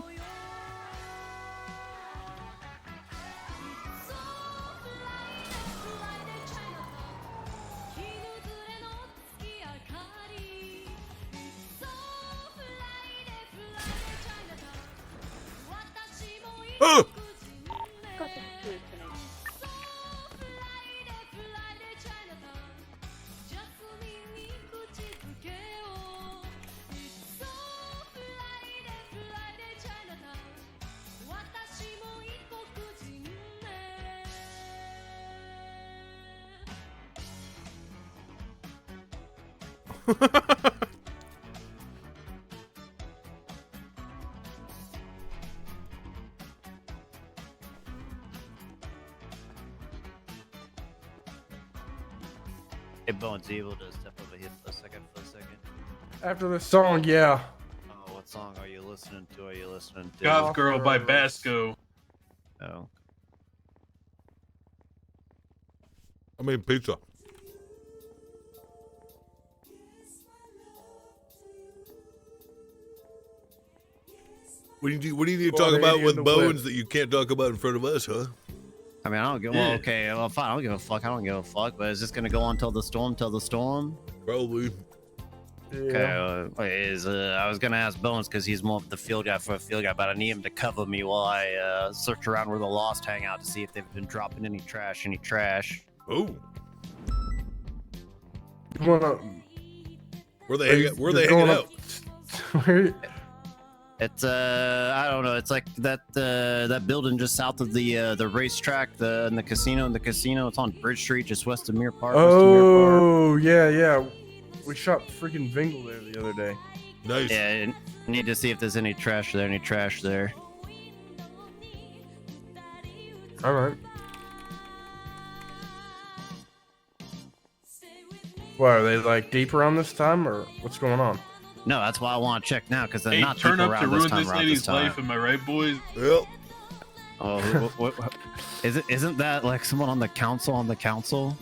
Oh! Hey, Bones, you able to step over here for a second? After this song, yeah. Oh, what song are you listening to? Goth Girl by Basco. Oh. I mean pizza. What do you need to talk about with Bones that you can't talk about in front of us, huh? I mean, I don't give. Yeah. Well, okay, well, fine. I don't give a fuck. But is this gonna go on till the storm? Probably. Okay. I was gonna ask Bones because he's more of the field guy for a field guy, but I need him to cover me while I search around where the Lost hang out to see if they've been dropping any trash. Oh. Where they hanging out? It's I don't know. It's like that building just south of the racetrack, and the casino. It's on Bridge Street, just west of Mirror Park. Oh, yeah. We shot freaking Vingle there the other day. Nice. Yeah, I need to see if there's any trash there. All right. What, are they like deeper on this time, or what's going on? No, that's why I want to check now, because they're Hey, not turn deep up to around ruin this this time. lady's life, am I right, boys? Yep. Oh, what? Isn't that like someone on the council?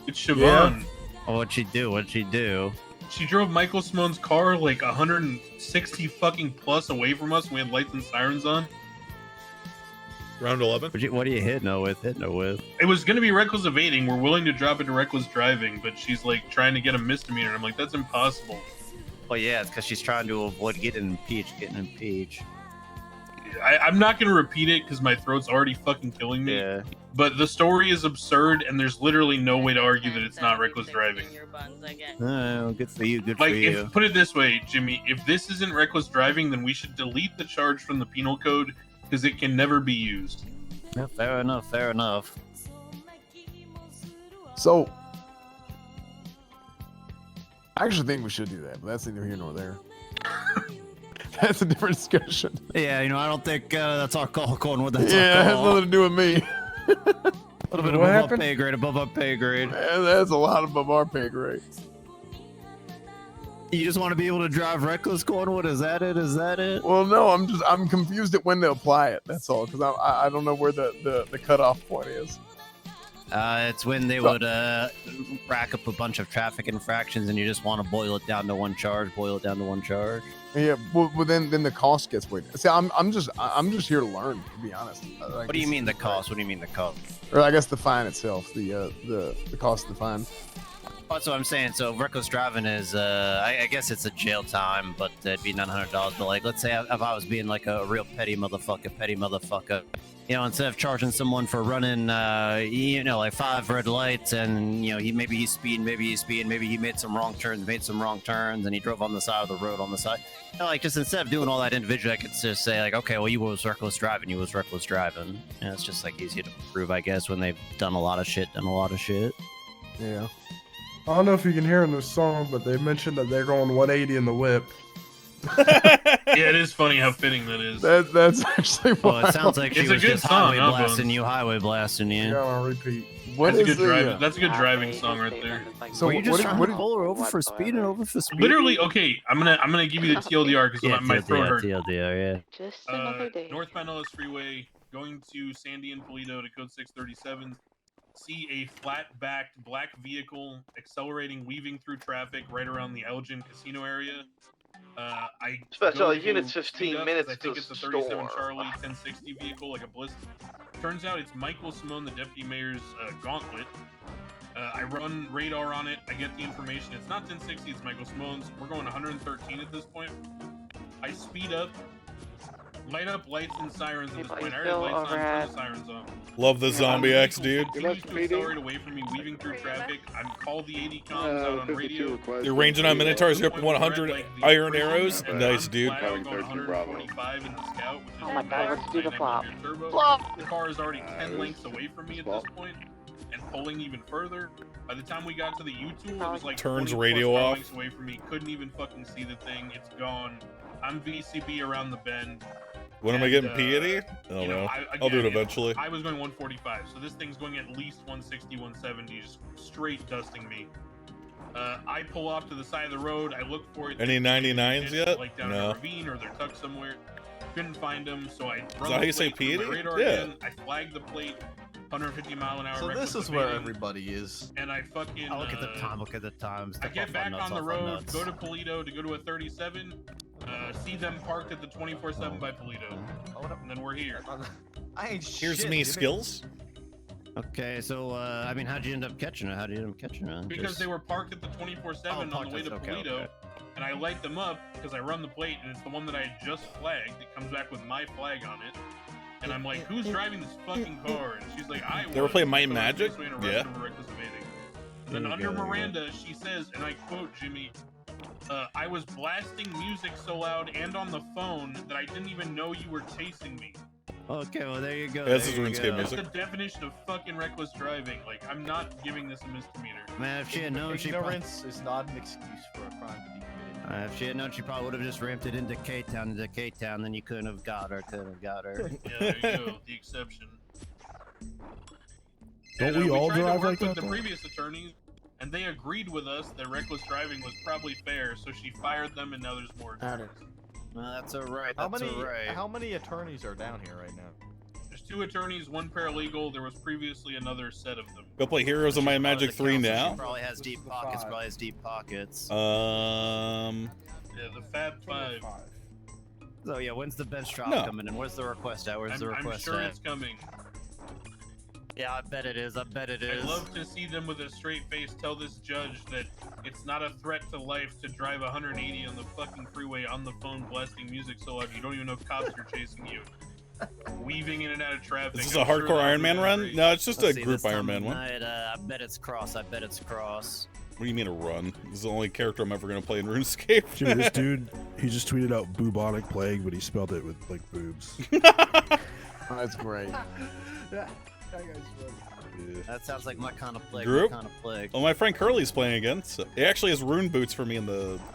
It's Siobhan. Yeah. Oh, what'd she do? She drove Michael Simone's car like 160 fucking plus away from us. We had lights and sirens on. Round 11. What are you hitting her with? It was going to be reckless evading. We're willing to drop it to reckless driving, but she's like trying to get a misdemeanor. I'm like, that's impossible. Well, yeah, it's because she's trying to avoid getting impeached. I'm not going to repeat it because my throat's already fucking killing me. Yeah. but the story is absurd, and there's literally no way to argue that it's not reckless driving. Oh, good for you. Good Like, for you. if put it this way, Jimmy, if this isn't reckless driving, then we should delete the charge from the penal code because it can never be used. Yeah, fair enough. Fair enough. So, I actually think we should do that, but that's neither here nor there. That's a different discussion. Yeah, I don't think that's our call, Cornwood. That's Yeah, it our has call. nothing to do with me. A little bit above our pay grade. Above our pay grade. Man, that's a lot above our pay grade. You just want to be able to drive reckless, Cornwood? Is that it? Is that it? Well, no, I'm confused at when to apply it. That's all, because I don't know where the cutoff point is. It's when they would rack up a bunch of traffic infractions, and you just want to boil it down to one charge. Yeah, well then the cost gets weighed. See, I'm just here to learn, to be honest. Like, What do you mean the cost? What do you mean the cost? Or I guess the fine itself, the cost of the fine. That's what I'm saying. So reckless driving is, I guess it's a jail time, but it'd be $900. But like, let's say if I was being like a real petty motherfucker, instead of charging someone for running, like 5 red lights, and maybe he's speeding, maybe he made some wrong turns, and he drove on the side of the road on the side. Just instead of doing all that individually, I could just say like, okay, well, you was reckless driving. And it's just like easier to prove, I guess, when they've done a lot of shit. Yeah. I don't know if you can hear in this song, but they mentioned that they're going 180 in the whip. Yeah, it is funny how fitting that is. That's actually Well, it sounds like she It's a was good just song, highway blasting you. Yeah, on repeat. What That's a is good the, driving. That's a good driving song right there. So Were you just what trying to pull her over for speeding? Literally, okay. I'm gonna give you the TLDR because my throat hurt. TLDR, yeah. Just another day. Northbound LS Freeway, going to Sandy and Toledo to code 637. See a flat-backed black vehicle accelerating, weaving through traffic right around the Elgin Casino area. I Special go to units, speed 15 up, minutes 'cause I think to it's the 37 store. Charlie 1060 vehicle, like a bliss. Turns out it's Michael Simone, the deputy mayor's gauntlet. I run radar on it. I get the information. It's not 1060. It's Michael Simone's. We're going 113 at this point. I speed up. Light up lights and sirens at this point. I already lights on, turn the sirens off. Love the Zombie X, dude. Continues to accelerate away from me, weaving through traffic. I call the 80 comms out on radio. You're ranging on Minotaurs, you're up to 100 iron arrows. Nice, dude. Going 145 in the Scout, which is Oh my god, let's do the flop. The car is already 10 lengths away from me at this point, and pulling even further. By the time we got to the U-Tool, it was like Turns 20 radio plus car off. lengths away from me. Couldn't even fucking see the thing. It's gone. I'm VCB around the bend. When am I getting piety? I don't you know. I- I'll do it again, eventually. I was going 145, so this thing's going at least 160, 170, just straight dusting me. I pull off to the side of the road. I look for it. Any 99s yet? Like down in No. a ravine, or they're tucked somewhere. Couldn't find them, so I run that the how you say plate through my piety? radar Yeah. again. I flag the plate, 150 mile an hour. So this reckless is where evading, everybody is. And I fucking. Oh, look at the time. Look at the time. I Step get off back nuts, on the off road, nuts. go to Toledo to go to a 37, see them parked at the 24/7 by Toledo, and then we're here. I ain't Here's shit, me dude. skills. Okay, so how'd you end up catching her? Because they were parked at the 24/7 on the way to Toledo, and I light them up because I run the plate, and it's the one that I had just flagged. It comes back with my flag on it, and I'm like, "Who's driving this fucking car?" And she's like, "I." They were playing Might and So I Magic? this way and arrest Yeah. her for reckless evading. And then There you under go, there you go. Miranda, she says, and I quote Jimmy, "I was blasting music so loud and on the phone that I didn't even know you were chasing me." Okay, well there you go. This is there you RuneScape go. That's the music. definition of fucking reckless driving. Like, I'm not giving this a misdemeanor. Man, if she had known, she probably, Ignorance is not an excuse for a crime to be committed. if she had known, she probably would have just ramped it into K-Town, then you couldn't have got her. Yeah, there you go. The exception. Don't And, we all tried to drive work like with that, the though? previous attorneys, and they agreed with us that reckless driving was probably fair, so she fired them, and now there's more attorneys. No, that's alright. How That's many? alright. How many attorneys are down here right now? There's 2 attorneys, 1 paralegal. There was previously another set of them. Go play Heroes of Might and Magic 3 She now. probably has deep pockets. Yeah, the Fab 5. So yeah, when's the bench trial No. coming in? Where's the request at? Where's the I'm request sure at? it's coming. Yeah, I bet it is. I'd love to see them with a straight face tell this judge that it's not a threat to life to drive 180 on the fucking freeway on the phone blasting music so loud you don't even know cops are chasing you. weaving in and out of traffic. Is this a hardcore Iron Man run? No, it's just Let's a see, group this time Iron Man of one. night, I bet it's cross. I bet it's cross. What do you mean a run? This is the only character I'm ever gonna play in RuneScape. Jimmy, this dude, he just tweeted out bubonic plague, but he spelled it with like boobs. Oh, that's great. Yeah. That sounds like my kind of plague. Group? My kind of plague. Well, my friend Curly's playing again. So he actually has rune boots for me in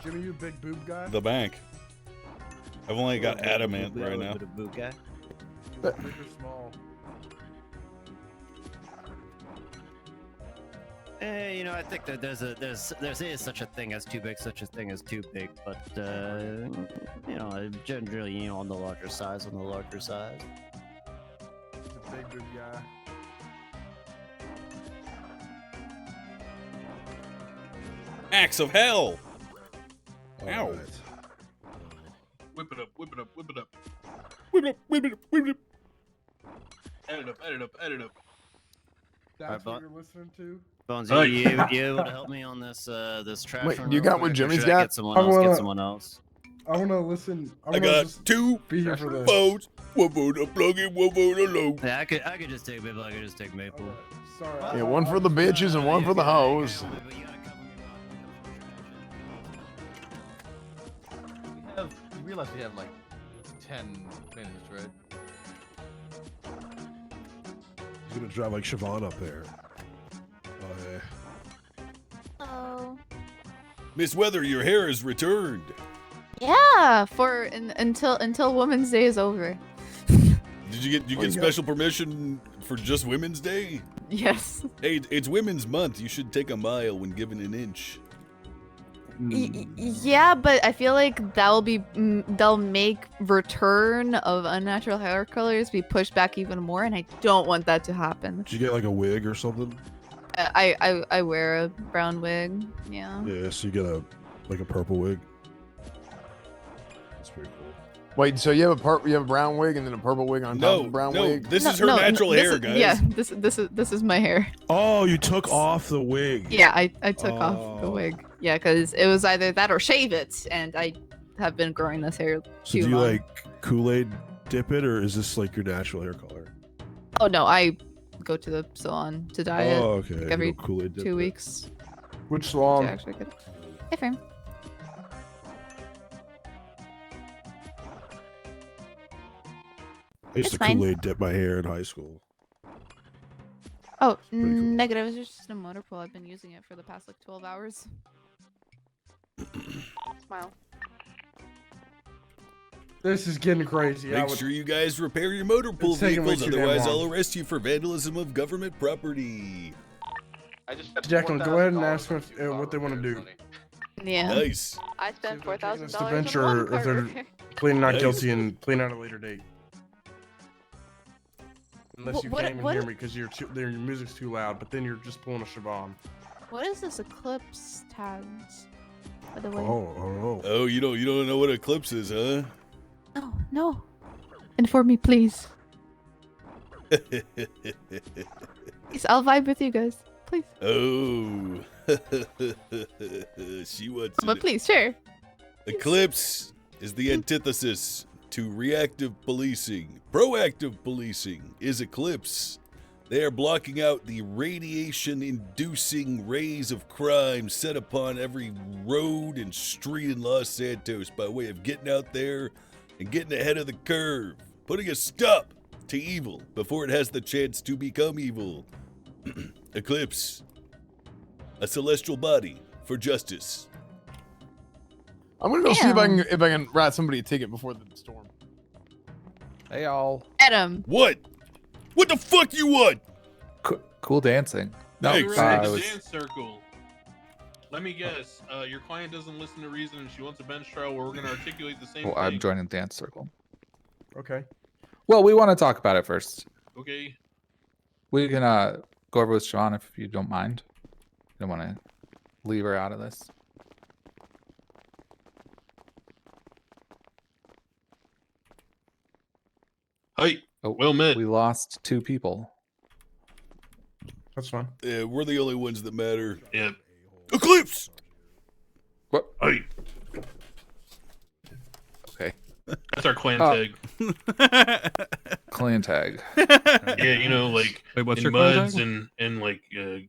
Jimmy, you big boob guy? the bank. I've only got adamant A right little now. bit of boot guy. Big or small? You know, I think that there is such a thing as too big, such a thing as too big, but you know, generally, on the larger size, He's a big boob guy. Axe of hell! Ow! Alright. Whip it up, whip it up, whip it up. Whip it up, whip it up, whip it up. Add it up, add it up, add it up. That's what you're listening to? Bones, Oh, you able to help me on this this trash? Wait, run you real got quick, what or Jimmy's should I got? Get someone else. Get someone else. I want to listen. I got 2 be here for this. phones, one for the plug-in, one for the load. Yeah, I could just take Maple. I could just take Maple. Sorry. Yeah, one for the bitches and one for the hoes. You realize we have like 10 minutes, right? He's gonna drive like Siobhan up there. Oh, yeah. Oh. Miss Weather, your hair is returned. Yeah, until Women's Day is over. Did you get special permission for just Women's Day? Yes. Hey, it's Women's Month. You should take a mile when given an inch. Yeah, but I feel like they'll make return of unnatural hair colors be pushed back even more, and I don't want that to happen. Did you get like a wig or something? I wear a brown wig. Yeah. Yeah, so you get a purple wig. That's pretty cool. Wait, so you have a brown wig and then a purple wig on top of a brown wig? This is her natural hair, guys. Yeah, this is my hair. Oh, you took off the wig. Yeah, I took off the wig. Yeah, because it was either that or shave it, and I have been growing this hair So too do you long. like Kool-Aid dip it, or is this like your natural hair color? Oh no, I go to the salon to dye it. Oh, okay. like You every go Kool-Aid dip 2 it. weeks. Which salon? To actually get it. Hey, Frame. I used It's to fine. Kool-Aid dip my hair in high school. Oh, negative. It's just a motor pool. I've been using it for the past like 12 hours. Smile. This is getting crazy. Make sure you guys repair your motor pool It's taking way vehicles, too damn otherwise long. I'll arrest you for vandalism of government property. I just Jacqueline, go ahead and ask them what they want to do. Yeah. Nice. I spent $4,000 This to on venture, one if car they're repair. pleading not Nice. guilty and pleading at a later date. Unless you What- can't even what- hear me because your music's too loud, but then you're just pulling a Siobhan. What is this eclipse tags? By the way. Oh. Oh, you don't know what Eclipse is, huh? No, no. Inform me, please. Please, I'll vibe with you guys. Please. Oh. She wants But to please, sure. Eclipse is the antithesis to reactive policing. Proactive policing is Eclipse. They are blocking out the radiation-inducing rays of crime set upon every road and street in Los Santos by way of getting out there and getting ahead of the curve, putting a stop to evil before it has the chance to become evil. Eclipse, a celestial body for justice. I'm gonna go see if I can write somebody a ticket before the storm. Hey y'all. Adam. What? What the fuck you want? Cool dancing. No, You're in I the was- dance circle. Let me guess. Your client doesn't listen to reason, and she wants a bench trial where we're going to articulate the same well, thing. I'm joining the dance circle. Okay. Well, we want to talk about it first. Okay. We can go over with Sean if you don't mind. You don't want to leave her out of this. Hey. Oh, well met. We lost 2 people. That's fine. Yeah, we're the only ones that matter. Yeah. Eclipse! What? Hey. Okay. That's our clan Oh. tag. Clan tag. Yeah, you know, like Wait, what's in your clan MUDs tag? and like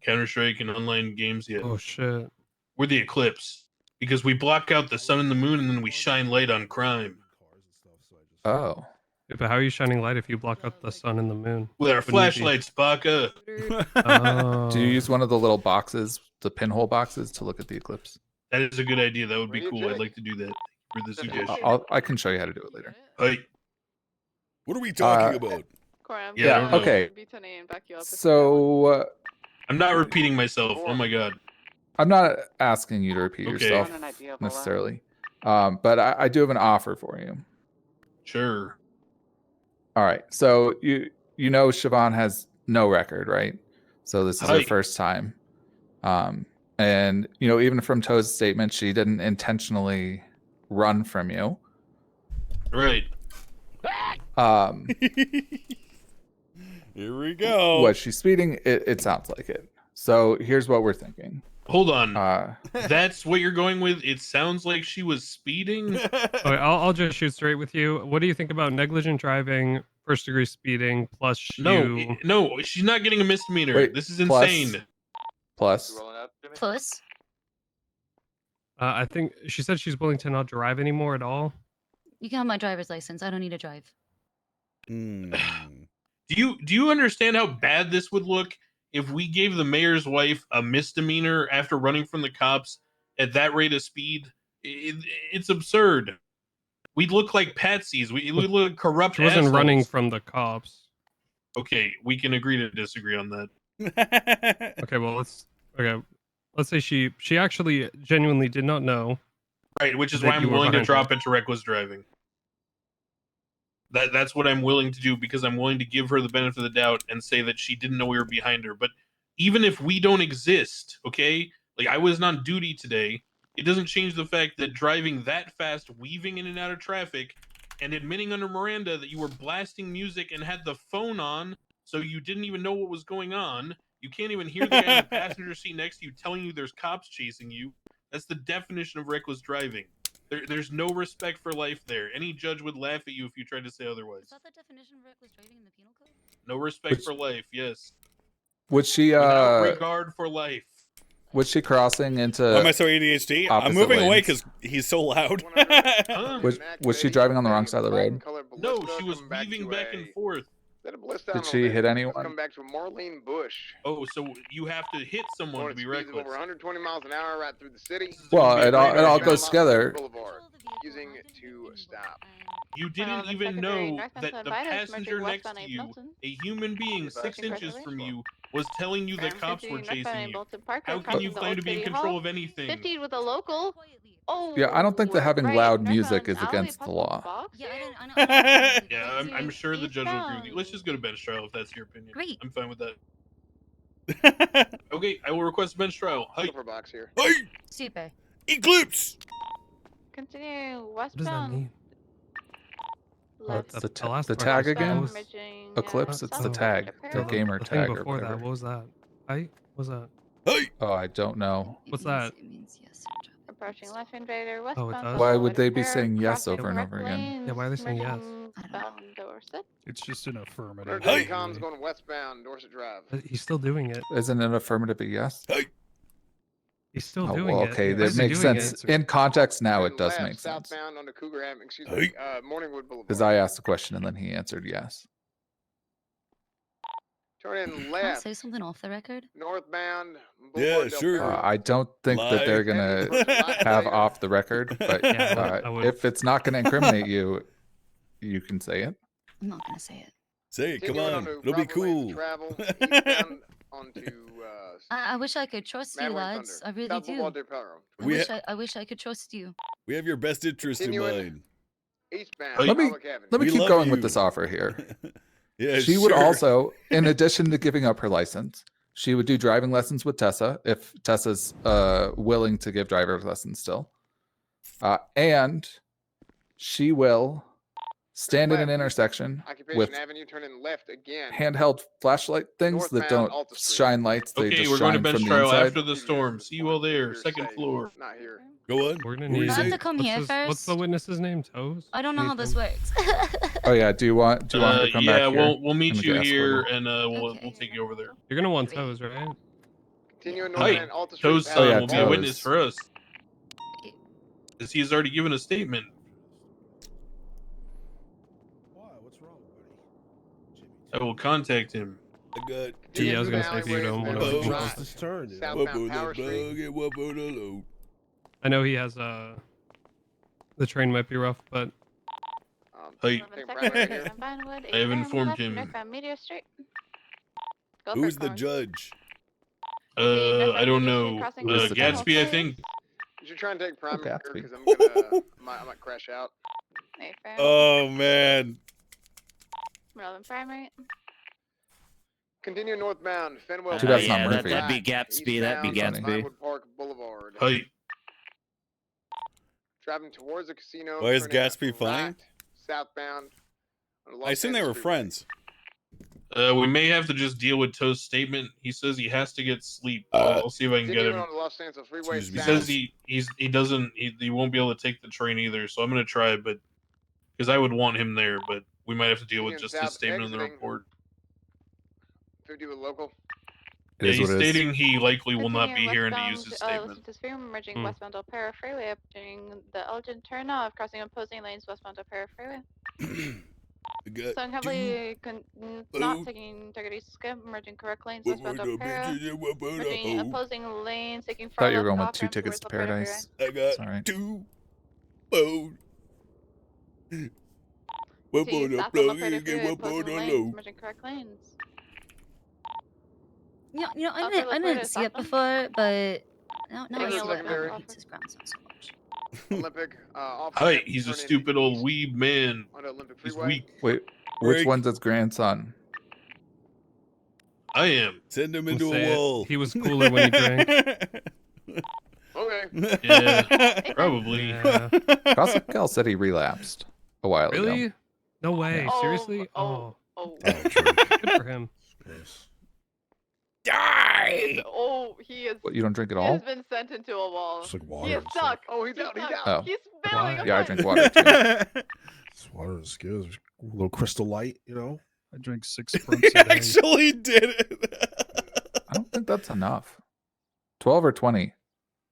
Counter-Strike and online games. Yeah. Oh shit. We're the Eclipse because we block out the sun and the moon and then we shine light on crime. Oh. Yeah, but how are you shining light if you block out the sun and the moon? With our Wouldn't you be- flashlights, Baka. Do you use one of the little boxes, the pinhole boxes, to look at the eclipse? That is a good idea. That would be cool. I'd like to do that. For the suggestion. I can show you how to do it later. Hey. What are we talking about? Corey, I'm Yeah, I gonna don't know. Okay. B10A and back you up. So I'm not repeating myself. Oh my god. I'm not asking you to repeat Okay. yourself An idea of a lot. necessarily, but I do have an offer for you. Sure. All right. So you know Siobhan has no record, right? So this is her Hi. first time. And you know, even from Toad's statement, she didn't intentionally run from you. Right. Here we go. Was she speeding? It sounds like it. So here's what we're thinking. Hold on. That's what you're going with? It sounds like she was speeding. Okay, I'll just shoot straight with you. What do you think about negligent driving, first degree speeding, plus you? No, she's not getting a misdemeanor. Wait, this is plus- insane. Plus, Plus, I think she said she's willing to not drive anymore at all. you can have my driver's license. I don't need to drive. Hmm. Do you understand how bad this would look if we gave the mayor's wife a misdemeanor after running from the cops at that rate of speed? It's absurd. We'd look like patsies. We look corrupt. She wasn't running assholes. from the cops. Okay, we can agree to disagree on that. Okay, well let's say she actually genuinely did not know. Right, which is that why you I'm were willing to behind drop her. it to reckless driving. That's what I'm willing to do because I'm willing to give her the benefit of the doubt and say that she didn't know we were behind her. But even if we don't exist, okay? Like I was on duty today, it doesn't change the fact that driving that fast, weaving in and out of traffic, and admitting under Miranda that you were blasting music and had the phone on, so you didn't even know what was going on. You can't even hear the guy in the passenger seat next to you telling you there's cops chasing you. That's the definition of reckless driving. There's no respect for life there. Any judge would laugh at you if you tried to say otherwise. Is that the definition of reckless driving in the penal code? No respect for life, yes. was she Without regard for life. was she crossing into? Why am I so ADHD? I'm opposite moving away lanes? because he's so loud. Was she driving on the wrong side of the road? No, she was weaving back and forth. Did she hit anyone? Come back to Marlene Bush. Oh, so you have to hit someone to be Speeds of reckless. over 120 miles an hour right through the city. Well, it all goes together. Boulevard, using it to stop. You didn't even know that the passenger next to you, a human being 6 inches from you, was telling you that cops were chasing you. How can you claim to be in control of anything? 50 with a local. Oh. Yeah, I don't think that having right, loud right music on is alley against the past law. box. Yeah, I didn't. Yeah, I'm sure the judge will agree with you. Let's just go to bench trial if that's your opinion. Great. I'm fine with that. Okay, I will request a bench trial. Hi. Box here. Hey, Super. Eclipse. Continue What does that westbound. mean? Left. The tag again? Merging, Eclipse. It's the south tag, side the of gamer The thing tag or before that, whatever. what was that? What was that? Hey. Oh, I don't know. What's that? It means yes. Approaching left invader Oh, it westbound. does? Why South would they be repair, saying yes crossing over and direct over again? lanes, Yeah, why are they saying yes? merging bound Dorset. It's just an affirmative. Hey. Comms going westbound, Dorset Drive. He's still doing it. Isn't an affirmative a yes? Hey. He's still Oh, doing well, it. okay, Why is that he makes doing sense. it? In context now, it Turn does left, make sense. Southbound onto Cougar Avenue, excuse Hey. me, Morningwood Boulevard. Because I asked the question and then he answered yes. Turn in Can I left, say something off the record? northbound. Yeah, Boulevard Del sure. Perro. I don't think that they're Lie. gonna have off the record, but Yeah, I would- if it's not gonna incriminate you, you can say it. I'm not gonna say it. Say it, come Continuing on. onto It'll be Rockland Lanes cool. Travel, eastbound onto I wish I could trust you, Maverick lads. I Thunder, really South do. Boulevard Del Perro. I wish I could trust you. We have your best interest in Continuing mind. Eastbound, Let me Pollock Avenue. let me We keep love going with you. this offer here. Yeah, She would sure. also, in addition to giving up her license, she would do driving lessons with Tessa if Tessa's willing to give driver's lessons still. And she will stand in an Left. intersection Occupation with Avenue, turn in left again. handheld flashlight things that Northbound don't Alta Street. shine lights. They Okay, just we're going to shine bench from the trial inside. after the storm. See you all there. Second floor. Not here. Go on. We're gonna What were need. you I have saying? to come What's here his- first. What's the witness's name? Toes. I don't know how this Nathan? works. Oh yeah. Do you want her to come yeah, back here? we'll meet and you get here, escorted? and we'll take you over there. You're gonna want Toes, right? Continue Hi, northbound Alta Street. Toes' past son Oh, yeah, will be a Toes. witness for us, because he has already given a statement. Why? What's wrong, buddy? I will contact him. I got Yeah, I was gonna say if you don't want to. It's this turn. You know? Southbound Power Street. I know he has the train might be rough, but Hey, Take primary here. I have informed him. Who's the judge? I don't know. Who is the Gatsby, I think. You should try and take primary Gatsby. because I'm gonna I might crash out. Oh man. Relevant primary. Continue northbound Fenwell. Too bad it's yeah, not Murphy. that'd be Gatsby. That'd be Eastbound Gatsby. Vinewood Park Boulevard. Hey, Driving towards the casino. Why is turning Gatsby right, fine? Southbound. on Los I assume they were Angeles Freeway. friends. we may have to just deal with Toast's statement. He says he has to get sleep. I'll see if I can get Continuing him. on the Los Angeles Freeway. Excuse me. He south. says he doesn't he won't be able to take the train either. So I'm gonna try, but because I would want him there, but we might have to deal with Continuing just his south, statement in the exiting. report. 50 with local. It Yeah, is he's what it is. stating he likely will not be Continuing here and to westbound, use his statement. Los Angeles Freeway, merging Hmm. westbound Del Perro Freeway, during the Elgin turnoff, crossing opposing lanes westbound Del Perro Freeway. I got So heavily not taking integrity skip, merging correct lanes westbound Del Perro, merging opposing lanes, taking Thought you were far going left with 2 off-ramp tickets towards to Del Perro paradise. I got It's all right. 2 boat. One Freeway. boat South up on Del low, Perro you get Freeway, one boat opposing on lanes, low. merging correct lanes. I Upper didn't Lakota, see it southbound. before, but now Taking I see a why secondary. he hates his grandson so much. Olympic. Off Hi, he's a stupid old weeb man. onto Olympic He's Freeway. weak. Wait, which Break. one's his grandson? I am. Send him We'll into say a it. wall. He was cooler when he drank. Okay. Yeah, probably. Yeah. Pascal said he relapsed a while ago. Really? No way. Oh, Seriously? oh, Oh, Oh, true. good for him. Yes. Die! Oh, he is. What, you don't drink at He all? has been sent into a wall. It's like water. He is and stuff. stuck. Oh, he's out. He's stuck. out. Oh. He's failing. Why? Yeah, I drink water too. It's water and skills. A little crystal light, you know. I drink 6 He Sprunts a day. actually did it. I don't think that's enough. 12 or 20?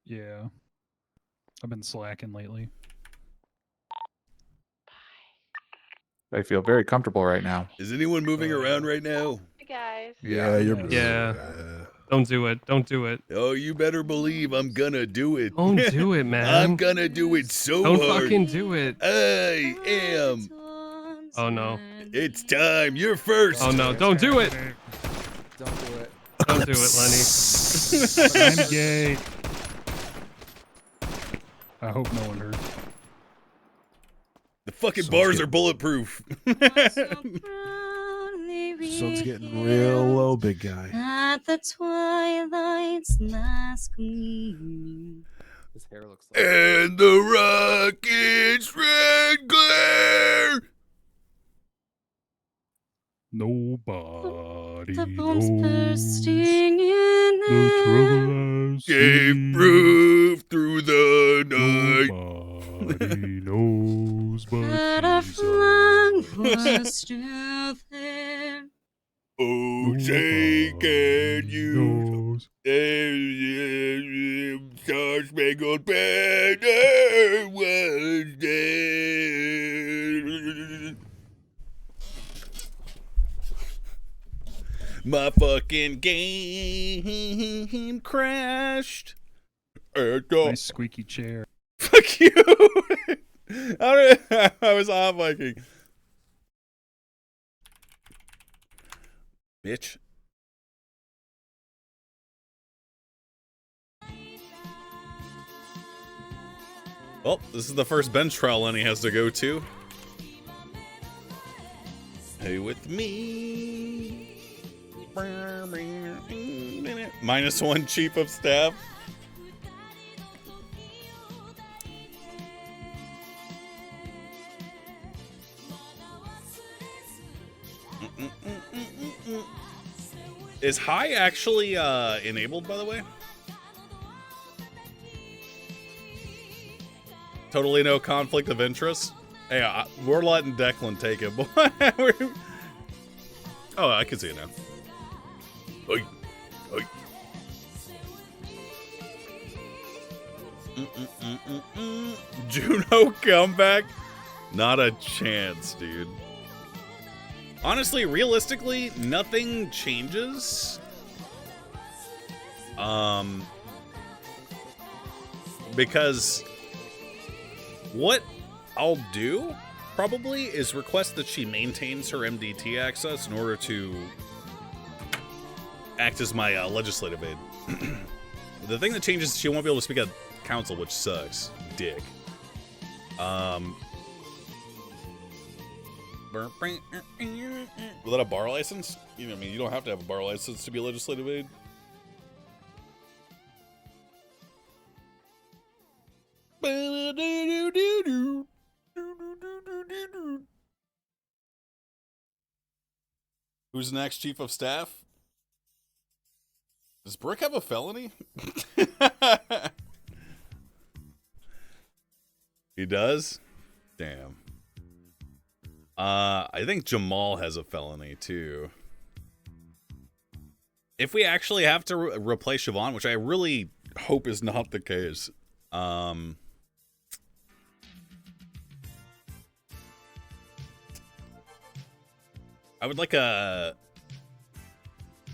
Yeah. I've been slacking lately. I feel very comfortable right now. Is anyone moving around right now? Hey guys. Yeah, you're. Yeah. Don't do it. Don't do it. Oh, you better believe I'm gonna do it. Don't do it, man. I'm gonna do it so Don't hard. fucking do it. I am. Oh no. It's time. You're first. Oh no. Don't do it. Don't do it. Don't do it, Lenny. I'm gay. I hope no one heard. The fucking Sun's bars getting- are bulletproof. Sun's getting real low, big guy. At the twilight's last gleam. His hair looks like. And the rocket's red glare. Nobody The bombs knows bursting in the air. trouble I Gave see. proof through the night. Nobody knows That but our Jesus. flag was still there. Oh, say can you knows. Star Spangled Banner was dead. My fucking game crashed. Nice squeaky chair. Fuck you. I was off Viking. Bitch. Well, this is the first bench trial Lenny has to go to. Hey with me. -1 chief of staff. Is high actually enabled, by the way? Totally no conflict of interest. Hey, we're letting Declan take it. Oh, I can see it now. Oi. Oi. Juno comeback? Not a chance, dude. Honestly, realistically, nothing changes. Because what I'll do probably is request that she maintains her MDT access in order to act as my legislative aide. The thing that changes is she won't be able to speak at council, which sucks. Dick. Without a bar license? You know, I mean, you don't have to have a bar license to be a legislative aide. Who's next, Chief of Staff? Does Brick have a felony? He does? Damn. I think Jamal has a felony, too. If we actually have to replace Siobhan, which I really hope is not the case, I would like a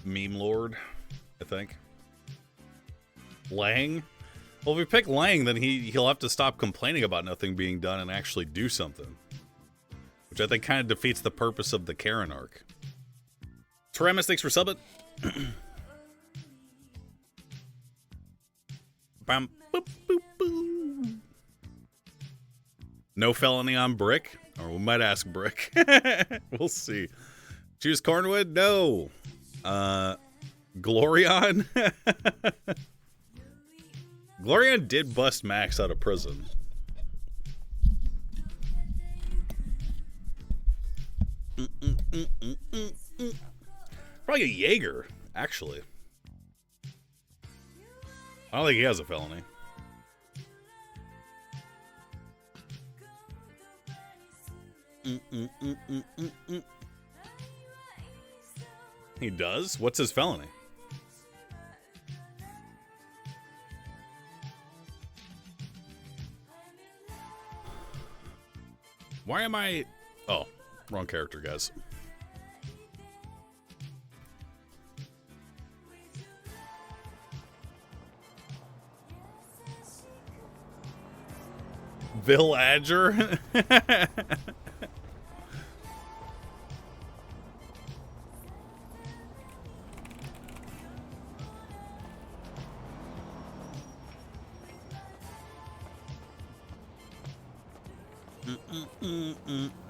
meme lord, I think. Lang? Well, if we pick Lang, then he'll have to stop complaining about nothing being done and actually do something. Which I think kind of defeats the purpose of the Karen arc. Taramis, thanks for subbing. Bam, boop, boop, boop. No felony on Brick? Or we might ask Brick. We'll see. Choose Cornwood? No. Glorion? Glorion did bust Max out of prison. Probably a Jaeger, actually. I don't think he has a felony. He does? What's his felony? Why am I... Oh, wrong character, guys. Villager?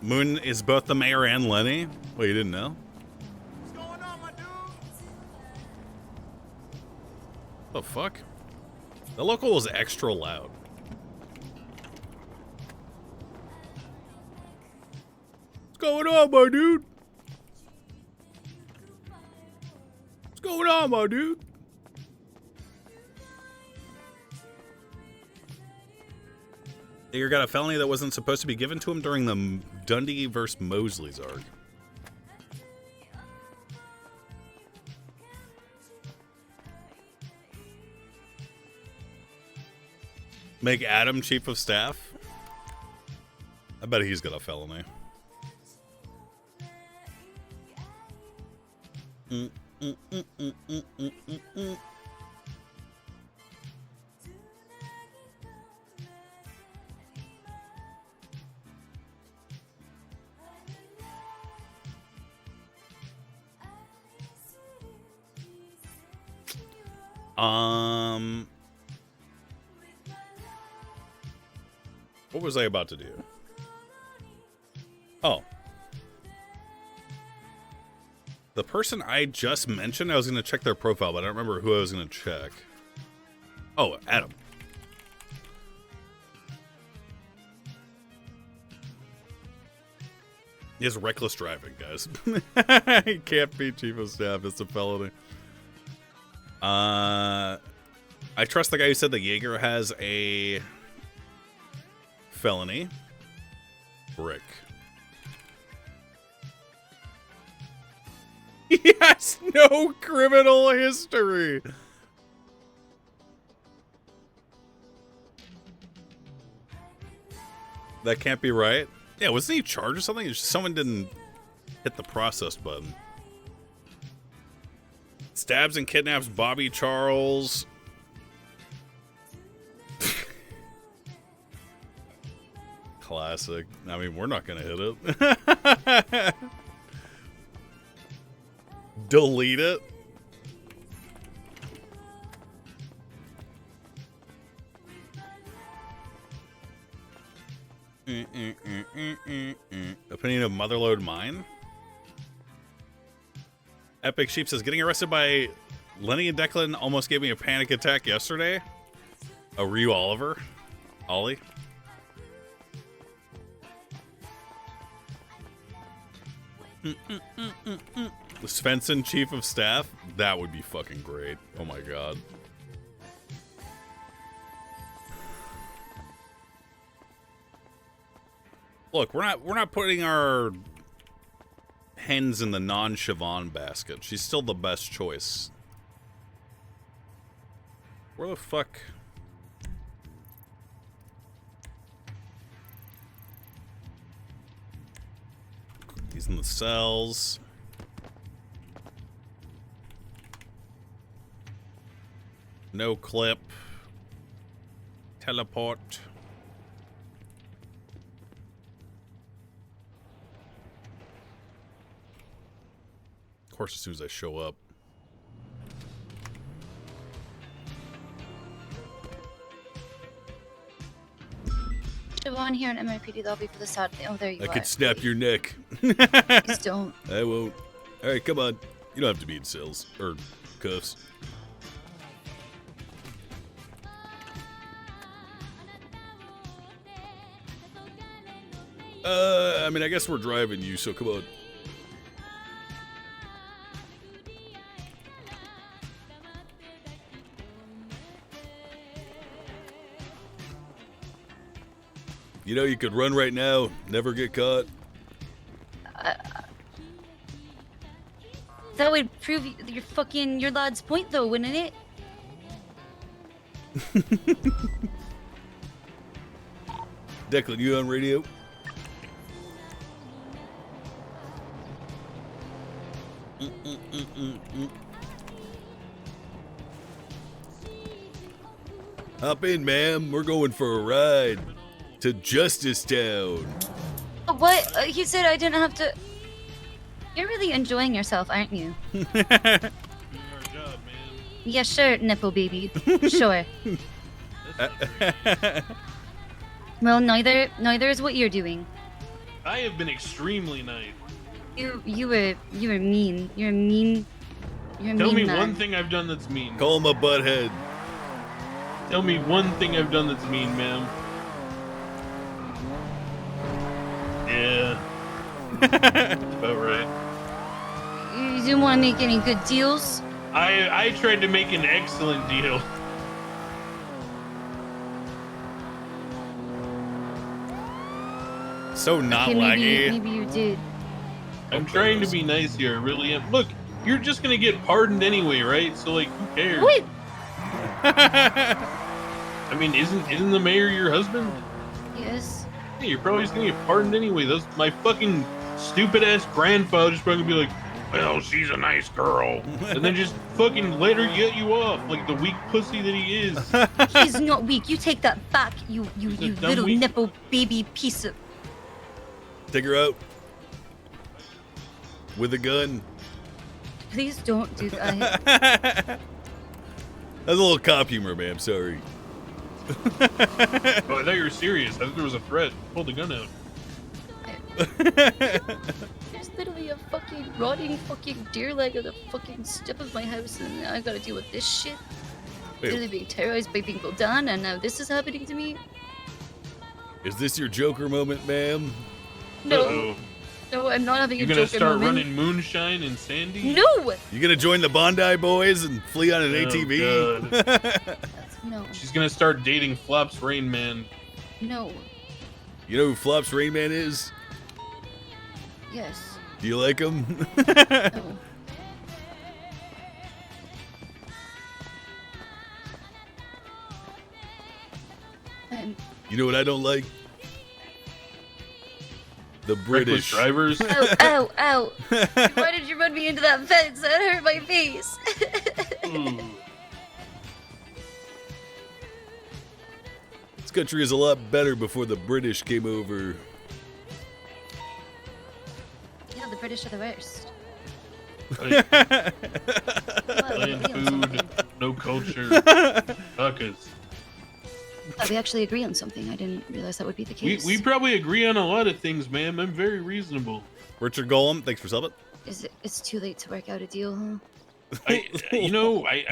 Moon is both the mayor and Lenny? Wait, you didn't know? What's going on, my dude? The fuck? The local was extra loud. What's going on, my dude? What's going on, my dude? Digger got a felony that wasn't supposed to be given to him during the Dundee vs. Mosley's arc. Make Adam chief of staff? I bet he's got a felony. What was I about to do? Oh. The person I just mentioned, I was going to check their profile, but I don't remember who I was going to check. Oh, Adam. He has reckless driving, guys. He can't be chief of staff. It's a felony. I trust the guy who said that Jaeger has a felony. Brick. He has no criminal history. That can't be right. Yeah, wasn't he charged or something? It's just someone didn't hit the process button. Stabs and kidnaps Bobby Charles. Classic. I mean, we're not gonna hit it. Delete it. Opinion of Motherload Mine. Epic Sheep says, getting arrested by Lenny and Declan almost gave me a panic attack yesterday. Oh, were you Oliver? Ollie? Svensson, chief of staff? That would be fucking great. Oh my god. Look, we're not putting our hens in the non-Siobhan basket. She's still the best choice. Where the fuck? He's in the cells. No clip. Teleport. Of course, as soon as I show up. Siobhan here in MRPD lobby for the side. Oh, there you are. I could snap your neck. Please don't. I won't. Alright, come on. You don't have to be in cells. Or cuffs. I mean, I guess we're driving you, so come on. You know, you could run right now, never get caught. That would prove your lad's point, though, wouldn't it? Declan, you on radio? Hop in, ma'am. We're going for a ride to Justice Town. What? He said I didn't have to. You're really enjoying yourself, aren't you? Yeah, sure, nipple baby. Sure. Well, neither is what you're doing. I have been extremely nice. You were mean. You're a mean. You're a Tell mean me man. one thing I've done that's mean. Call him a butthead. Tell me one thing I've done that's mean, ma'am. Yeah. That's about right. You didn't want to make any good deals? I tried to make an excellent deal. So not Okay, laggy. maybe you did. I'm trying to be nice here, I really am. Look, you're just gonna get pardoned anyway, right? So like, who cares? What? I mean, isn't the mayor your husband? Yes. Yeah, you're probably just gonna get pardoned anyway. My fucking stupid ass grandfather's probably gonna be like, well, she's a nice girl, and then just fucking let her get you off like the weak pussy that he is. He's not weak. You take that back, you dumb little weak. nipple baby piece of. Take her out. With a gun. Please don't do that. That's a little cop humor, ma'am. Sorry. Oh, I thought you were serious. I thought there was a threat. Pull the gun out. There's literally a fucking rotting fucking deer leg at the fucking step of my house, and I gotta deal with this shit. Wait. Literally being terrorized by people done, and now this is happening to me. Is this your Joker moment, ma'am? No. Uh-oh. No, I'm not having You a gonna joking start moment. running moonshine and Sandy? No! You gonna join the Bondi Boys and flee on an ATV? God. No. She's gonna start dating Flops Rain Man. No. You know who Flops Rain Man is? Yes. Do you like him? No. You know what I don't like? The British drivers. Ow, ow, ow. Why did you run me into that fence? That hurt my face. This country is a lot better before the British came over. Yeah, the British are the worst. Bland food, no culture, fuckers. We actually agree on something. I didn't realize that would be the case. We probably agree on a lot of things, ma'am. I'm very reasonable. Richard Golem, thanks for subbing. It's too late to work out a deal, huh? I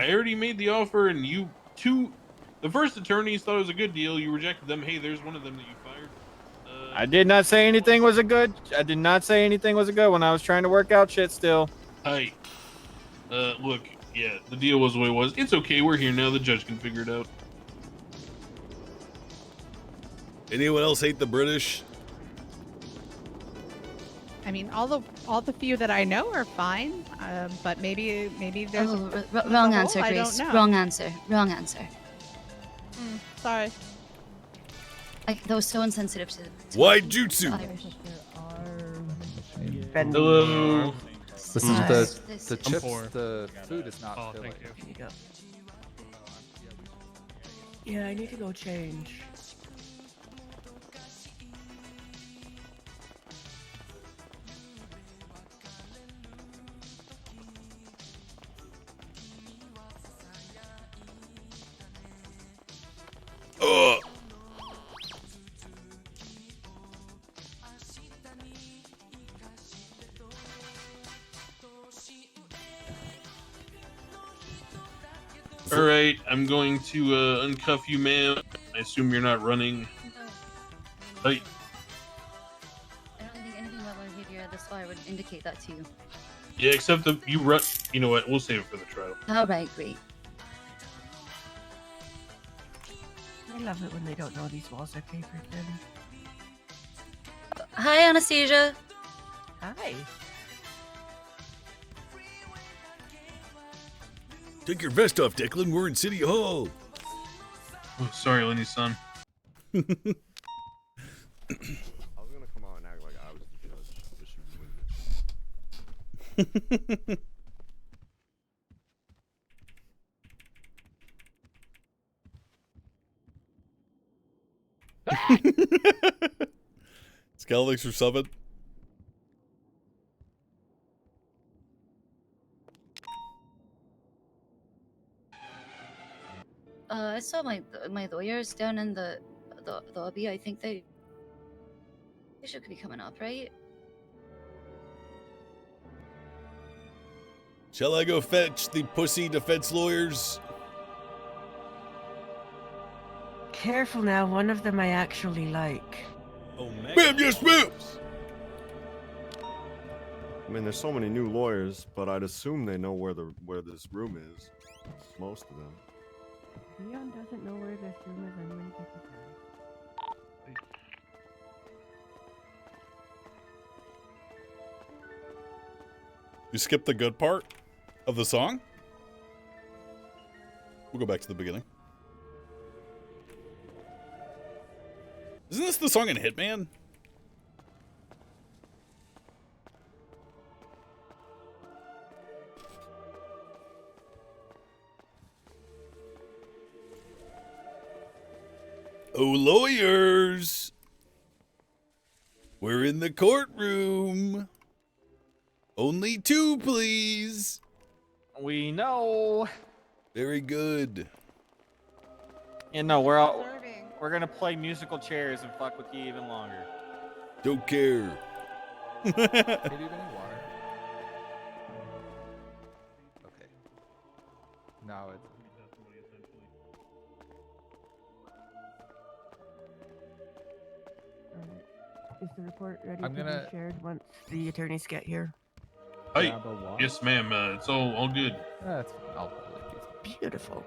already made the offer, and the first attorneys thought it was a good deal. You rejected them. Hey, there's one of them that you fired. I did not say anything was a good. I did not say anything was a good when I was trying to work out shit still. Hi. Look, yeah, the deal was what it was. It's okay. We're here now. The judge can figure it out. Anyone else hate the British? I mean, all the few that I know are fine, but maybe there's Wrong answer, I Grace. don't know. Wrong answer. Wrong answer. Sorry. That was so insensitive to Why jutsu? Irish. Hello. This is the chips. The food is not filling. Thank you. Yeah, I need to go change. Ugh. All right, I'm going to uncuff you, ma'am. I assume you're not running. Hey. I don't think anything about my behavior this far would indicate that to you. Yeah, except that you run. You know what? We'll save it for the trial. All right, great. I love it when they don't know these walls are paper thin. Hi, Anastasia. Hi. Take your vest off, Declan. We're in City Hall. Oh, sorry, Lenny's son. I was gonna come out and act like I was the judge, but she was winning. Skelvix for subbing. I saw my lawyers down in the lobby. I think they should be coming up, right? Shall I go fetch the pussy defense lawyers? Careful now, one of them I actually like. Oh, ma'am, yes, ma'am! I mean, there's so many new lawyers, but I'd assume they know where this room is. Most of them. Leon doesn't know where this room is. I'm gonna get this out. You skipped the good part of the song? We'll go back to the beginning. Isn't this the song in Hitman? Oh, lawyers! We're in the courtroom. Only two, please. We know. Very good. Yeah, no, we're gonna play musical chairs and fuck with you even longer. Don't care. Hey, do you have any water? Okay. Now it's. Is the report ready I'm to gonna- be shared once the attorneys get here? Hey, yes, ma'am. It's all good. That's I'll Beautiful.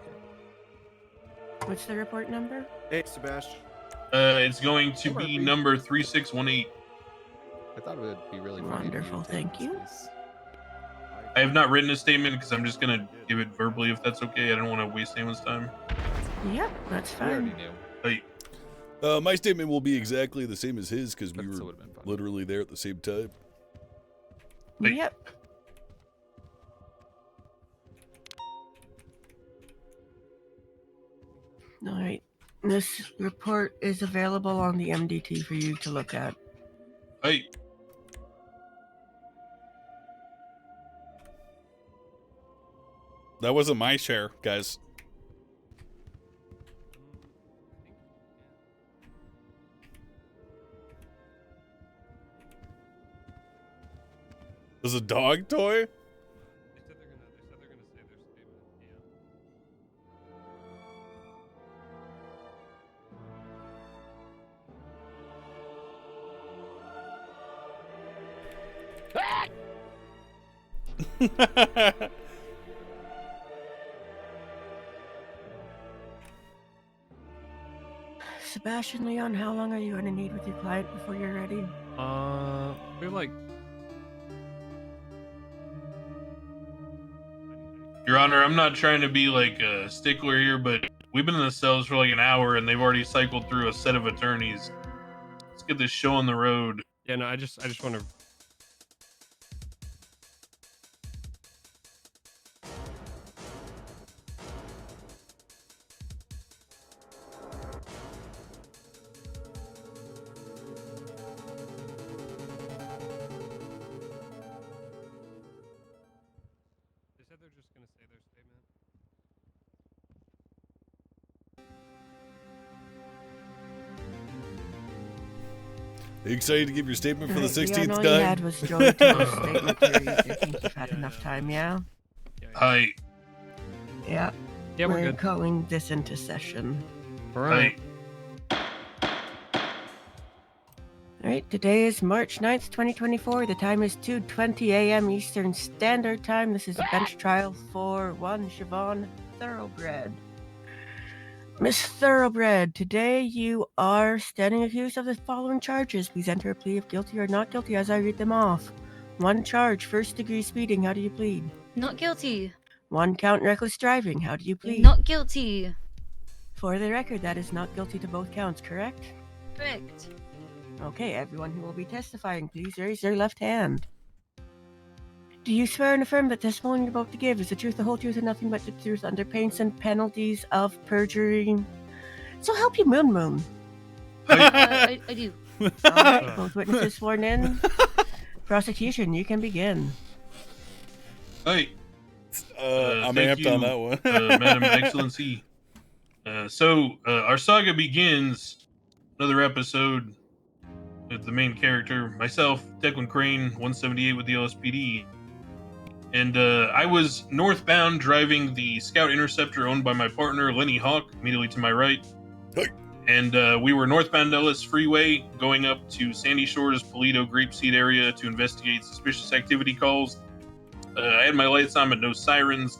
What's the report number? Hey, Sebastian. It's going to be number 3618. I thought it would be really funny. Wonderful, thank you. I have not written a statement because I'm just gonna give it verbally if that's okay. I don't want to waste anyone's time. Yep, that's fine. Hey, My statement will be exactly the same as his because we were literally there at the same time. Yep. All right. This report is available on the MDT for you to look at. Hey. That wasn't my share, guys. Was a dog toy? Sebastian, Leon, how long are you going to need with your client before you're ready? We're like, Your Honor, I'm not trying to be like a stickler here, but we've been in the cells for like an hour and they've already cycled through a set of attorneys. Let's get this show on the road. yeah, no, I just want to. They said they're just gonna say their statement. Are you excited to give your statement for the 16th all time? you had was Joey Thomas' statement here. You think you've had enough time, yeah? Hi. Yeah. Yeah, we're good. Calling this into session. All right. All right, today is March 9th, 2024. The time is 2:20 a.m. Eastern Standard Time. This is a bench trial for one Siobhan Thoroughbred. Miss Thoroughbred, today you are standing accused of the following charges. Please enter a plea of guilty or not guilty as I read them off. One charge, first-degree speeding. How do you plead? Not guilty. One count, reckless driving. How do you plead? Not guilty. For the record, that is not guilty to both counts, correct? Correct. Okay, everyone who will be testifying, please raise their left hand. Do you swear and affirm that the testimony you're about to give is the truth, the whole truth, and nothing but the truth under pains and penalties of perjury? So help you, Moonmoon. I do. Alright, both witnesses sworn in. Prosecution, you can begin. Hey. I'm thank amped on you, that one. Madam Excellency. So, our saga begins. Another episode with the main character, myself, Declan Crane, 178 with the LSPD. And I was northbound driving the Scout Interceptor owned by my partner, Lenny Hawk, immediately to my right. Hey. And we were northbound Ellis Freeway going up to Sandy Shores, Paleto, Grapeseed area to investigate suspicious activity calls. I had my lights on but no sirens.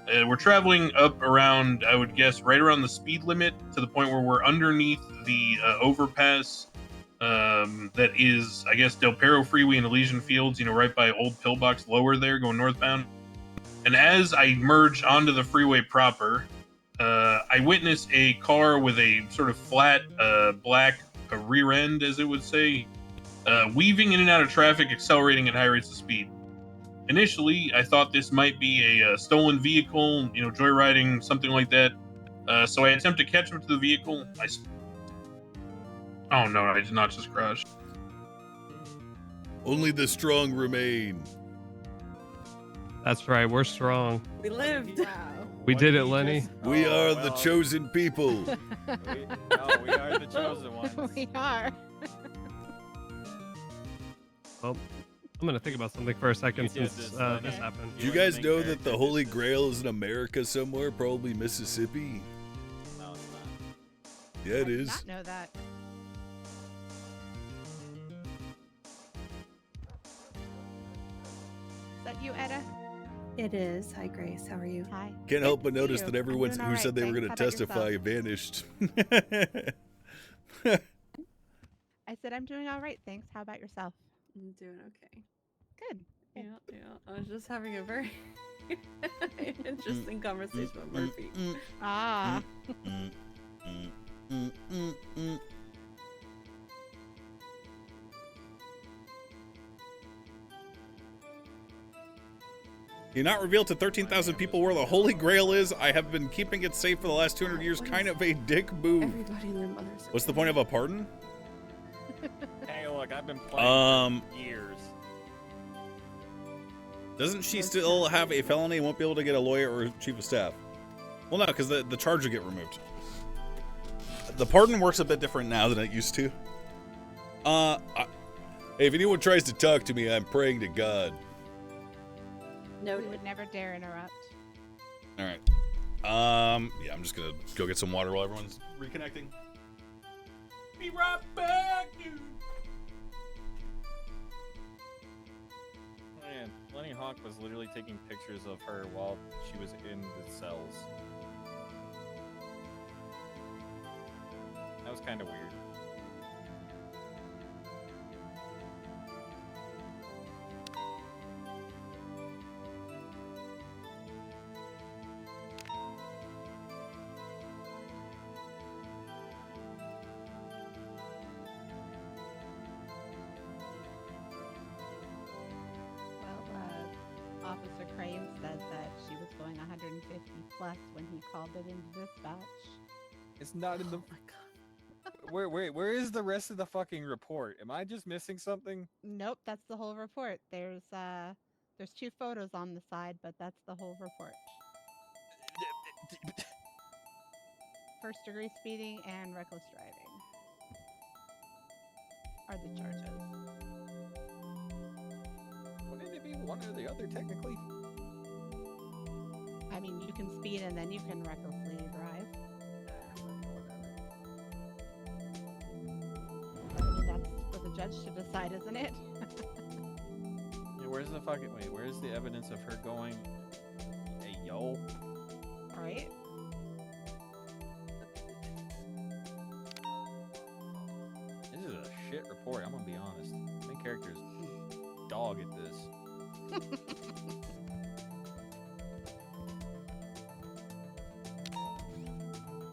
We're traveling up around, I would guess, right around the speed limit to the point where we're underneath the overpass that is, I guess, Del Perro Freeway and Elysian Fields, you know, right by Old Pillbox, lower there, going northbound. And as I merge onto the freeway proper, I witness a car with a sort of flat black rear end, as it would say, weaving in and out of traffic, accelerating at high rates of speed. Initially, I thought this might be a stolen vehicle, you know, joyriding, something like that. So I attempt to catch up to the vehicle. Oh no, I did not just crash. Only the strong remain. That's right. We're strong. We lived. We did it, Lenny. We are the chosen people. We are the chosen ones. We are. Well, I'm gonna think about something for a second since this happened. Do you guys know that the Holy Grail is in America somewhere? Probably Mississippi. No, it's not. Yeah, it is. Not know that. that you, Etta? It is. Hi, Grace. How are you? Hi. Can't help but to see notice you. that I'm everyone doing who all right, said they were going to thanks. How about testify vanished. I said I'm doing all right, thanks. How about yourself? I'm doing okay. Good. Yeah, yeah. I was just having a very interesting conversation with Murphy. Ah. You not revealed to 13,000 people where the Holy Grail is? I have been keeping it safe for the last 200 years. Kind of a dick move. Everybody and their mothers. What's the point of a pardon? Hey, look, I've been playing for years. Doesn't she still have a felony and won't be able to get a lawyer or chief of staff? Well, no, because the charge will get removed. The pardon works a bit different now than it used to. Hey, if anyone tries to talk to me, I'm praying to God. No, we would never dare interrupt. All right. Yeah, I'm just gonna go get some water while everyone's reconnecting. Be right back, dude. Man, Lenny Hawk was literally taking pictures of her while she was in the cells. That was kind of weird. Officer Crane said that she was going 150 plus when he called it into dispatch. It's not in the. Where is the rest of the fucking report? Am I just missing something? Nope, that's the whole report. There's 2 photos on the side, but that's the whole report. First degree speeding and reckless driving are the charges. Wouldn't it be one or the other technically? I mean, you can speed and then you can recklessly drive. I mean, that's for the judge to decide, isn't it? Yeah, where's the fucking wait? Where's the evidence of her going? Hey, yo. Right. This is a shit report. I'm gonna be honest. My character's dog at this.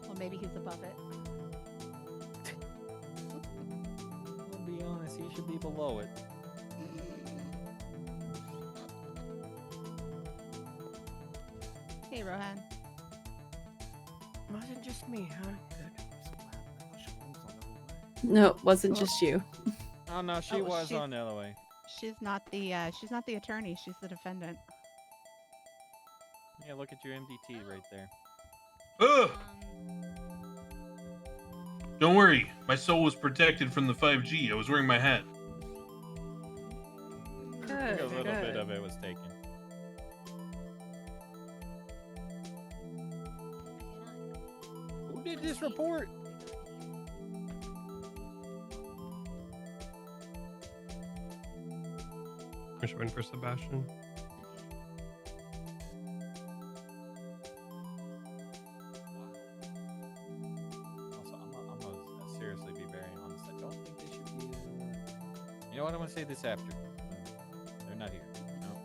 Well, maybe he's above it. I'm gonna be honest. He should be below it. Hey, Rohan. Wasn't just me, huh? No, it wasn't just you. Oh no, she Oh, was she's- on the other way. She's not the attorney. She's the defendant. Yeah, look at your MDT right there. Ugh! Don't worry, my soul was protected from the 5G. I was wearing my hat. I think a little bit of it was taken. Who did this report? I should win for Sebastian. Also, I'm gonna seriously be very honest. I don't think they should be. You know what? I'm gonna say this after. They're not here. No.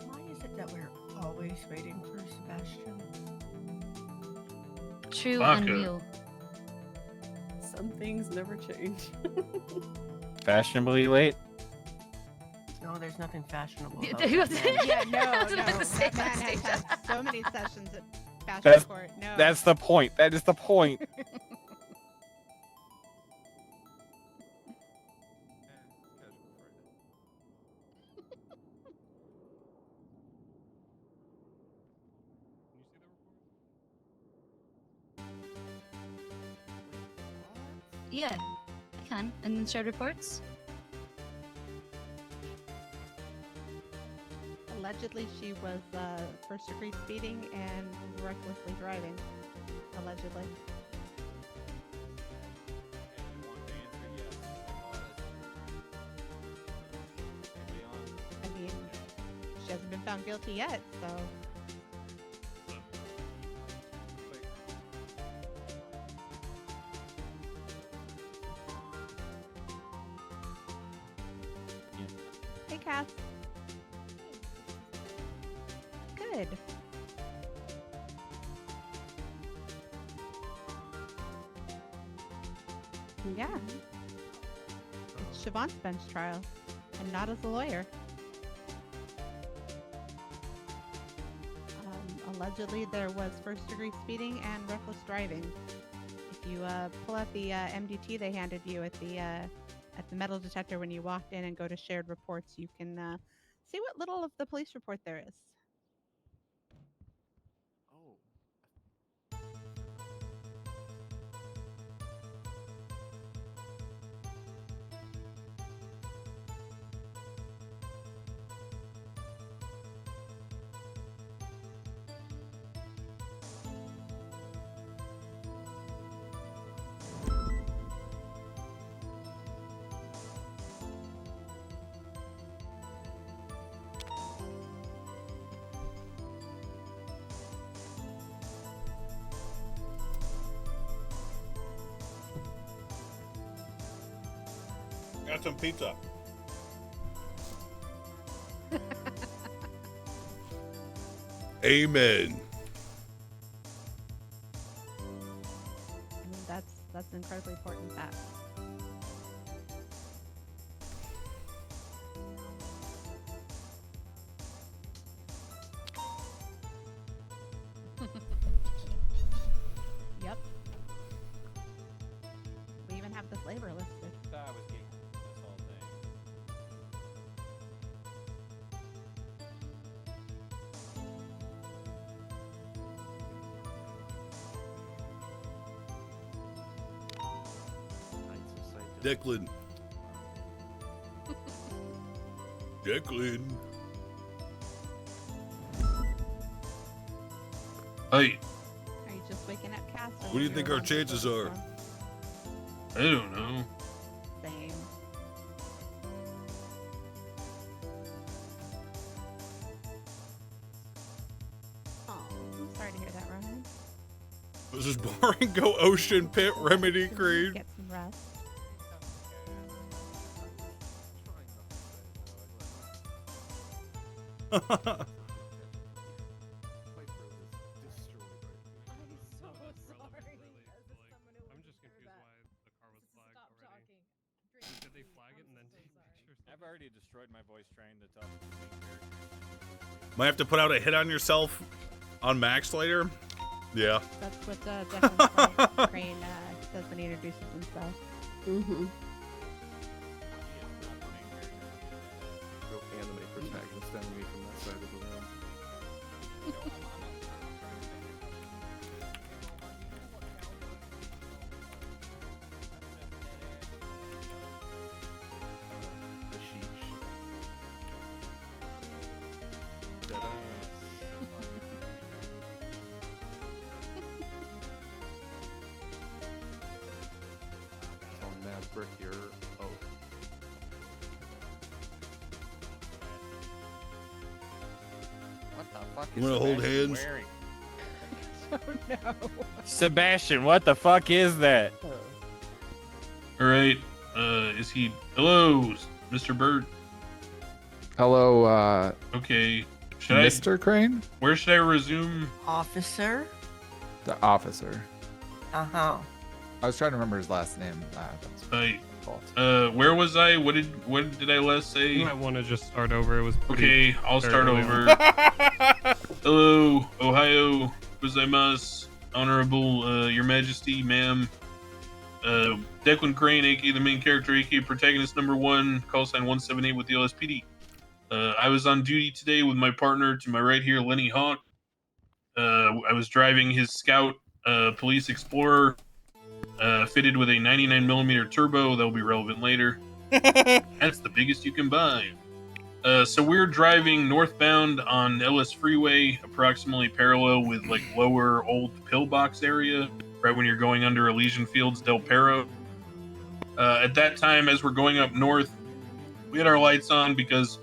Why is it that we're always waiting for Sebastian? True Vodka. and real. Some things never change. Fashionably late. No, there's nothing fashionable. Yeah, about that man. Yeah, no, I was no. about to say That man has backstage. had so many sessions at Fashion That's Court. No. that's the point. That is the point. Yeah, I can. And then share reports. Allegedly, she was first degree speeding and recklessly driving. Allegedly. I mean, hasn't been found guilty yet, so. Hey, Cass. Good. Yeah. It's Siobhan's bench trial, and not as a lawyer. Allegedly, there was first-degree speeding and reckless driving. If you pull out the MDT they handed you at the metal detector when you walked in and go to shared reports, you can see what little of the police report there is. Got some pizza. Amen. I mean, that's an incredibly important fact. Yep. We even have the flavor listed. Declan. Declan. Hey. Are you just waking up, Cass? What do you think our chances are? I don't know. Same. Oh, I'm sorry to hear that, Ronan. This is boring. Go Ocean Pit Remedy Cream. Get some rest. I'm just confused why the car was flagged already. Did they flag it and then take pictures? I've already destroyed my voice trying to tell the main character. Might have to put out a hit on yourself on Max later. Yeah. That's what Declan Crane does when he introduces himself. Mm-hmm. Real anime protagonist enemy from that side of the room. The sheesh. On Nasbrick, you're What the fuck You is wanna hold Sebastian hands? wearing? Oh no. Sebastian, what the fuck is that? All right. Is he? Hello, Mr. Bird. Hello, Okay. Should Mr. Crane? Where should I resume? Officer? The officer. Uh-huh. I was trying to remember his last name. That's Right. fault. Where was I? What did I last say? You might want to just start over. It was pretty Okay, I'll very start early over. on. Hello, Ohio, gozaimasu, Honorable, Your Majesty, ma'am. Declan Crane, aka the main character, aka protagonist number 1, call sign 178 with the LSPD. I was on duty today with my partner to my right here, Lenny Hawk. I was driving his Scout Police Explorer, fitted with a 99mm turbo. That'll be relevant later. That's the biggest you can buy. So we're driving northbound on LS Freeway, approximately parallel with like lower old pillbox area, right when you're going under Elysian Fields Del Perro. At that time, as we're going up north, we had our lights on because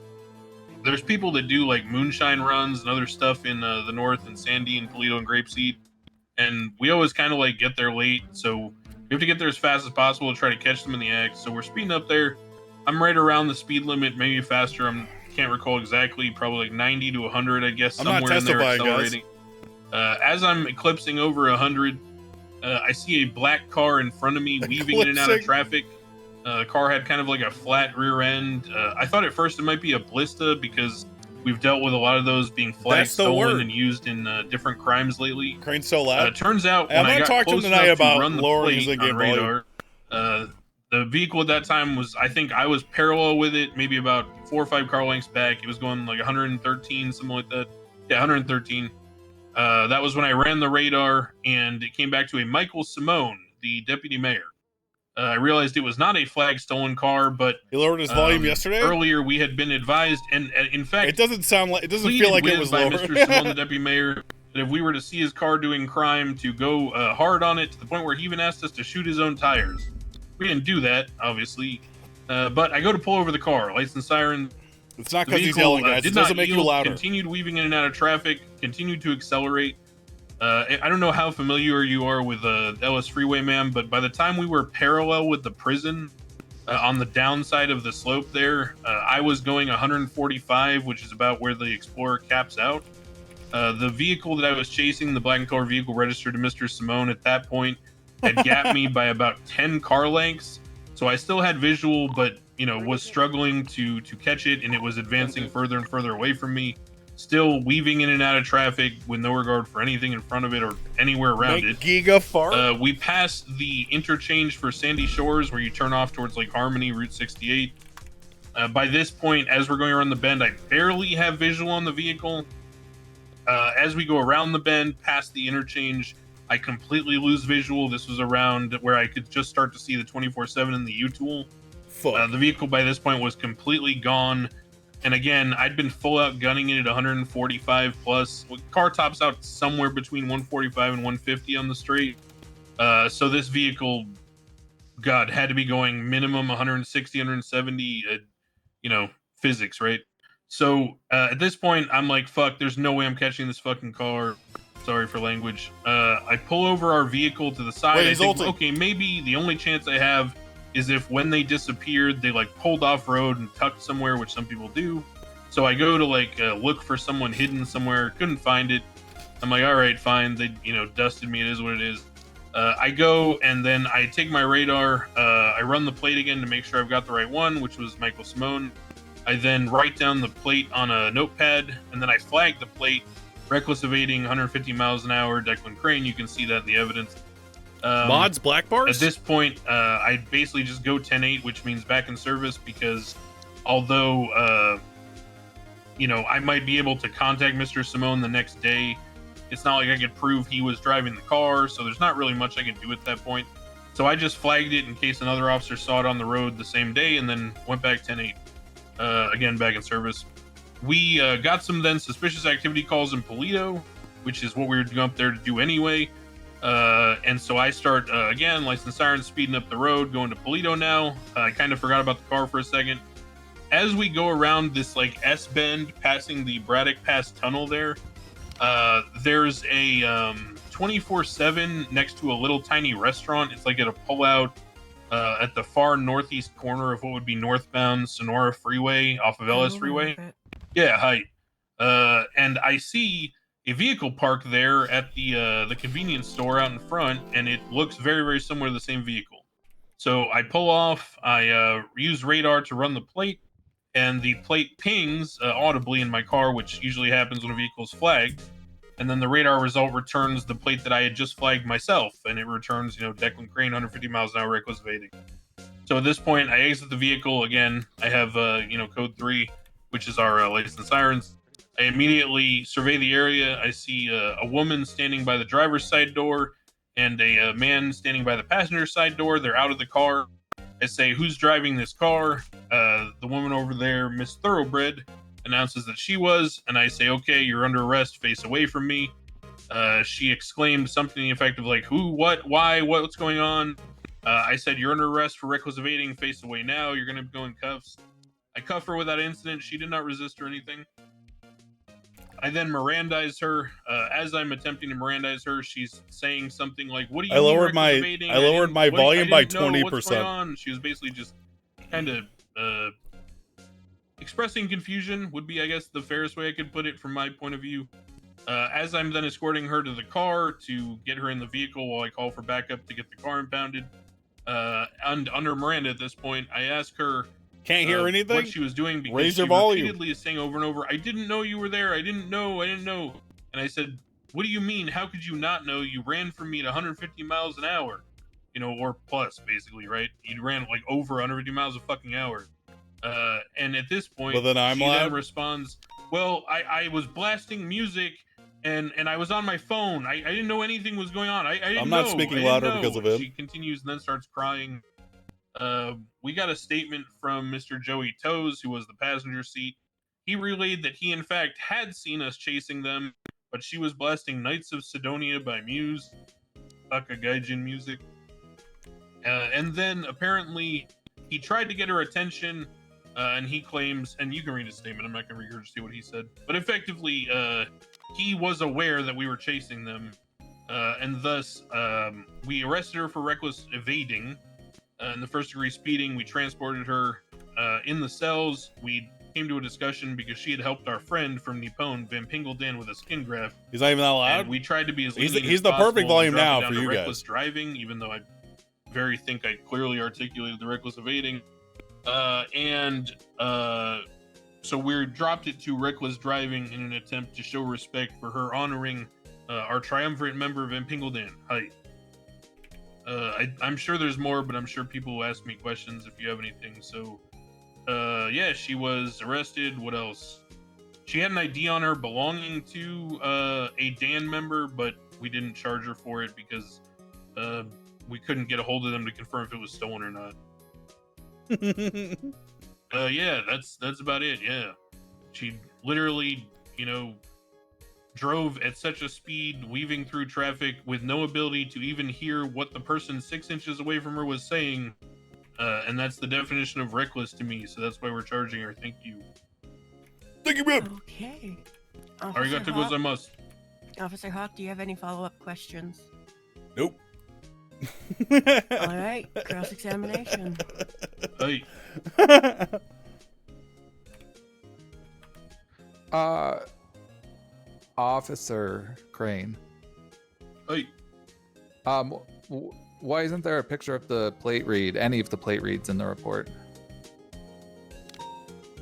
there's people that do like moonshine runs and other stuff in the north and Sandy and Toledo and Grapeseed, and we always kind of like get there late, so we have to get there as fast as possible to try to catch them in the act. So we're speeding up there. I'm right around the speed limit, maybe faster. Can't recall exactly, probably like 90 to 100, I guess, I'm not somewhere in there testifying, accelerating. As I'm eclipsing over 100, I see a black car in front of me weaving in and out of traffic. The car had kind of like a flat rear end. I thought at first it might be a ballista because we've dealt with a lot of those being flagged, That's the stolen, word. and used in different crimes lately. Crane's so loud. Turns out Hey, when I'm I gonna got talk to him close tonight enough to about run the lowering his plate in-game on radar, the vehicle at that time was, I think I was parallel with it, maybe about 4 or 5 car lengths back. It was going like 113, something like that. Yeah, 113. That was when I ran the radar, and it came back to a Michael Simone, the deputy mayor. I realized it was not a flag stolen car, but he lowered his volume yesterday. Earlier, we had been advised, and in fact, it doesn't feel like pleaded it was by lower. Mr. Simone, the deputy mayor, that if we were to see his car doing crime, to go hard on it to the point where he even asked us to shoot his own tires. We didn't do that, obviously, but I go to pull over the car. Lights and sirens. It's not The because he's vehicle, yelling, guys. did It doesn't not make you yield, louder. Continued weaving in and out of traffic. Continued to accelerate. I don't know how familiar you are with Ellis Freeway, ma'am, but by the time we were parallel with the prison on the downside of the slope there, I was going 145, which is about where the Explorer caps out. The vehicle that I was chasing, the black and color vehicle registered to Mr. Simone at that point, had gapped me by about 10 car lengths. So I still had visual, but was struggling to catch it, and it was advancing further and further away from me. Still weaving in and out of traffic with no regard for anything in front of it or anywhere around it. Giga fart. We passed the interchange for Sandy Shores, where you turn off towards Lake Harmony, Route 68. By this point, as we're going around the bend, I barely have visual on the vehicle. As we go around the bend, past the interchange, I completely lose visual. This was around where I could just start to see the 24/7 in the U-tool. The vehicle by this point was completely gone. And again, I'd been full out gunning it at 145 plus. Car tops out somewhere between 145 and 150 on the straight. So this vehicle, God, had to be going minimum 160, 170, physics, right? So at this point, I'm like, fuck, there's no way I'm catching this fucking car. Sorry for language. I pull over our vehicle to the side. Wait, I he's think, ulting. okay, maybe the only chance I have is if when they disappeared, they like pulled off road and tucked somewhere, which some people do. So I go to like look for someone hidden somewhere. Couldn't find it. I'm like, all right, fine. They, dusted me. It is what it is. I go and then I take my radar. I run the plate again to make sure I've got the right one, which was Michael Simone. I then write down the plate on a notepad, and then I flag the plate. Reckless evading, 150 miles an hour, Declan Crane. You can see that in the evidence. Mods, black bars? At this point, I basically just go 10-8, which means back in service, because although, I might be able to contact Mr. Simone the next day, it's not like I could prove he was driving the car, so there's not really much I can do at that point. So I just flagged it in case another officer saw it on the road the same day, and then went back 10-8. Again, back in service. We got some then suspicious activity calls in Toledo, which is what we were going up there to do anyway. And so I start, again, lights and sirens, speeding up the road, going to Toledo now. I kind of forgot about the car for a second. As we go around this like S-bend, passing the Braddock Pass tunnel there, there's a 24/7 next to a little tiny restaurant. It's like at a pullout at the far northeast corner of what would be northbound Sonora Freeway off of Ellis Freeway. Yeah, height. And I see a vehicle parked there at the convenience store out in front, and it looks very, very similar to the same vehicle. So I pull off. I use radar to run the plate, and the plate pings audibly in my car, which usually happens when a vehicle is flagged. And then the radar result returns the plate that I had just flagged myself, and it returns, Declan Crane, 150 miles an hour, reckless evading. So at this point, I exit the vehicle again. I have, code 3, which is our lights and sirens. I immediately survey the area. I see a woman standing by the driver's side door and a man standing by the passenger side door. They're out of the car. I say, who's driving this car? The woman over there, Miss Thoroughbred, announces that she was, and I say, okay, you're under arrest, face away from me. She exclaimed something to the effect of like, who, what, why, what's going on? I said, you're under arrest for reckless evading, face away now, you're going to go in cuffs. I cuff her without incident. She did not resist or anything. I then Mirandize her. As I'm attempting to Mirandize her, she's saying something like, "What do you I mean lowered reckless my evading? I lowered my volume by I didn't know what's going 20%. on." She was basically just kind of expressing confusion would be, I guess, the fairest way I could put it from my point of view. As I'm then escorting her to the car to get her in the vehicle while I call for backup to get the car impounded. And under Miranda at this point, I ask her Can't hear anything? what she was doing because Raise she your volume. repeatedly is saying over and over, "I didn't know you were there. I didn't know. I didn't know." And I said, "What do you mean? How could you not know? You ran from me at 150 miles an hour, you know, or plus, basically, right? You ran like over 150 miles a fucking hour." And at this point, Well, then I'm she loud. then responds, "Well, I was blasting music." And I was on my phone. I didn't know anything was going on. I didn't I'm not know. speaking I didn't louder know." because of And him. She continues and then starts crying. We got a statement from Mr. Joey Toes, who was the passenger seat. He relayed that he, in fact, had seen us chasing them, but she was blasting Knights of Sidonia by Muse, Gaijin music. And then apparently he tried to get her attention, and he claims, and you can read his statement, I'm not going to regurgitate what he said, but effectively, he was aware that we were chasing them, and thus we arrested her for reckless evading. In the first degree speeding, we transported her in the cells. We came to a discussion because she had helped our friend from Nippon, Van Pingledan, with a skin graft. He's not even that loud. And we tried to be as He's lenient the as possible perfect to volume drop it now down for to you reckless guys. driving, even though I think I clearly articulated the reckless evading. So we dropped it to reckless driving in an attempt to show respect for her honoring our triumvirate member, Van Pingledan. Hi. I'm sure there's more, but I'm sure people will ask me questions if you have anything. So, yeah, she was arrested. What else? She had an ID on her belonging to a Dan member, but we didn't charge her for it because we couldn't get a hold of them to confirm if it was stolen or not. Yeah, that's about it. Yeah, she literally, drove at such a speed, weaving through traffic with no ability to even hear what the person 6 inches away from her was saying, and that's the definition of reckless to me. So that's why we're charging her. Thank you. Thank you, man. Okay. Arigato gozaimasu. Officer Hawk, do you have any follow-up questions? Nope. All right, cross-examination. Hey. Officer Crane. Hey. Why isn't there a picture of the plate read, any of the plate reads in the report?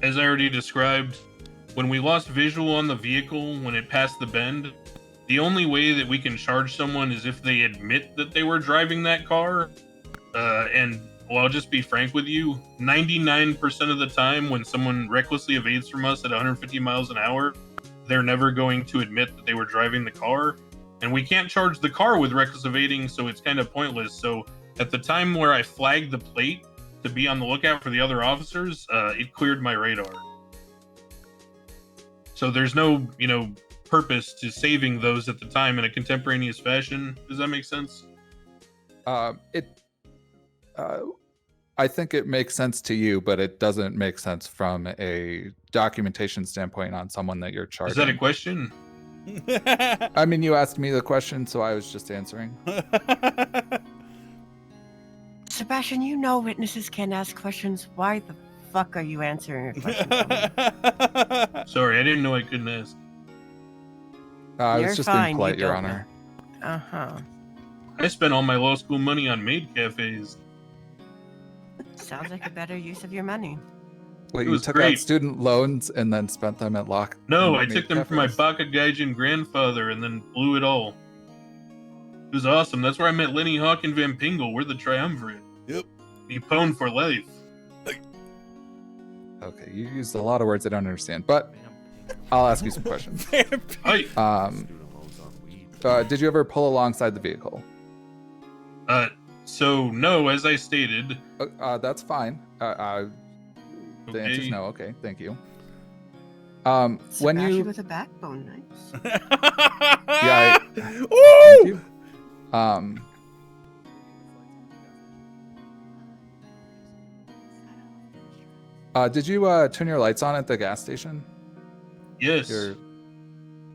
As I already described, when we lost visual on the vehicle when it passed the bend, the only way that we can charge someone is if they admit that they were driving that car. And well, I'll just be frank with you, 99% of the time when someone recklessly evades from us at 150 miles an hour, they're never going to admit that they were driving the car. And we can't charge the car with reckless evading, so it's kind of pointless. So at the time where I flagged the plate to be on the lookout for the other officers, it cleared my radar. So there's no, purpose to saving those at the time in a contemporaneous fashion. Does that make sense? I think it makes sense to you, but it doesn't make sense from a documentation standpoint on someone that you're charging. Is that a question? I mean, you asked me the question, so I was just answering. Sebastian, you know witnesses can ask questions. Why the fuck are you answering a question? Sorry, I didn't know I couldn't ask. I You're was just fine, being polite, you Your don't Honor. Uh-huh. I spent all my law school money on maid cafes. Sounds like a better use of your money. Wait, It you was took great. out student loans and then spent them at lock? No, I maid took them from my cafes? Baka Gaijin grandfather and then blew it all. It was awesome. That's where I met Lenny, Hawk, and Van Pingle. We're the triumvirate. Yep. Nippon for life. Okay, you used a lot of words I don't understand, but I'll ask you some questions. Hi. Did you ever pull alongside the vehicle? So no, as I stated. That's fine. The answer's Okay. no. Okay, thank you. When Sebastian you with a backbone, nice. yeah, Woo! thank you. Did you turn your lights on at the gas station? Yes.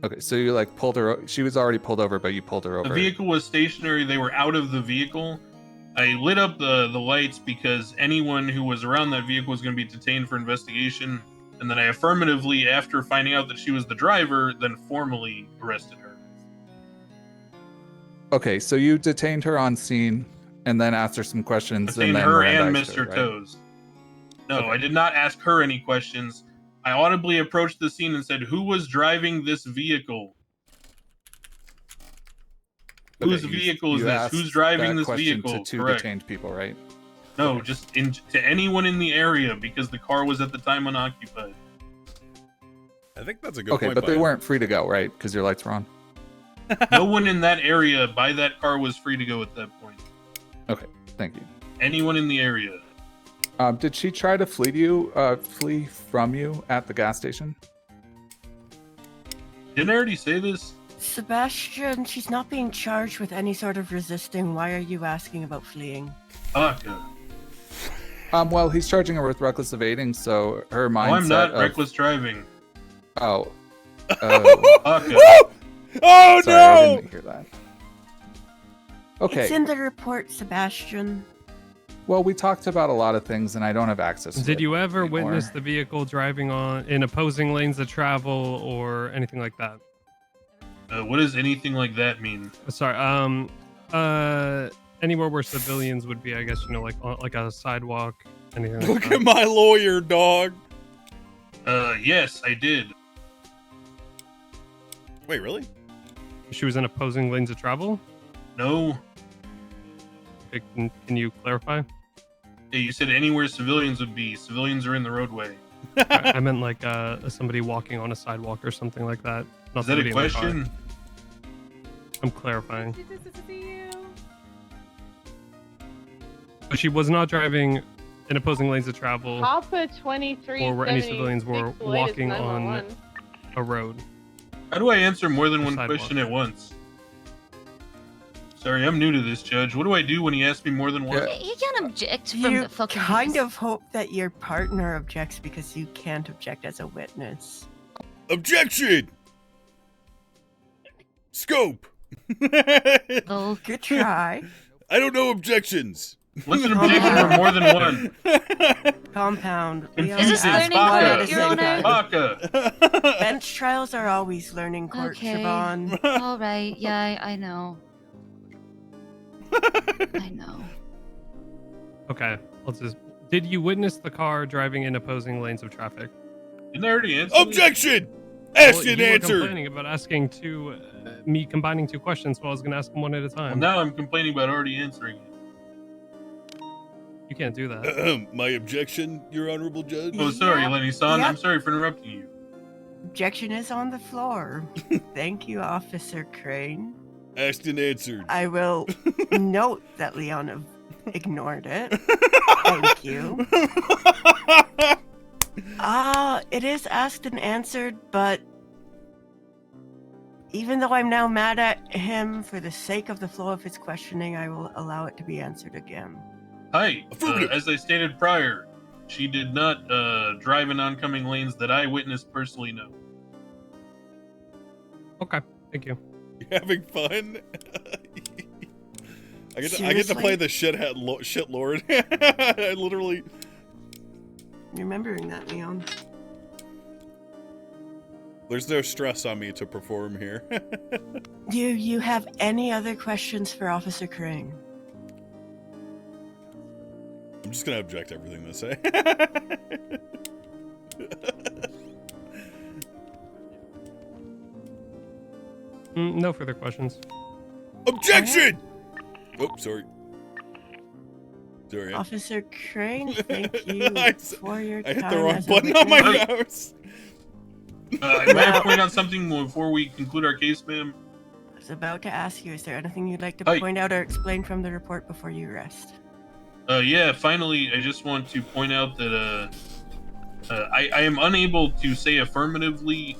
Okay, so you like pulled her. She was already pulled over, but you pulled her over. The vehicle was stationary. They were out of the vehicle. I lit up the lights because anyone who was around that vehicle was going to be detained for investigation. And then I affirmatively, after finding out that she was the driver, then formally arrested her. Okay, so you detained her on scene and then asked her some questions. Detained and then her and Mirandized Mr. her, right? Toes. No, Okay. I did not ask her any questions. I audibly approached the scene and said, "Who was driving this vehicle? Whose Okay, vehicle is you this? asked Who's driving that this question vehicle?" to two Correct. detained people, right? No, just to anyone in the area because the car was at the time unoccupied. I think that's a good Okay, point. but they Bud. weren't free to go, right? Because your lights were on. No one in that area by that car was free to go at that point. Okay, thank you. Anyone in the area. Did she try to flee from you at the gas station? Didn't I already say this? Sebastian, she's not being charged with any sort of resisting. Why are you asking about fleeing? Okay. Well, he's charging her with reckless evading, so her mindset. Oh, I'm not of... reckless driving. Oh. Okay. Oh Sorry, no! I didn't hear that. Okay. It's in the report, Sebastian. Well, we talked about a lot of things, and I don't have access to Did it you ever anymore. witness the vehicle driving in opposing lanes of travel or anything like that? What does anything like that mean? Sorry. Anywhere where civilians would be, I guess, like a sidewalk, anything like Look that. at my lawyer, dog. Yes, I did. Wait, really? She was in opposing lanes of travel? No. Okay, can you clarify? Yeah, you said anywhere civilians would be. Civilians are in the roadway. I meant like somebody walking on a sidewalk or something like that. Not Is that a somebody in the car. question? I'm clarifying. But she was not driving in opposing lanes of travel Papa 23. or where any civilians were walking on a road. How do I answer more than one Sidewalk. question at once? Sorry, I'm new to this, Judge. What do I do when he asks me more than one? You can't object from You the fucking kind of hope that your partner objects because you can't object as a witness. Objection! Scope! Oh, good try. I don't know objections. What's an objection for more than one? Compound. Is this learning court, Your Honor? Baka. Bench trials are always learning court, Okay. Siobhan. All right. Yeah, I know. I know. Okay, did you witness the car driving in opposing lanes of traffic? Didn't I already answer? Objection! Asked Well, and you were answered. complaining about asking me combining two questions, so I was going to ask them one at a Well, time. now I'm complaining about already answering it. You can't do that. My objection, Your Honorable Judge. Oh, sorry, Lenny-san. Yep. I'm sorry for interrupting you. Objection is on the floor. Thank you, Officer Crane. Asked and answered. I will note that Leon ignored it. Thank you. It is asked and answered, but even though I'm now mad at him for the sake of the flow of his questioning, I will allow it to be answered again. Hi. As I stated prior, she did not drive in oncoming lanes that I witnessed personally. No. Okay, thank you. You having fun? I get to Seriously? play the shit lord. I literally. Remembering that, Leon. There's no stress on me to perform here. Do you have any other questions for Officer Crane? I'm just gonna object everything they say. No further questions. Objection! Oh, sorry. Sorry. Officer Crane, thank you for your I time. hit the wrong as a button on my witness. mouse. May I point out something before we conclude our case, ma'am? I was about to ask you, is there anything you'd like to Hi. point out or explain from the report before you rest? Yeah, finally, I just want to point out that I am unable to say affirmatively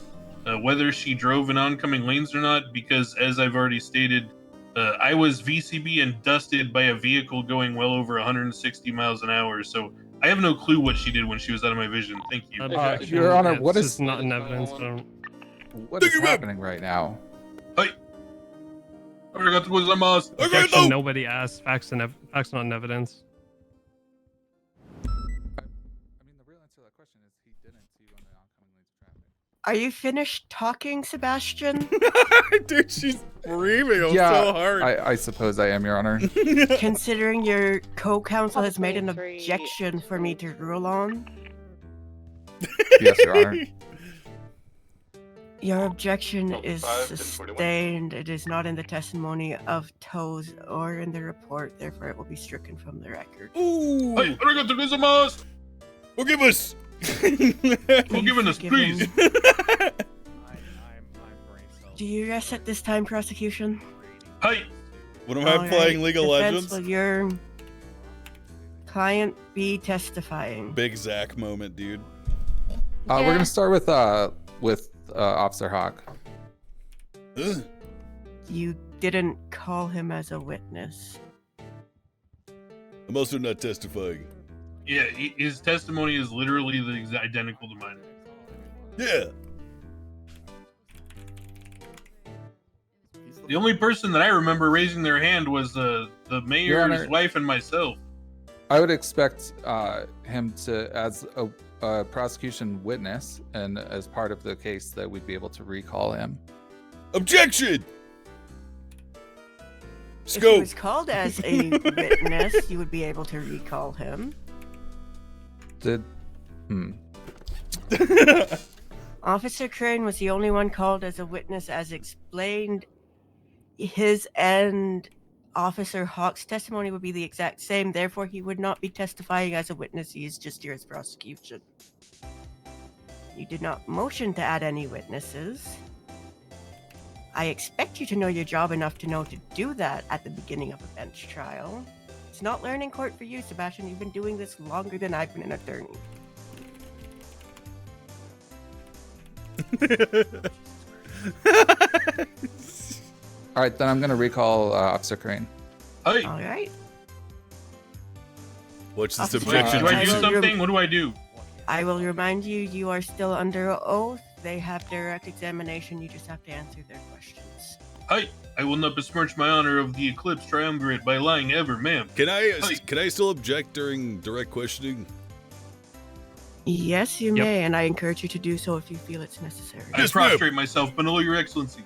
whether she drove in oncoming lanes or not, because as I've already stated, I was VCB and dusted by a vehicle going well over 160 miles an hour, so I have no clue what she did when she was out of my vision. Thank you. Your Honor, what It's is just not in evidence. I don't. what is happening right now? Objection. Nobody asked. Facts and facts not in evidence. Are you finished talking, Sebastian? Dude, she's breathing Yeah, so hard. I suppose I am, Your Honor. Considering your co-counsel has made an objection for me to rule on. Yes, Your Honor. Your objection is sustained. It is not in the testimony of Toes or in the report, therefore it will be stricken from the record. Ooh! Hey, arigato gozaimasu! Forgive us! Forgive us, please! Do you rest at this time, prosecution? Hey! When am I playing League of Defense, Legends? will your client be testifying? Big Zach moment, dude. We're gonna start with Officer Hawk. Ugh. You didn't call him as a witness. I'm also not testifying. Yeah, his testimony is literally identical to mine. Yeah. The only person that I remember raising their hand was the Your mayor's Honor. wife and myself. I would expect him to, as a prosecution witness, and as part of the case, that we'd be able to recall him. Objection! If he was called as a witness, you would be able to recall him. Officer Crane was the only one called as a witness as explained. His and Officer Hawk's testimony would be the exact same, therefore he would not be testifying as a witness, he is just here as prosecution. You did not motion to add any witnesses. I expect you to know your job enough to know to do that at the beginning of a bench trial. It's not learning court for you, Sebastian. You've been doing this longer than I've been an attorney. All right, then I'm gonna recall Officer Crane. Hey. All right. What's this Officer objection? Do I do something? What do I do? I will remind you, you are still under oath. They have direct examination. You just have to answer their questions. Hey, I will not besmirch my honor of the Eclipse Triumvirate by lying ever, ma'am. Can I still object during direct questioning? Yes, you may, and I encourage you to do so if you feel it's necessary. I prostrate myself below your excellency.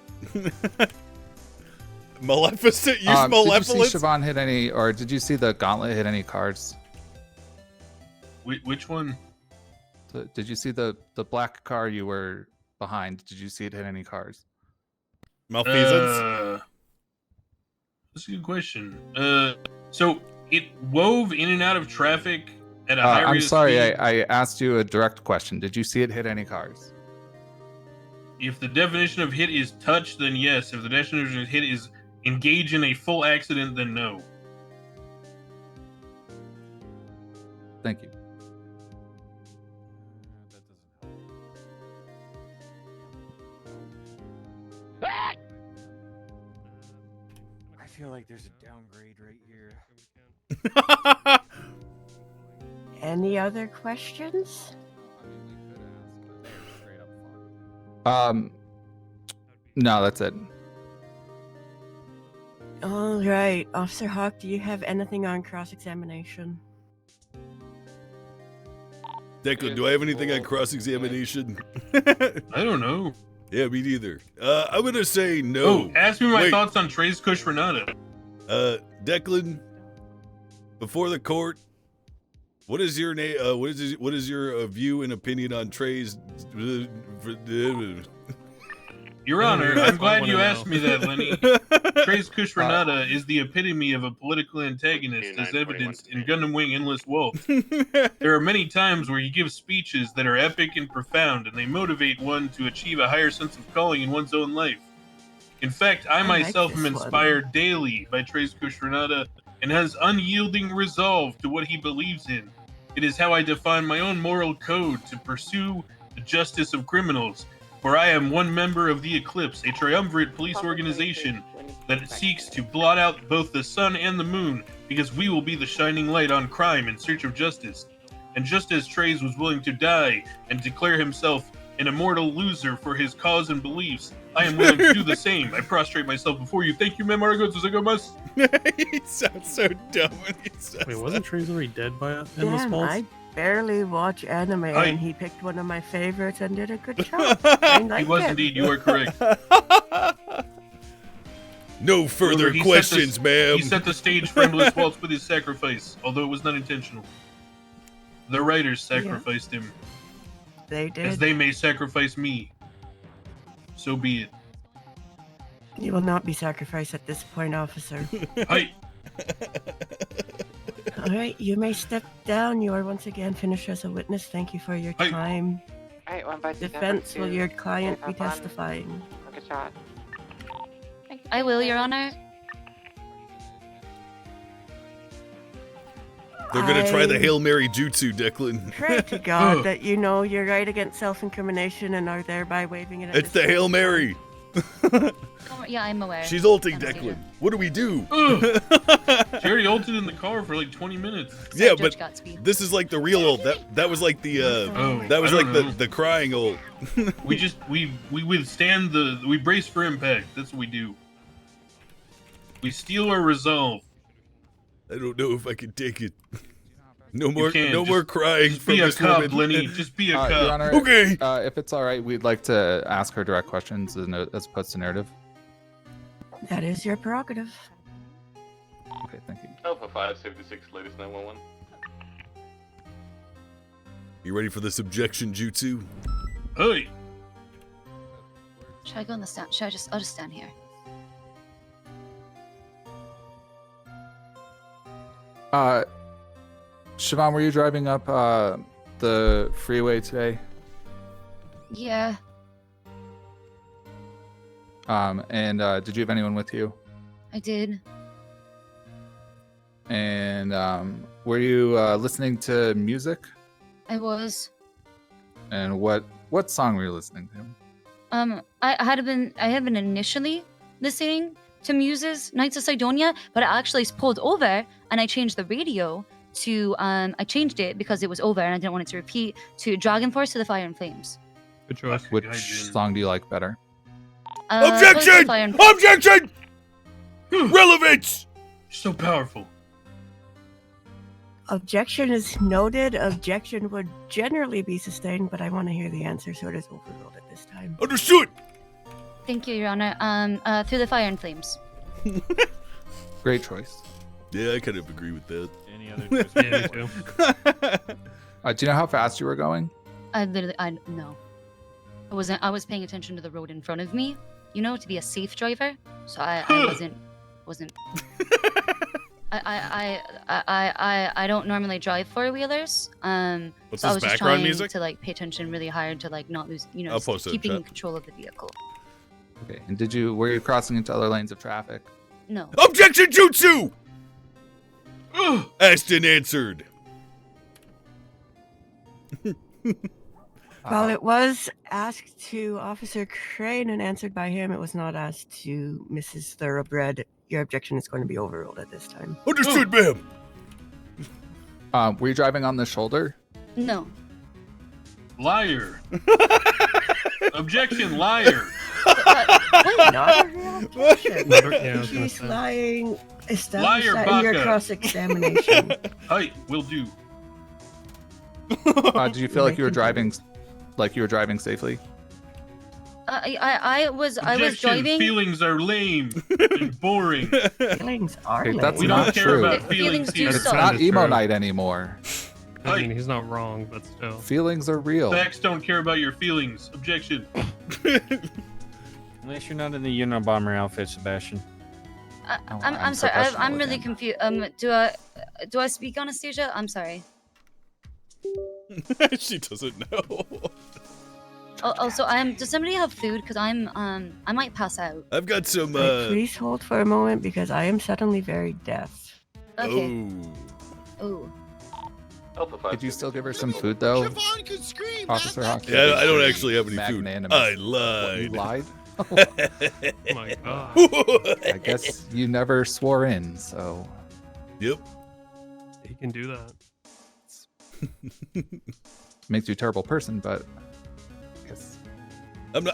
Maleficent? Use Did malevolence? you see Siobhan hit any, or did you see the gauntlet hit any cards? Which one? Did you see the black car you were behind? Did you see it hit any cards? Malfeasance? That's a good question. So it wove in and out of traffic at a high rate I'm of sorry, speed. I asked you a direct question. Did you see it hit any cars? If the definition of hit is touch, then yes. If the definition of hit is engage in a full accident, then no. Thank you. I feel like there's a downgrade right here. Any other questions? No, that's it. All right, Officer Hawk, do you have anything on cross-examination? Declan, do I have anything on cross-examination? I don't know. Yeah, me neither. I'm gonna say no. Oh, ask me my Wait. thoughts on Trey's Kush Renata. Declan, before the court, what is your name? What is your view and opinion on Trey's? Your Honor, I'm glad you asked me that, Lenny. Trey's Kush Renata is the epitome of a political antagonist, as evidenced in Gundam Wing Endless Wolf. There are many times where he gives speeches that are epic and profound, and they motivate one to achieve a higher sense of calling in one's own life. In fact, I myself am inspired daily by Trey's Kush Renata and has unyielding resolve to what he believes in. It is how I define my own moral code to pursue the justice of criminals. For I am one member of the Eclipse, a triumvirate police organization that seeks to blot out both the sun and the moon, because we will be the shining light on crime in search of justice. And just as Trays was willing to die and declare himself an immortal loser for his cause and beliefs, I am willing to do the same. I prostrate myself before you. Thank you, ma'am. Arigato gozaimasu. He sounds so dumb when he says Wait, wasn't Trays already dead by Endless Damn, Balls? I barely watch anime, I- and he picked one of my favorites and did a good job. I He like was it. indeed. You are correct. No further He set questions, the- ma'am. He set the stage for Endless Waltz with his sacrifice, although it was not intentional. The writers sacrificed him, They as did. they may sacrifice me. So be it. You will not be sacrificed at this point, officer. Hi. All right, you may step down. You are once again finished as a witness. Thank you for your Hi. time. Alright, 1 by 2. Defense, will your client be Have fun. testifying? Look a shot. I will, Your Honor. They're gonna try the I Hail Mary jutsu, Declan. Pray to God that you know your right against self-incrimination and are thereby waiving it. At It's this the Hail point. Mary. Yeah, I'm aware. She's ulting I'm aware. Declan. What do we do? She already ulted in the car for like 20 minutes. Yeah, Judge but Godspeed. this is like the real ult. That was like the that was I like don't the, know. the crying ult. We withstand we brace for impact. That's what we do. We steel our resolve. I don't know if I can take it. No more can't. no more crying Just from be a this cop, woman. Lenny. Just be a Your cop. Honor, Okay. If it's all right, we'd like to ask her direct questions as opposed to narrative. That is your prerogative. Okay, thank you. Alpha 576, latest 911. You ready for this objection jutsu? Hey. Should I go on the stand? I'll just stand here. Siobhan, were you driving up the freeway today? Yeah. And did you have anyone with you? I did. And were you listening to music? I was. And what song were you listening to? I had been initially listening to Muse's Knights of Sidonia, but I actually pulled over and I changed the radio to I changed it because it was over and I didn't want it to repeat to Dragon Force to the Fire and Flames. Good choice. Which song do you like better? Objection! Fire and Objection! Relevance! So powerful. Objection is noted. Objection would generally be sustained, but I want to hear the answer, so it is overruled at this time. Understood. Thank you, Your Honor. Through the Fire and Flames. Great choice. Yeah, I kind of agree with that. Any other Yeah, me too. Do you know how fast you were going? No. I was paying attention to the road in front of me, to be a safe driver. So I wasn't. I don't normally drive four-wheelers. What's so I this was just background trying music? to pay attention really hard to not lose, I'll post it in keeping chat. control of the vehicle. Okay. And were you crossing into other lanes of traffic? No. Objection jutsu! Asked and answered. While it was asked to Officer Crane and answered by him, it was not asked to Mrs. Thoroughbred. Your objection is going to be overruled at this time. Understood, ma'am. Were you driving on the shoulder? No. Liar. Objection, liar. Not a real objection. Yeah, I was gonna She's say. lying. Establish Liar, that in your baka. cross-examination. Hi, will do. Did you feel like you were driving safely? I was Objection, driving. feelings are lame and boring. Feelings are Okay, lame. that's We not don't care true. about Feelings feelings do here. It's suck. not That is emo true. night anymore. I mean, he's not wrong, but still. Feelings are real. Facts don't care about your feelings. Objection. Unless you're not in the Unabomber outfit, Sebastian. I'm sorry. I'm really confused. Do I speak Anastasia? I'm sorry. She doesn't know. Also, does somebody have food? Because I might pass out. I've got some. Please hold for a moment because I am suddenly very deaf. Okay. Oh. Oh. Could you still give her some food though, Officer Hawk? Yeah, I don't actually have any food. Magnanimous. I What, lied. you lied? Oh my god. I guess you never swore in, so. Yep. He can do that. Makes you a terrible person, but I guess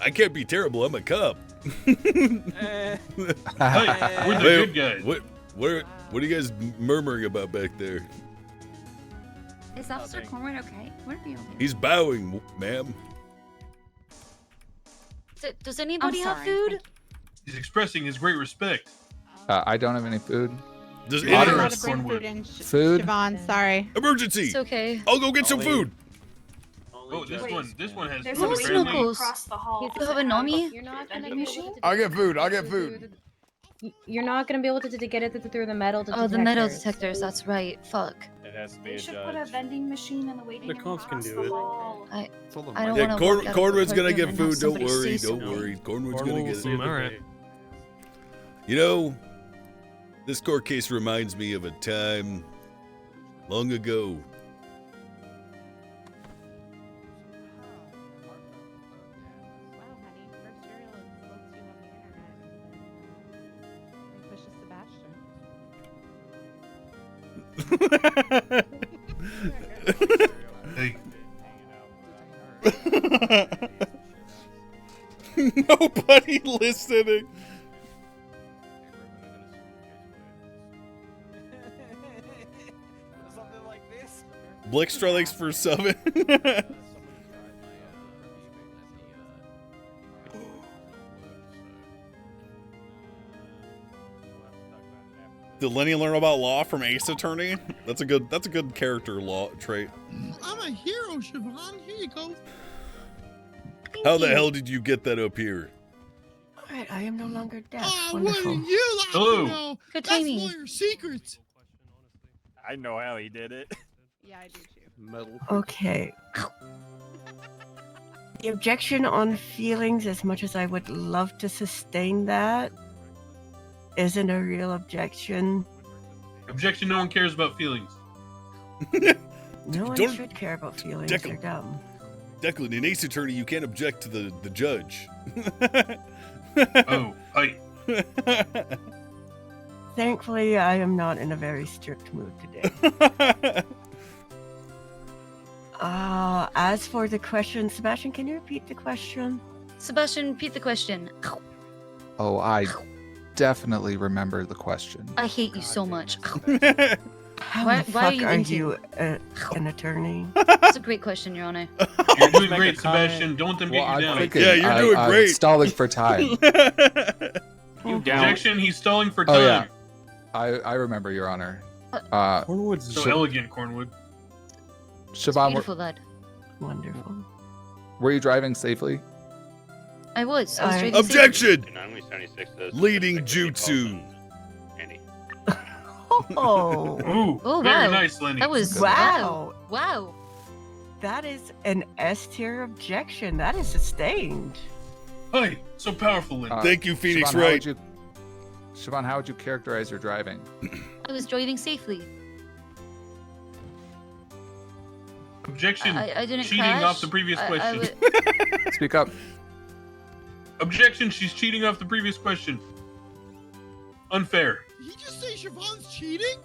I can't be terrible. I'm a cop. Hey, we're the good guys. What are you guys murmuring about back there? Is Officer Cornwood okay? What are you doing? He's bowing, ma'am. Does anybody have sorry. food? He's expressing his great respect. I don't have any food. Does You're anyone- not Gotta bring food in, Food? Siobhan, sorry. Emergency! It's okay. I'll go get some food. Oh, this one has There's food, a Where's apparently. Knuckles? across the hall. You have a Nami? You're not gonna be able to I'll get food. I'll get food. You're not gonna be able to get it through the metal detectors. Oh, the metal detectors. That's right. Fuck. It has to be They a should put a judge. vending machine in the waiting The room cops can across do the it. hall. I Yeah, don't want to walk out of Cornwood's the gonna courtroom get and have food. Don't somebody worry. say Don't so. worry. Cornwood's Cornwall gonna will get save it. the Alright. day. You know, this court case reminds me of a time long ago. Wow, honey. First serial insults you on the internet. Hey, Nobody listening. Something like this. Blickstrelix for subbing. Did Lenny learn about law from Ace Attorney? That's a good character law trait. I'm a hero, Siobhan. Here you go. How the hell did you get that up here? Alright, I am no longer deaf. Oh, Wonderful. wouldn't you like Hello. to know? Good That's timing. lawyer secrets. I know how he did it. Yeah, I do too. Metal. Okay. The objection on feelings, as much as I would love to sustain that, isn't a real objection. objection. No one cares about feelings. No one Don't- should care about feelings. Declan. They're dumb. Declan, in Ace Attorney, you can't object to the judge. Oh, hi. Thankfully, I am not in a very strict mood today. As for the question, Sebastian, can you repeat the question? Sebastian, repeat the question. Oh, I definitely remember the question. I hate you so much. How Why- the why fuck are you are into- you an attorney? That's a great question, Your Honor. You're doing Make a great, comment. Sebastian. Don't let them Well, get you I'm down. thinking, Yeah, you're doing I'm great. stalling for time. You down. Objection. He's stalling for time. Oh yeah, I remember, Your Honor. Cornwood's So elegant, Cornwood. Siobhan, Beautiful, lad. Wonderful. were you driving safely? I was. I- driving safely. Objection! Only 76 to Leading 66 jutsu. Andy. Oh, Ooh, Oh, very wow. nice, Lenny. That was wow. Wow. That is an S tier objection. That is sustained. Hi, so powerful, Lenny. Thank you, Phoenix Siobhan, how Wright. would you, Siobhan, how would you characterize your driving? I was driving safely. Objection. I didn't cheating crash. off the previous I question. would- Speak up. Objection. She's cheating off the previous question. Unfair. Did you just say Siobhan's cheating?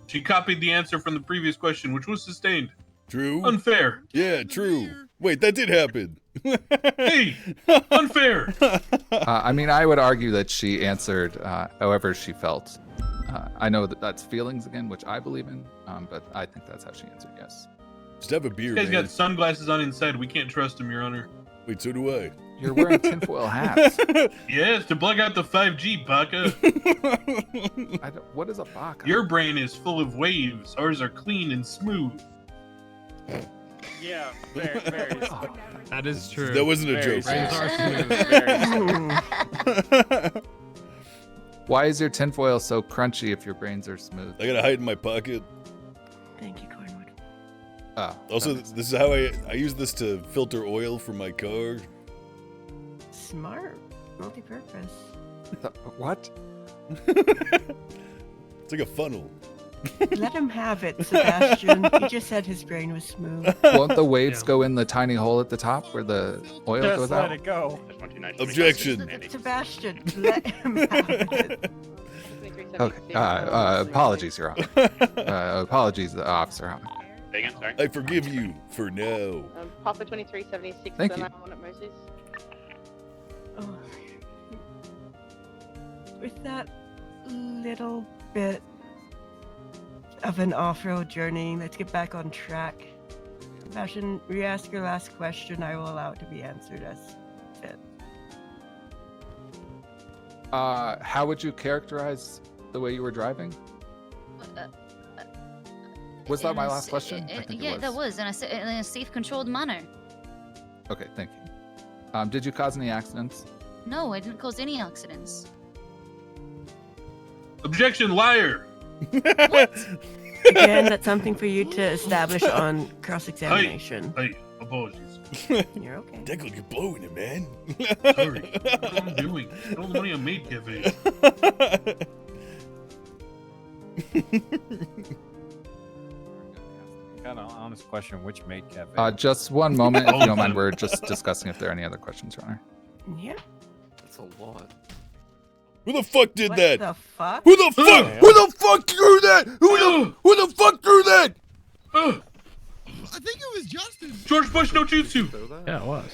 She copied the answer from the previous question, which was sustained. True. Unfair. Yeah, true. Wait, that did happen. Hey, unfair. I mean, I would argue that she answered however she felt. I know that that's feelings again, which I believe in, but I think that's how she answered yes. Just have a beer, This guy's man. got sunglasses on inside. We can't trust him, Your Honor. Wait, so do I. You're wearing tinfoil hats. Yes, to block out the 5G, Baka. What is a baka? Your brain is full of waves. Ours are clean and smooth. Yeah, very, very. That is true. That wasn't a Very joke. Brains are smooth. Very Why is your tinfoil so crunchy if your brains are smooth? I gotta hide in my pocket. Thank you, Cornwood. Oh, Also, that this is how I use this to filter oil for my car. Smart. Multi-purpose. what? It's like a funnel. Let him have it, Sebastian. He just said his brain was smooth. Won't the waves go in the tiny hole at the top where the oil Just goes let out? it go. Objection. Sebastian, let him have it. Okay. Apologies, Your Honor. Apologies, Officer Hummond. Say again, sorry. I forgive you for now. Papa 2376 Thank to you. 911 at Mosey's. Oh. With that little bit of an off-road journey, let's get back on track. Sebastian, re-ask your last question. I will allow it to be answered as fit. How would you characterize the way you were driving? Was that my last question? I think it Yeah, that was, and I said in a safe, controlled manner. Okay, thank you. Did you cause any accidents? No, I didn't cause any accidents. Objection, liar. Again, that's something for you to establish on cross-examination. Hey, apologies. You're okay. Declan, you're blowing it, man. Sorry. What am I doing? Spend all the money on maid cafe. Kind of honest question. Which maid cafe? Just one moment, if you don't mind. We're just discussing if there are any other questions, Your Honor. Yeah. That's a lot. Who the fuck did What that? the fuck? Who the fuck? Who the fuck threw that? Who the fuck threw that? I think it was Justin. George Bush no jutsu. Yeah, it was.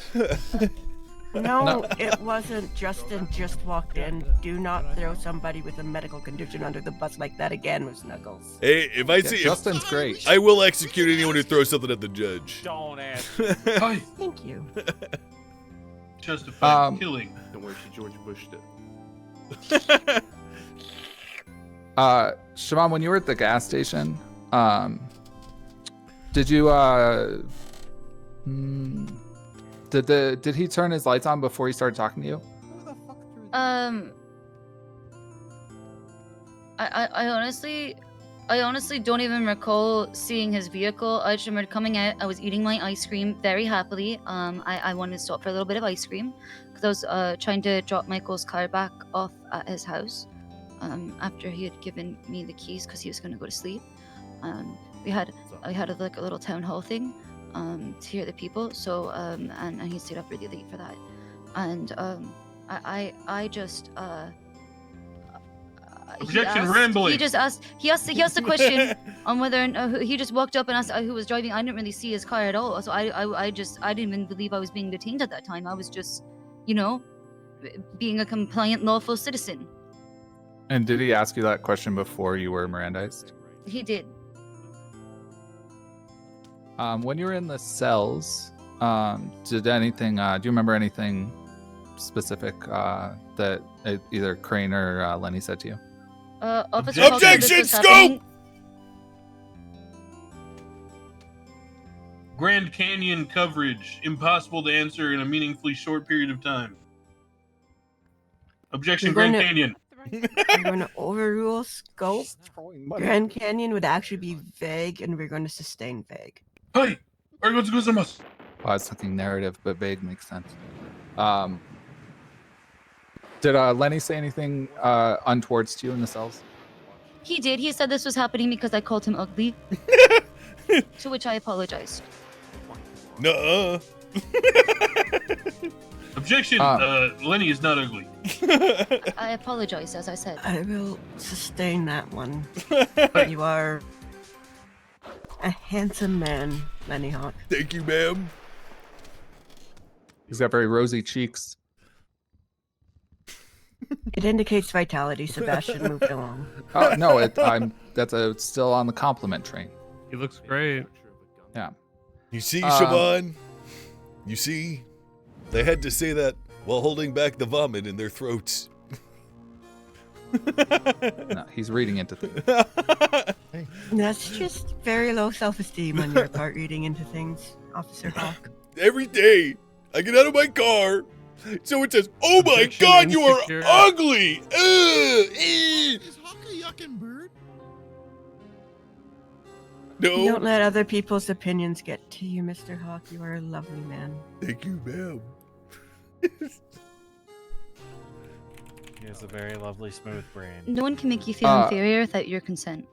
No, it wasn't. Justin just walked in. Do not throw somebody with a medical condition under the bus like that again with Snuggles. Hey, if I see Justin's great. I will execute anyone who throws something at the judge. Don't ask. Hi. Thank you. Justified killing. Don't worry, she George Bushed it. Siobhan, when you were at the gas station, did you did he turn his lights on before he started talking to you? I honestly don't even recall seeing his vehicle. I just remember coming out. I was eating my ice cream very happily. I wanted to stop for a little bit of ice cream because I was trying to drop Michael's car back off at his house after he had given me the keys because he was going to go to sleep. I had like a little town hall thing to hear the people. So and he stayed up really late for that. And I just. Objection, rambling. He asked the question on whether he just walked up and asked who was driving. I didn't really see his car at all, so I didn't even believe I was being detained at that time. I was just, being a compliant, lawful citizen. And did he ask you that question before you were Mirandized? He did. When you were in the cells, did anything? Do you remember anything specific that either Crane or Lenny said to you? Officer Objection, scope! Grand Canyon coverage. Impossible to answer in a meaningfully short period of time. Objection, Grand Canyon. I'm going to overrule scope. Grand Canyon would actually be vague, and we're going to sustain vague. Hey, let's go some us. I was thinking narrative, but vague makes sense. Did Lenny say anything untowards to you in the cells? He did. He said this was happening because I called him ugly. To which I apologized. Nuh-uh. Objection, Lenny is not ugly. I apologize, as I said. I will sustain that one. You are a handsome man, Lenny Hawk. Thank you, ma'am. He's got very rosy cheeks. It indicates vitality, Sebastian. Move it along. Oh no, that's still on the compliment train. He looks great. Yeah. You see, Siobhan? You see? They had to say that while holding back the vomit in their throats. No, he's reading into things. That's just very low self-esteem on your part, reading into things, Officer Hawk. Every day, I get out of my car, so it says, "Oh my God, you are ugly!" Is Hawk a yucking bird? No. Don't let other people's opinions get to you, Mr. Hawk. You are a lovely man. Thank you, ma'am. He has a very lovely, smooth brain. No one can make you feel inferior without your consent.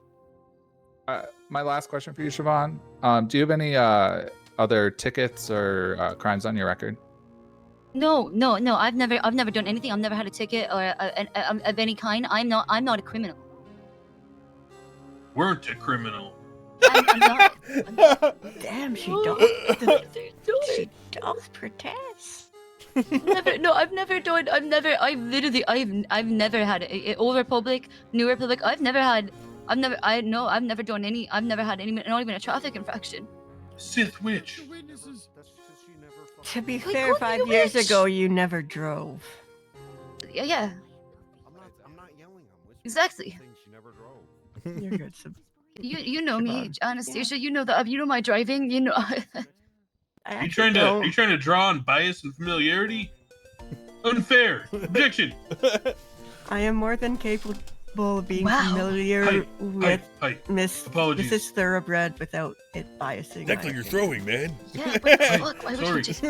My last question for you, Siobhan. Do you have any other tickets or crimes on your record? No. I've never done anything. I've never had a ticket or of any kind. I'm not a criminal. Weren't a criminal. I'm not. Damn, she does protest. I've never done. I've never had Old Republic, New Republic. I've never had any, not even a traffic infraction. Sith witch. To be Like, fair, what 5 you years wish? ago, you never drove. Yeah. Exactly. You're good. You know me, Anastasia. You know that. You know my driving. You know. Are you trying to draw on bias and familiarity? Unfair. Objection. I am more than capable of being Wow. familiar with Apologies. Mrs. Thoroughbred without it biasing. Declan, you're throwing, man. Yeah, what the fuck? Why would you just...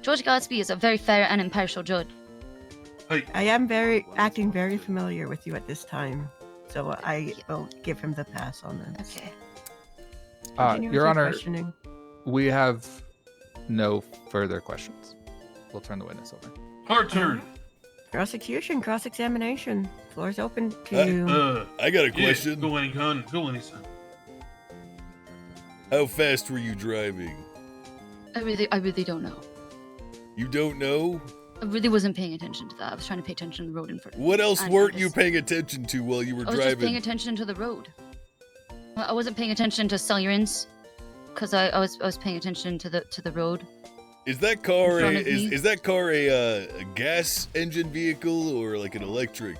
George Gatsby is a very fair and impartial judge. I am acting very familiar with you at this time, so I will give him the pass on this. Okay. Continue with Your Honor, questioning. we have no further questions. We'll turn the witness over. Hard turn. Prosecution, cross-examination. Floor's open to I got a question. Go Lenny, son. Go Lenny, son. How fast were you driving? I really don't know. You don't know? I really wasn't paying attention to that. I was trying to pay attention to the road in front of me. What else And weren't I you just- paying attention to while you were I was just paying driving? attention to the road. I wasn't paying attention to sirens, because I was paying attention to the road. Is that car In front of me? is that car a gas engine vehicle or like an electric?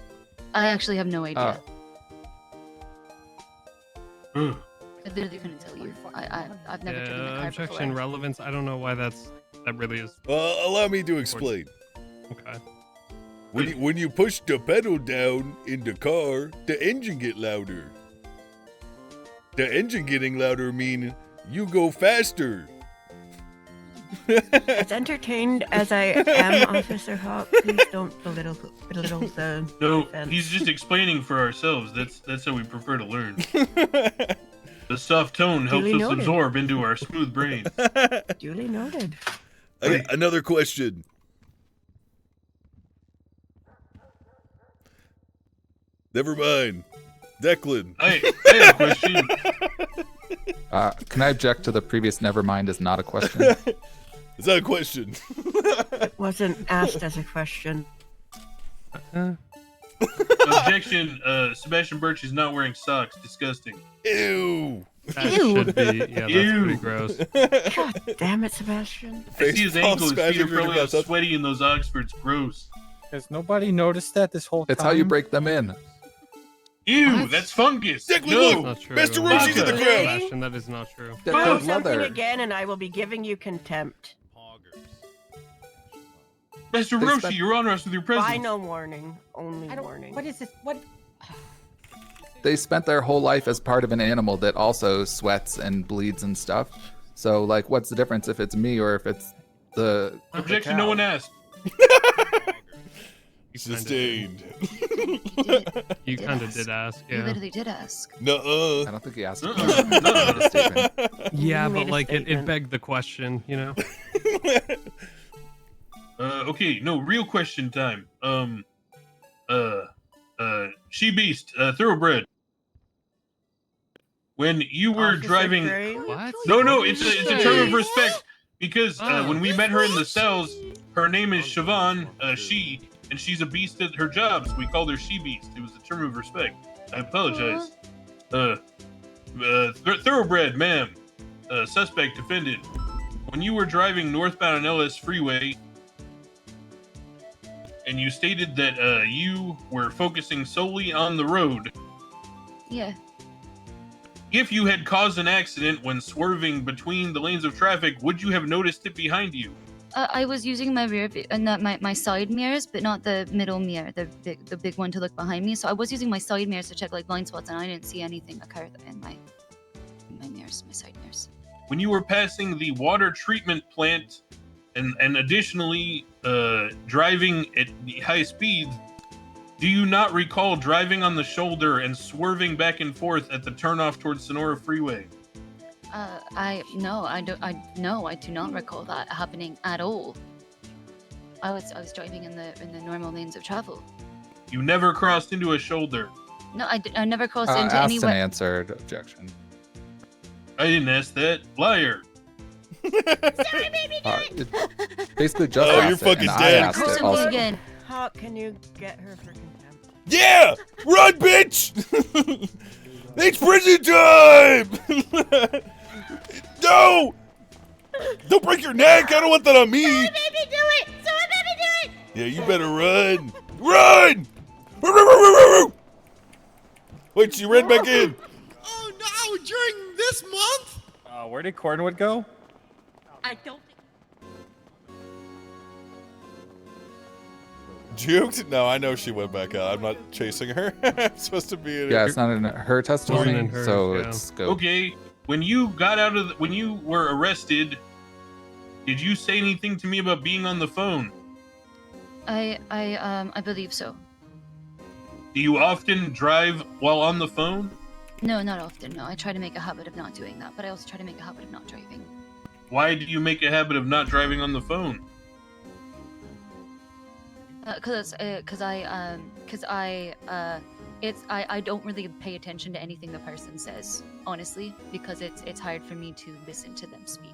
I actually have no idea. Hmm. I literally couldn't tell you. I've never driven a car Objection, before. relevance. I don't know why that really is. Well, allow me to explain. Okay. When you push the pedal down in the car, the engine get louder. The engine getting louder mean you go faster. As entertained as I am, Officer Hawk, please don't belittle the No, defense. he's just explaining for ourselves. That's how we prefer to learn. The soft tone helps Duly us noted. absorb into our smooth brains. Duly noted. I got another question. Never mind. Declan. I have a question. Can I object to the previous nevermind is not a question? It's not a question. It wasn't asked as a question. Objection, Sebastian Birch is not wearing socks. Disgusting. Ew. That should be, yeah, that's Ew. pretty gross. God damn it, Sebastian. I see his Face palm ankles. His feet are smashing probably all across the- sweaty in those Oxfords. Gross. Has nobody noticed that this whole time? It's how you break them in. Ew, that's fungus. Declan, No. look! Not true. Mr. Roshi's in the Vodka. crowd! Sebastian, that is not true. They're Do called something leather. again, and I will be giving you contempt. Mr. They Roshi, spent- you're honor us with your presence. By no warning, only I don't. warning. What is this? What? They spent their whole life as part of an animal that also sweats and bleeds and stuff. So, like, what's the difference if it's me or if it's the Objection, no one asked. Sustained. You kind of did ask, You yeah. literally did ask. Nuh-uh. I don't think he asked. Yeah, You made but a like it statement. begged the question, you know. Okay, no, real question time. She Beast, Thoroughbred. When you were Officer driving, Crane? What? no, it's a term of respect because when we met her in the cells, her name is Siobhan, she, and she's a beast at her job, so we called her She Beast. It was a term of respect. I apologize. Thoroughbred, ma'am. Suspect defended. When you were driving northbound on LS Freeway, and you stated that you were focusing solely on the road, Yeah. if you had caused an accident when swerving between the lanes of traffic, would you have noticed it behind you? I was using my my side mirrors, but not the middle mirror, the big one to look behind me. So I was using my side mirrors to check like blind spots, and I didn't see anything occur in my mirrors, my side mirrors. When you were passing the water treatment plant, and additionally driving at the high speeds, do you not recall driving on the shoulder and swerving back and forth at the turnoff towards Sonora Freeway? I do not recall that happening at all. I was driving in the normal lanes of travel. You never crossed into a shoulder. No, I never crossed into asked any and way. answered. Objection. I didn't ask that. Liar. Basically, just Oh, asked you're it, fucking and I dead. asked it Listen also. again. Hawk, can you get her for contempt? Yeah! Run, bitch! It's prison time! No! Don't break your neck! I don't want that on me! Someone made me do it! Someone made me do it! Yeah, you better run! Run! Wait, she ran back in. Oh no! During this month? Where did Cornwood go? I don't think. Juked? No, I know she went back out. I'm not chasing her. I'm supposed to be in Yeah, it. it's not in her testimony, in hers, so yeah. it's go. Okay, when you got out of when you were arrested, did you say anything to me about being on the phone? I believe so. Do you often drive while on the phone? No, not often. No, I try to make a habit of not doing that, but I also try to make a habit of not driving. Why do you make a habit of not driving on the phone? Cause I don't really pay attention to anything the person says, honestly, because it's hard for me to listen to them speak.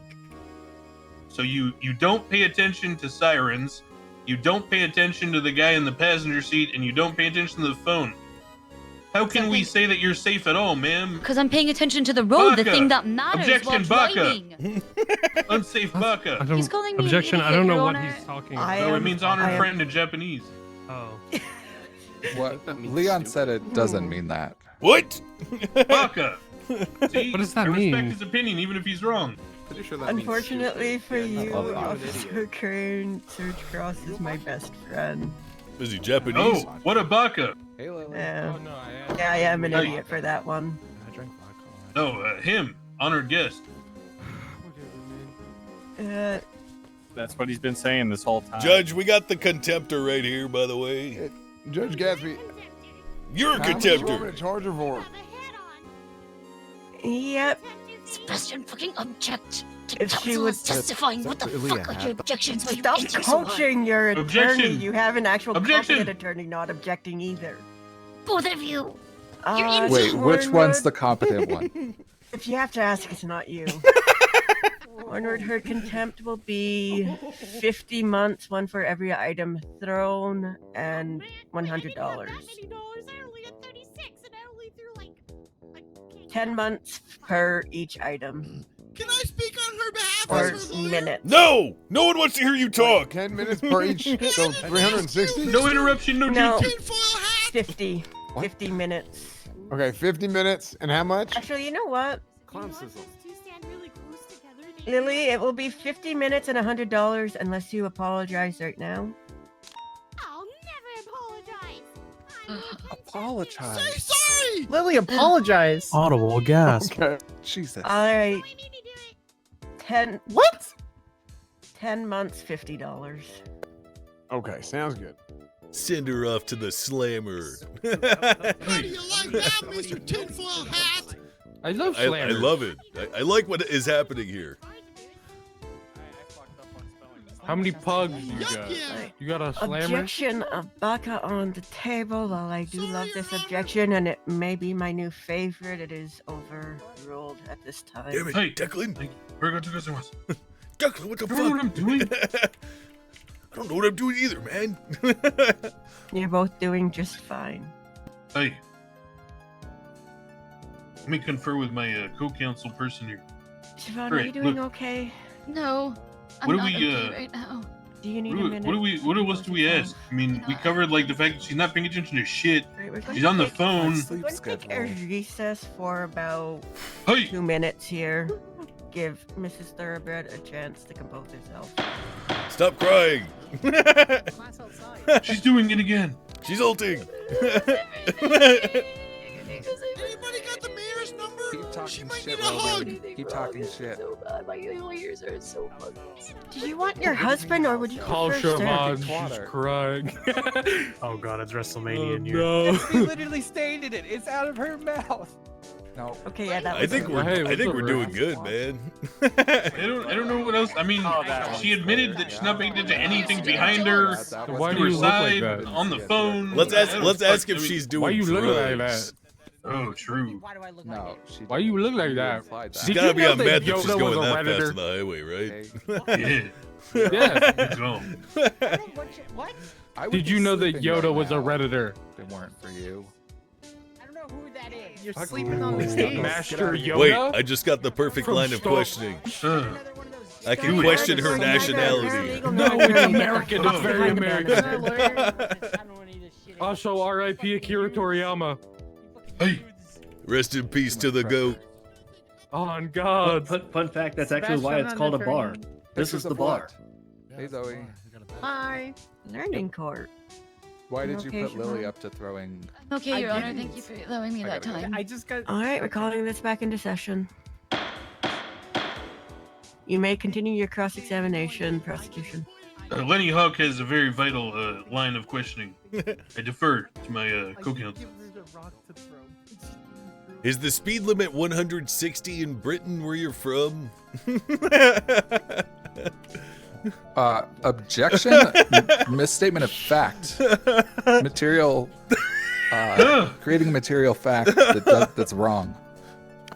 So you don't pay attention to sirens, you don't pay attention to the guy in the passenger seat, and you don't pay attention to the phone. How can we say that you're safe at all, ma'am? Because I'm paying attention to the road, the Baka! thing that matters Objection, while Baka! driving. Unsafe Baka. He's calling me an Objection, I idiot, don't know Your what Honor. he's talking I about. No, it am- means I honored am- friend in Japanese. Oh. What Leon said it doesn't mean that. What? Baka! See? What does that I respect mean? his opinion, even if he's wrong. Pretty sure that means Unfortunately for you, love that. Officer Crane, Surge Cross is my best friend. Is he Japanese? Oh, what a Baka! Hey, Lily. Yeah, Oh no, yeah, I am an Hey. idiot for that one. I drank vodka. No, him, honored guest. That's what he's been saying this whole time. Judge, we got the contemptor right here, by the way. Judge Gatsby. You're a How much you want me contemptor. to charge her for? Yep. Sebastian, fucking object. The If she counsel was is testifying. What the really fuck a are your objections? Why are you Stop answering so hard? coaching your attorney. Objection. You have an actual Objection. competent attorney not objecting either. Both of you. Wait, which one's the competent one? If you have to ask, it's not you. Onward, her contempt will be 50 months, one for every item thrown, and $100. 10 months per each item. Can I speak on her behalf Or as her lawyer? minutes. No! No one wants to hear you talk! 10 minutes per each, so 360? No interruption, no No, GP. 50. 50 minutes. Okay, 50 minutes, and how much? Actually, you know what? Clown sizzle. Lily, it will be 50 minutes and $100 unless you apologize right now. I'll never apologize. Apologize. Say sorry! Lily, apologize. Audible gasp. Okay. Jesus. All right. 10 What? 10 months, $50. Okay, sounds good. Send her off to the slammer. How do you like that, Mr. Tinfoil Hat? I love I slammers. love it. I like what is happening here. How many pugs you got? Yuck, yeah. You got a slammer? Objection of Baka on the table. While I do love this objection, and it may be my new favorite, it is overruled at this time. Damn it, Hey, Declan. Declan, Declan, what the I don't know what I'm fuck? doing. I don't know what I'm doing either, man. You're both doing just fine. Hey, let me confer with my co-counsel person here. Siobhan, are Great, you doing look. okay? No, I'm What do not we, okay right now. Do you need What a do, minute? what do we? What else do we ask? I mean, we covered like the fact that she's not paying attention to shit. Alright, we're going She's to on the take- phone. We're going to take a recess for about Hey, 2 minutes here. Give Mrs. Thoroughbred a chance to compose herself. Stop crying. she's doing it again. She's ulting. Anybody got the mayor's number? Keep She talking might shit, need a hug. Lily. Keep talking shit. So bad. My ears are so fucked. Do you want your husband or would you Call prefer Siobhan, Sarah? she's crying. Oh god, it's WrestleMania in here. No. He literally stated it. It's out of her mouth. No. Okay, yeah, that I was think we're doing good, man. I don't know what else. I mean, she admitted that she's not paying attention to anything behind her, Why to do her you look like side, that? on the phone. Let's ask if I mean, she's doing Why you look like drugs. that? Oh, true. No, she Why you look like that? She's Did gotta you be know on that meth if she's Yoda going was a that fast Redditor? on the highway, right? Yeah. Yeah. Go. What? I would Did be you know that sleeping Yoda right was a now Redditor? if it weren't for you. I don't know who that is. You're Fuck sleeping you. on the Get stage. Master Yoda? Wait, I just got the perfect From line of Star- questioning. Uh, I can question her nationality. No, it's American. It's very Behind the American. Also, R.I.P. Akira Toriyama. Hey. Rest in peace to the goat. On God. Fun fact, that's actually why it's called a bar. This is the bar. Hey Zoe, Hi. Learning court. why did you put Okay, Lily Siobhan. up to throwing? Okay, Your Honor, didn't. thank you for allowing me that time. I just got. All right, we're calling this back into session. You may continue your cross-examination, prosecution. Lenny Hawk has a very vital line of questioning. I defer to my co-counsel. Is the speed limit 160 in Britain where you're from? Objection. Misstatement of fact. Material. Creating material fact that's wrong.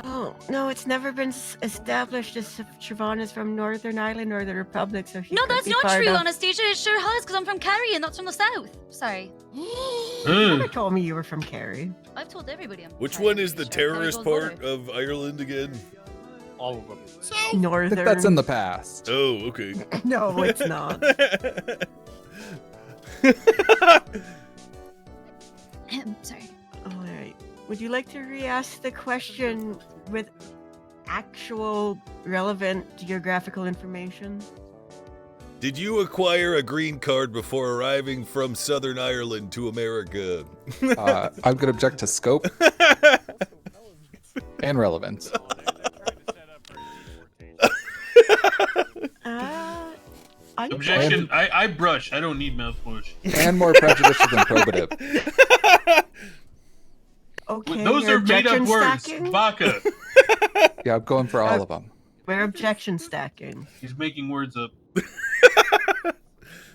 Oh, no, it's never been established as Siobhan is from Northern Ireland or the Republic, so she No, could that's be not part true, of... Anastasia. It sure has, because I'm from Kerry, and that's from the south. Sorry. You never told me you were from Kerry. I've told everybody I'm from Which Kerry, one is pretty the sure. terrorist Kerry goes part of Ireland again? All of them. I Northern. think that's in the past. Oh, okay. No, it's not. Sorry. All right. Would you like to re-ask the question with actual relevant geographical information? Did you acquire a green card before arriving from Southern Ireland to America? I'm gonna object to scope and relevance. Objection. I brush. I don't need mouthwash. And more prejudicial than probative. Okay. Those you're are made up objection words. stacking? Baka. Yeah, I'm going for all of them. We're objection stacking. He's making words up.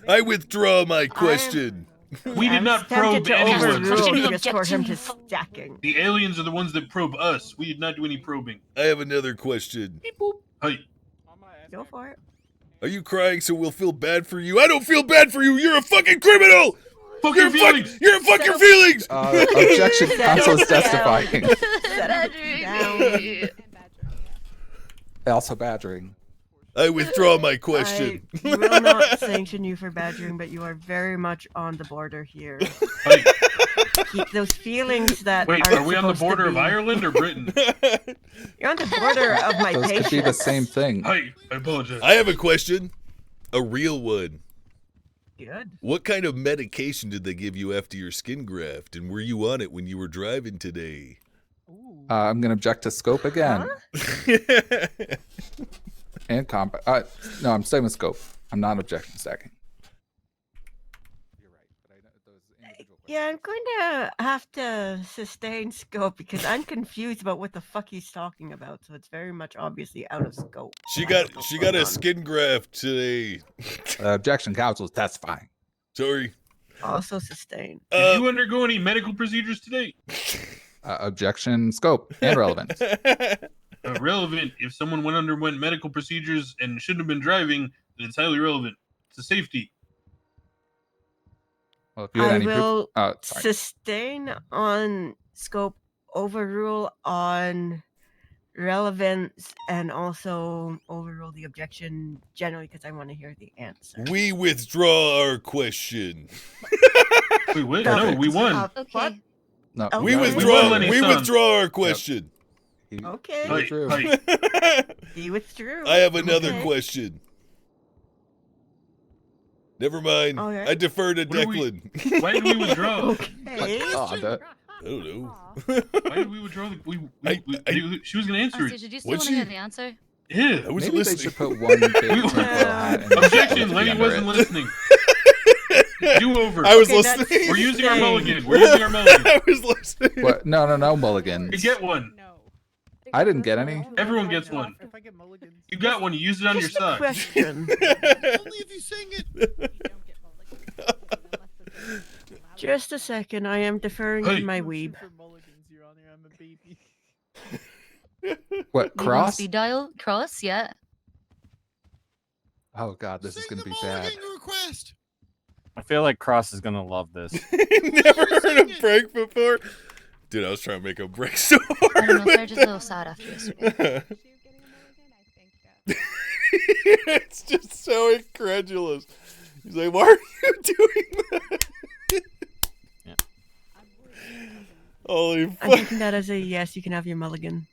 I withdraw my question. We did not probe to anyone. overrule just for him to stacking. The aliens are the ones that probe us. We did not do any probing. I have another question. Hey. Go for it. Are you crying so we'll feel bad for you? I don't feel bad for you. You're a fucking criminal. Fuck your feelings. You're fuck your feelings. Objection. Counsel is testifying. Also badgering. I withdraw my question. I will not sanction you for badgering, but you are very much on the border here. Hey. Keep those feelings that Wait, are are we on the supposed to border of be- Ireland or Britain? You're on the border of my Those patience. could be the same thing. Hey, I apologize. I have a question. A real one. Good. What kind of medication did they give you after your skin graft? And were you on it when you were driving today? I'm gonna object to scope again. And comp. No, I'm staying with scope. I'm not objecting stacking. Yeah, I'm going to have to sustain scope because I'm confused about what the fuck he's talking about. So it's very much obviously out of scope. She got a skin graft today. Objection. Counsel is testifying. Sorry. Also sustained. Did you undergo any medical procedures today? Objection. Scope and relevance. Relevant. If someone underwent medical procedures and shouldn't have been driving, then it's highly relevant. It's a safety. Well, if you had I any will proof, sorry. sustain on scope, overrule on relevance, and also overrule the objection generally because I want to hear the answer. We withdraw our question. Wait, what? No, we won. Okay. No, We no, withdraw. Lenny, We son. withdrew our question. Okay. Hey, hey. He withdrew. I have another Okay. question. Never mind. All right. I defer to What are we- Declan. Why did we withdraw? Okay. I don't know. Why did we withdraw? She was going to answer Anastasia, it. do you still want to hear the answer? Yeah. I wasn't Maybe they listening. should put one big tinfoil hat and Objection. be Lenny under wasn't it. listening. Do over. I was Okay, that's listening. We're using our sustained. mulligan. We're using our mulligan. I was listening. What? No, mulligans. You get one. I didn't get any. Everyone gets one. You got one. You use it on your side. Question. Only if you sing it. Just a second, I am deferring Hey. to my weeb. What, You want cross? speed dial? Cross? Yeah. Oh god, this is gonna be bad. Mulligan request. I feel like Cross is gonna love this. Never heard a break before. Dude, I was trying to make a break so hard. I don't know, with Sarge is a little that. sad after yesterday. It's just so incredulous. He's like, why are you doing that? Holy I'm fuck. taking that as a yes, you can have your mulligan.